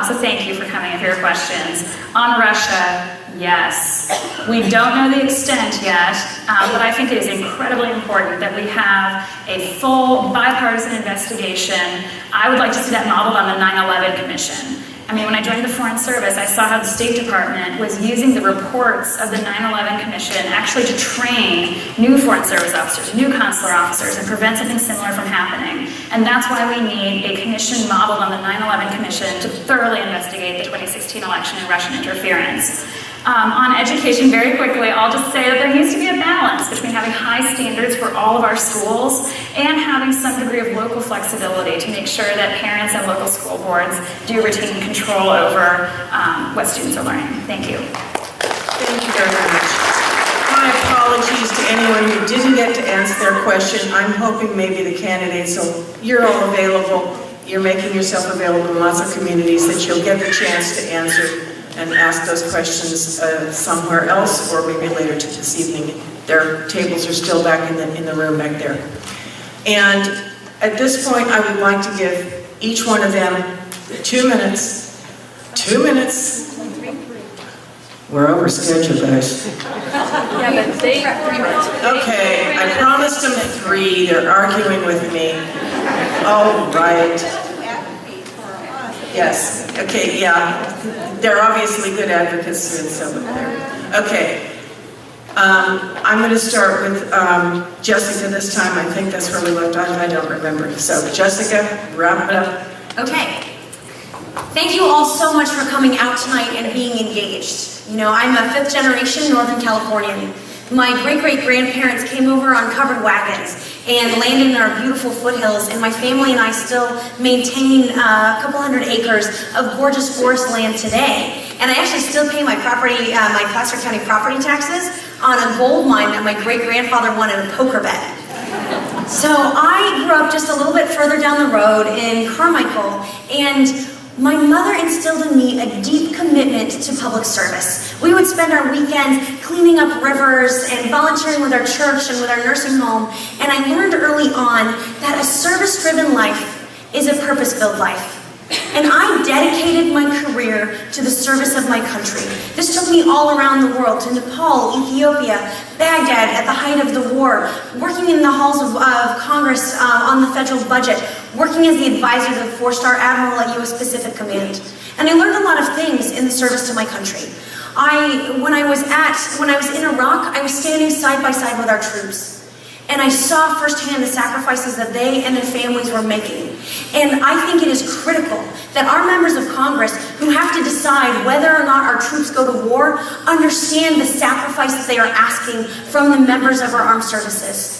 So thank you for coming and for your questions. On Russia, yes. We don't know the extent yet, but I think it is incredibly important that we have a full bipartisan investigation. I would like to see that modeled on the 9/11 Commission. I mean, when I joined the Foreign Service, I saw how the State Department was using the reports of the 9/11 Commission actually to train new Foreign Service officers, new consular officers, and prevent something similar from happening. And that's why we need a commission modeled on the 9/11 Commission to thoroughly investigate the 2016 election and Russian interference. On education, very quickly, I'll just say that there needs to be a balance between having high standards for all of our schools and having some degree of local flexibility to make sure that parents and local school boards do retain control over what students are learning. Thank you. Thank you very much. My apologies to anyone who didn't get to answer their question. I'm hoping maybe the candidates, you're all available, you're making yourself available in lots of communities, that you'll get the chance to answer and ask those questions somewhere else, or maybe later this evening. Their tables are still back in the room back there. And at this point, I would like to give each one of them 2 minutes. 2 minutes. We're over schedule, guys. Yeah, but they have 3 minutes. Okay, I promised them 3. They're arguing with me. Oh, right. Yes. Okay, yeah. They're obviously good advocates and so there. Okay. I'm going to start with Jessica this time. I think that's where we left off. I don't remember. So, Jessica, wrap it up. Okay. Thank you all so much for coming out tonight and being engaged. You know, I'm a 5th generation Northern Californian. My great-great-grandparents came over on covered wagons and landed in our beautiful foothills, and my family and I still maintain a couple hundred acres of gorgeous forest land today. And I actually still pay my property, my Placer County property taxes on a gold mine that my great-grandfather won in a poker bet. So I grew up just a little bit further down the road in Carmichael, and my mother instilled in me a deep commitment to public service. We would spend our weekends cleaning up rivers and volunteering with our church and with our nursing home, and I learned early on that a service-driven life is a purpose-filled life. And I dedicated my career to the service of my country. This took me all around the world, to Nepal, Ethiopia, Baghdad at the height of the war, working in the halls of Congress on the federal budget, working as the advisor to the 4-star admiral at U.S. Pacific Command. And I learned a lot of things in the service to my country. When I was in Iraq, I was standing side by side with our troops. And I saw firsthand the sacrifices that they and their families were making. And I think it is critical that our members of Congress, who have to decide whether or not our troops go to war, understand the sacrifice that they are asking from the members of our armed services.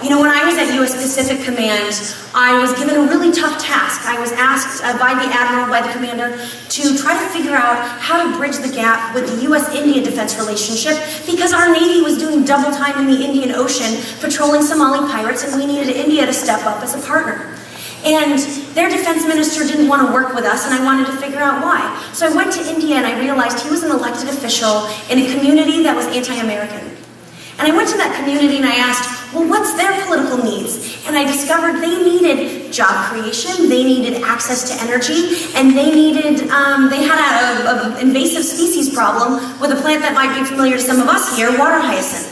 You know, when I was at U.S. Pacific Command, I was given a really tough task. I was asked by the admiral, by the commander, to try to figure out how to bridge the gap with the U.S.-India defense relationship, because our Navy was doing double time in the Indian Ocean patrolling Somali pirates, and we needed India to step up as a partner. And their defense minister didn't want to work with us, and I wanted to figure out why. So I went to India, and I realized he was an elected official in a community that was anti-American. And I went to that community and I asked, well, what's their political needs? And I discovered they needed job creation, they needed access to energy, and they had an invasive species problem with a plant that might be familiar to some of us here, water hyacinth.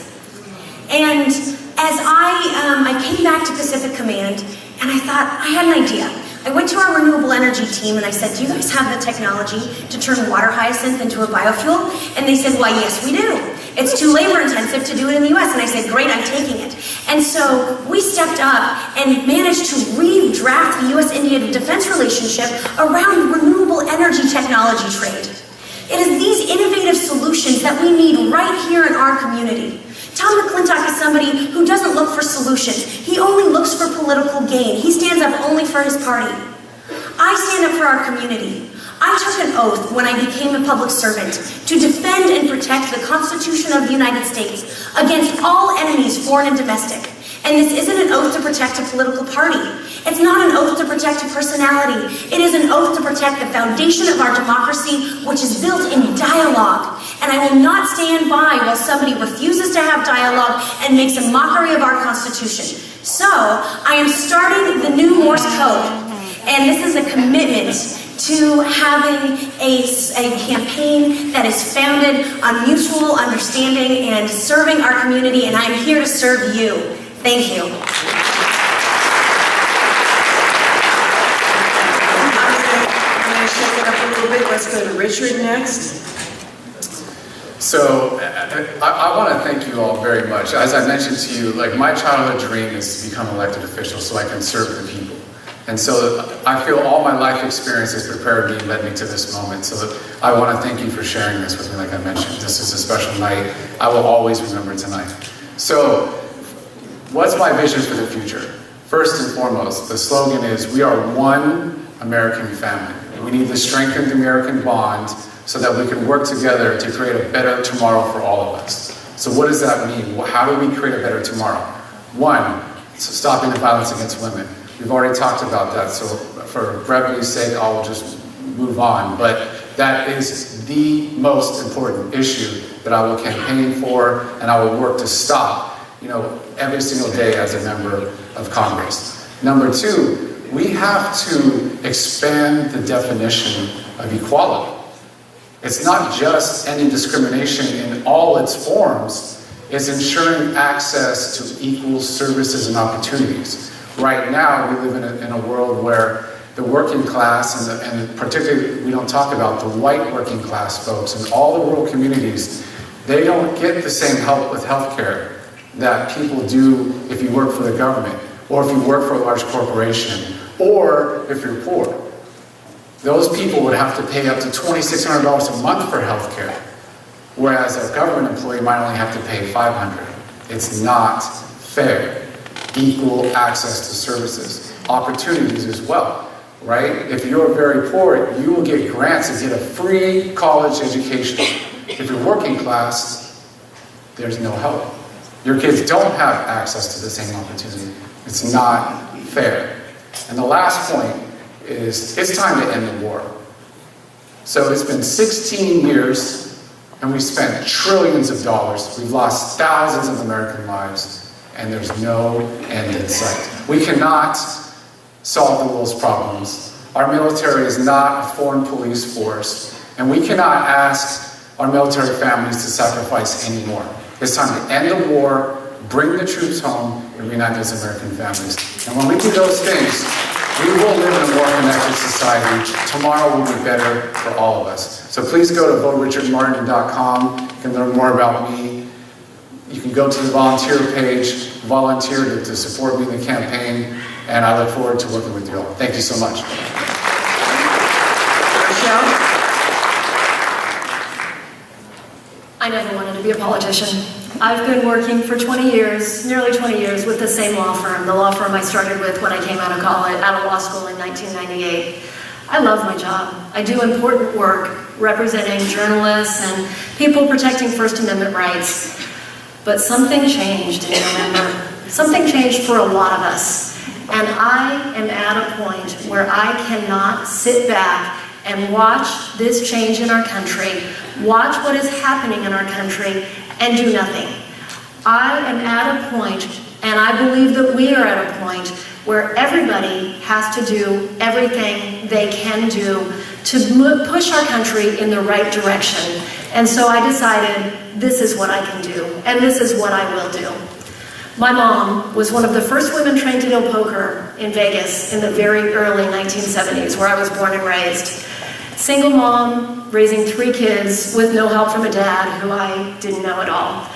And as I came back to Pacific Command, and I thought, I had an idea. I went to our renewable energy team and I said, do you guys have the technology to turn water hyacinth into a biofuel? And they said, why, yes, we do. It's too labor intensive to do it in the US. And I said, great, I'm taking it. And so we stepped up and managed to redraft the US-India defense relationship around renewable energy technology trade. It is these innovative solutions that we need right here in our community. Tom McClintock is somebody who doesn't look for solutions. He only looks for political gain. He stands up only for his party. I stand up for our community. I took an oath when I became a public servant to defend and protect the Constitution of the United States against all enemies, foreign and domestic. And this isn't an oath to protect a political party. It's not an oath to protect a personality. It is an oath to protect the foundation of our democracy, which is built in dialogue. And I will not stand by while somebody refuses to have dialogue and makes a mockery of our Constitution. So, I am starting the new Morse code. And this is a commitment to having a campaign that is founded on mutual understanding and serving our community, and I'm here to serve you. Thank you. I'm going to shake it up a little bit. Let's go to Richard next. So I want to thank you all very much. As I mentioned to you, like my childhood dream is to become elected official so I can serve the people. And so I feel all my life experience has prepared me and led me to this moment. So I want to thank you for sharing this with me, like I mentioned. This is a special night. I will always remember tonight. So what's my vision for the future? First and foremost, the slogan is, we are one American family. We need to strengthen the American bond so that we can work together to create a better tomorrow for all of us. So what does that mean? Well, how do we create a better tomorrow? One, stopping the violence against women. We've already talked about that, so for brevity's sake, I'll just move on. But that is the most important issue that I will campaign for, and I will work to stop, every single day as a member of Congress. Number two, we have to expand the definition of equality. It's not just ending discrimination in all its forms, it's ensuring access to equal services and opportunities. Right now, we live in a world where the working class, and particularly we don't talk about the white working class folks in all the rural communities, they don't get the same help with healthcare that people do if you work for the government, or if you work for a large corporation, or if you're poor. Those people would have to pay up to $2,600 a month for healthcare, whereas a government employee might only have to pay $500. It's not fair. Equal access to services, opportunities as well, right? If you're very poor, you will get grants and get a free college education. If you're working class, there's no help. Your kids don't have access to the same opportunity. It's not fair. And the last point is, it's time to end the war. So it's been 16 years, and we've spent trillions of dollars. We've lost thousands of American lives. And there's no end in sight. We cannot solve the world's problems. Our military is not a foreign police force, and we cannot ask our military families to sacrifice anymore. It's time to end the war, bring the troops home, and reunite those American families. And when we do those things, we will live in a more connected society. Tomorrow will be better for all of us. So please go to voterichardmartin.com. You can learn more about me. You can go to the volunteer page, volunteer to support me in the campaign, and I look forward to working with you all. Thank you so much. Michelle? I never wanted to be a politician. I've been working for 20 years, nearly 20 years, with the same law firm, the law firm I started with when I came out of college, out of law school in 1998. I love my job. I do important work representing journalists and people protecting First Amendment rights. But something changed in November. Something changed for a lot of us. And I am at a point where I cannot sit back and watch this change in our country, watch what is happening in our country, and do nothing. I am at a point, and I believe that we are at a point, where everybody has to do everything they can do to push our country in the right direction. And so I decided, this is what I can do, and this is what I will do. My mom was one of the first women trained to deal poker in Vegas in the very early 1970s, where I was born and raised. Single mom, raising 3 kids with no help from a dad who I didn't know at all.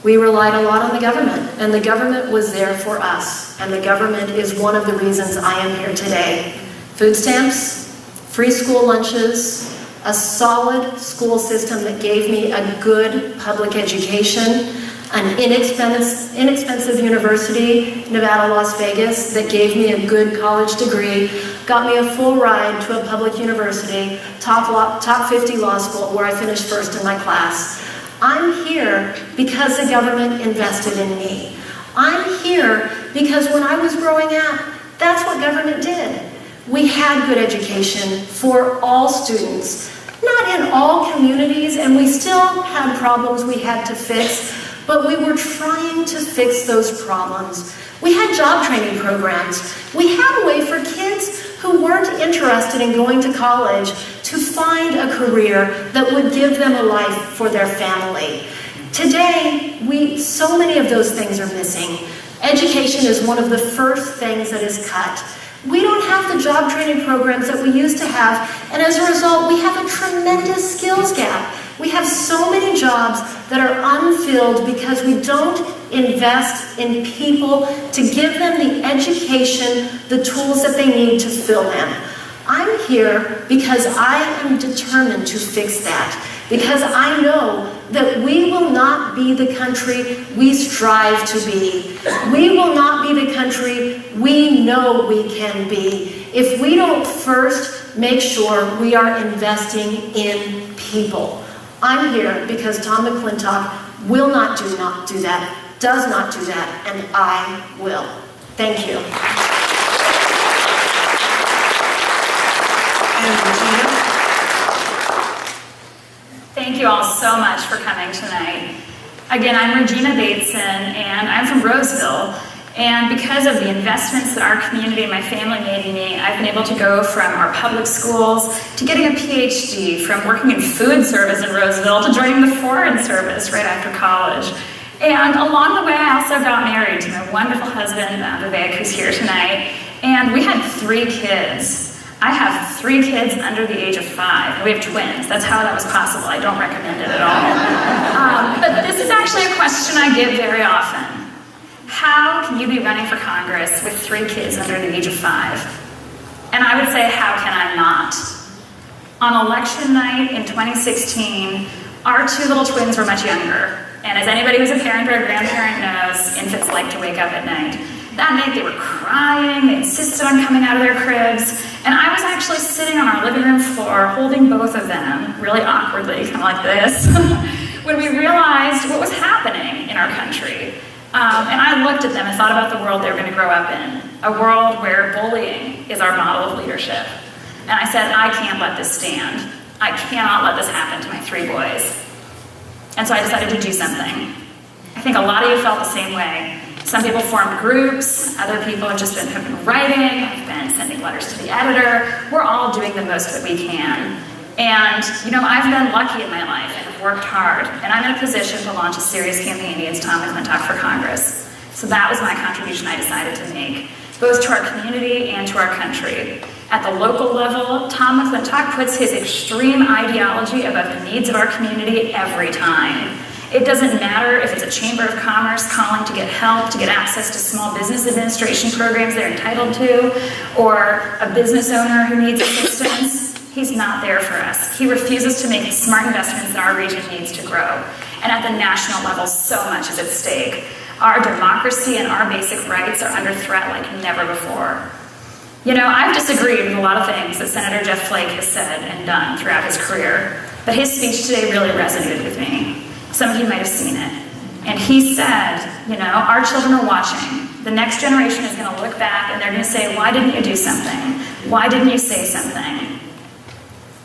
We relied a lot on the government, and the government was there for us, and the government is one of the reasons I am here today. Food stamps, free school lunches, a solid school system that gave me a good public education, an inexpensive university, Nevada, Las Vegas, that gave me a good college degree, got me a full ride to a public university, top 50 law school, where I finished first in my class. I'm here because the government invested in me. I'm here because when I was growing up, that's what government did. We had good education for all students, not in all communities, and we still had problems we had to fix, but we were trying to fix those problems. We had job training programs. We had a way for kids who weren't interested in going to college to find a career that would give them a life for their family. Today, so many of those things are missing. Education is one of the first things that is cut. We don't have the job training programs that we used to have, and as a result, we have a tremendous skills gap. We have so many jobs that are unfilled because we don't invest in people to give them the education, the tools that they need to fill them. I'm here because I am determined to fix that, because I know that we will not be the country we strive to be. We will not be the country we know we can be if we don't first make sure we are investing in people. I'm here because Tom McClintock will not do that, does not do that, and I will. Thank you. And Regina? Thank you all so much for coming tonight. Again, I'm Regina Bateson, and I'm from Roseville. And because of the investments that our community and my family made in me, I've been able to go from our public schools to getting a PhD, from working in food service in Roseville to joining the Foreign Service right after college. And along the way, I also got married to my wonderful husband, Vivek, who's here tonight. And we had 3 kids. I have 3 kids under the age of 5. We have twins. That's how that was possible. I don't recommend it at all. But this is actually a question I get very often. How can you be running for Congress with 3 kids under the age of 5? And I would say, how can I not? On election night in 2016, our 2 little twins were much younger. And as anybody who's a parent or a grandparent knows, infants like to wake up at night. That night they were crying, they insisted on coming out of their cribs, and I was actually sitting on our living room floor holding both of them, really awkwardly, kind of like this, when we realized what was happening in our country. And I looked at them and thought about the world they were going to grow up in, a world where bullying is our model of leadership. And I said, I can't let this stand. I cannot let this happen to my 3 boys. And so I decided to do something. I think a lot of you felt the same way. Some people formed groups, other people have just been writing, have been sending letters to the editor. We're all doing the most that we can. And, you know, I've been lucky in my life and have worked hard, and I'm in a position to launch a serious campaign against Tom McClintock for Congress. So that was my contribution I decided to make, both to our community and to our country. At the local level, Tom McClintock puts his extreme ideology above the needs of our community every time. It doesn't matter if it's a chamber of commerce calling to get help, to get access to small business administration programs they're entitled to, or a business owner who needs assistance. He's not there for us. He refuses to make smart investments that our region needs to grow. And at the national level, so much is at stake. Our democracy and our basic rights are under threat like never before. You know, I've disagreed with a lot of things that Senator Jeff Flake has said and done throughout his career, but his speech today really resonated with me. Some of you might have seen it. And he said, you know, our children are watching. The next generation is going to look back and they're going to say, why didn't you do something? Why didn't you say something?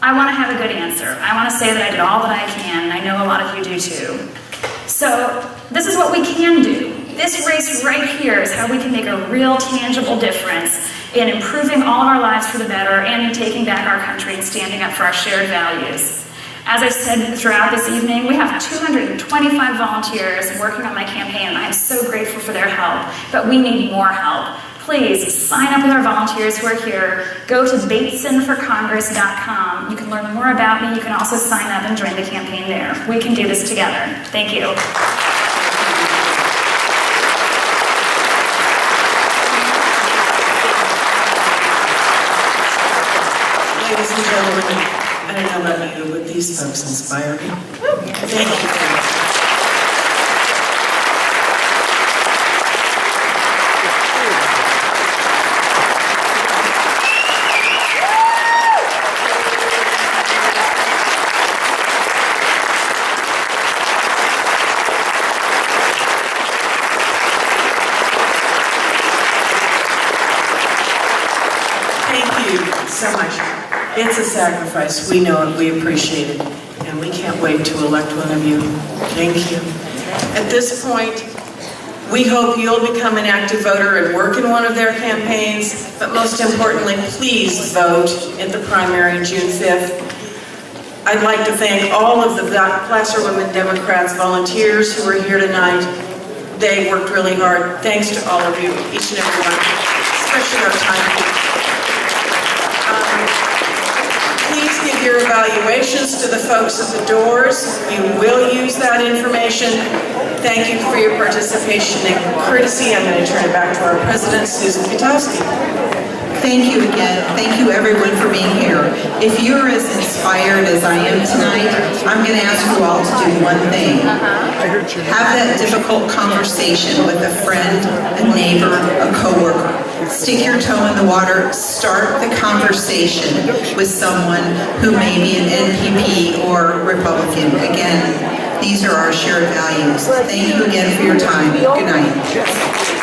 I want to have a good answer. I want to say that I did all that I can, and I know a lot of you do too. So this is what we can do. This race right here is how we can make a real tangible difference in improving all of our lives for the better and in taking back our country and standing up for our shared values. As I said throughout this evening, we have 225 volunteers working on my campaign, and I am so grateful for their help, but we need more help. Please sign up with our volunteers who are here. Go to batesonforcongress.com. You can learn more about me. You can also sign up and join the campaign there. We can do this together. Thank you. Ladies and gentlemen, I don't know about you, but these folks inspire me. Thank you. So much. It's a sacrifice. We know it, we appreciate it, and we can't wait to elect one of you. Thank you. At this point, we hope you'll become an active voter and work in one of their campaigns, but most importantly, please vote at the primary June 5th. I'd like to thank all of the Placer Women Democrats volunteers who are here tonight. They worked really hard. Thanks to all of you, each and every one, especially our time. Please give your evaluations to the folks at the doors. You will use that information. Thank you for your participation and courtesy. I'm going to turn it back to our president, Susan Kutowski. Thank you again. Thank you everyone for being here. If you're as inspired as I am tonight, I'm going to ask you all to do one thing. Have that difficult conversation with a friend, a neighbor, a coworker. Stick your toe in the water. Start the conversation with someone who may be an NPP or Republican. Again, these are our shared values. Thank you again for your time. Good night.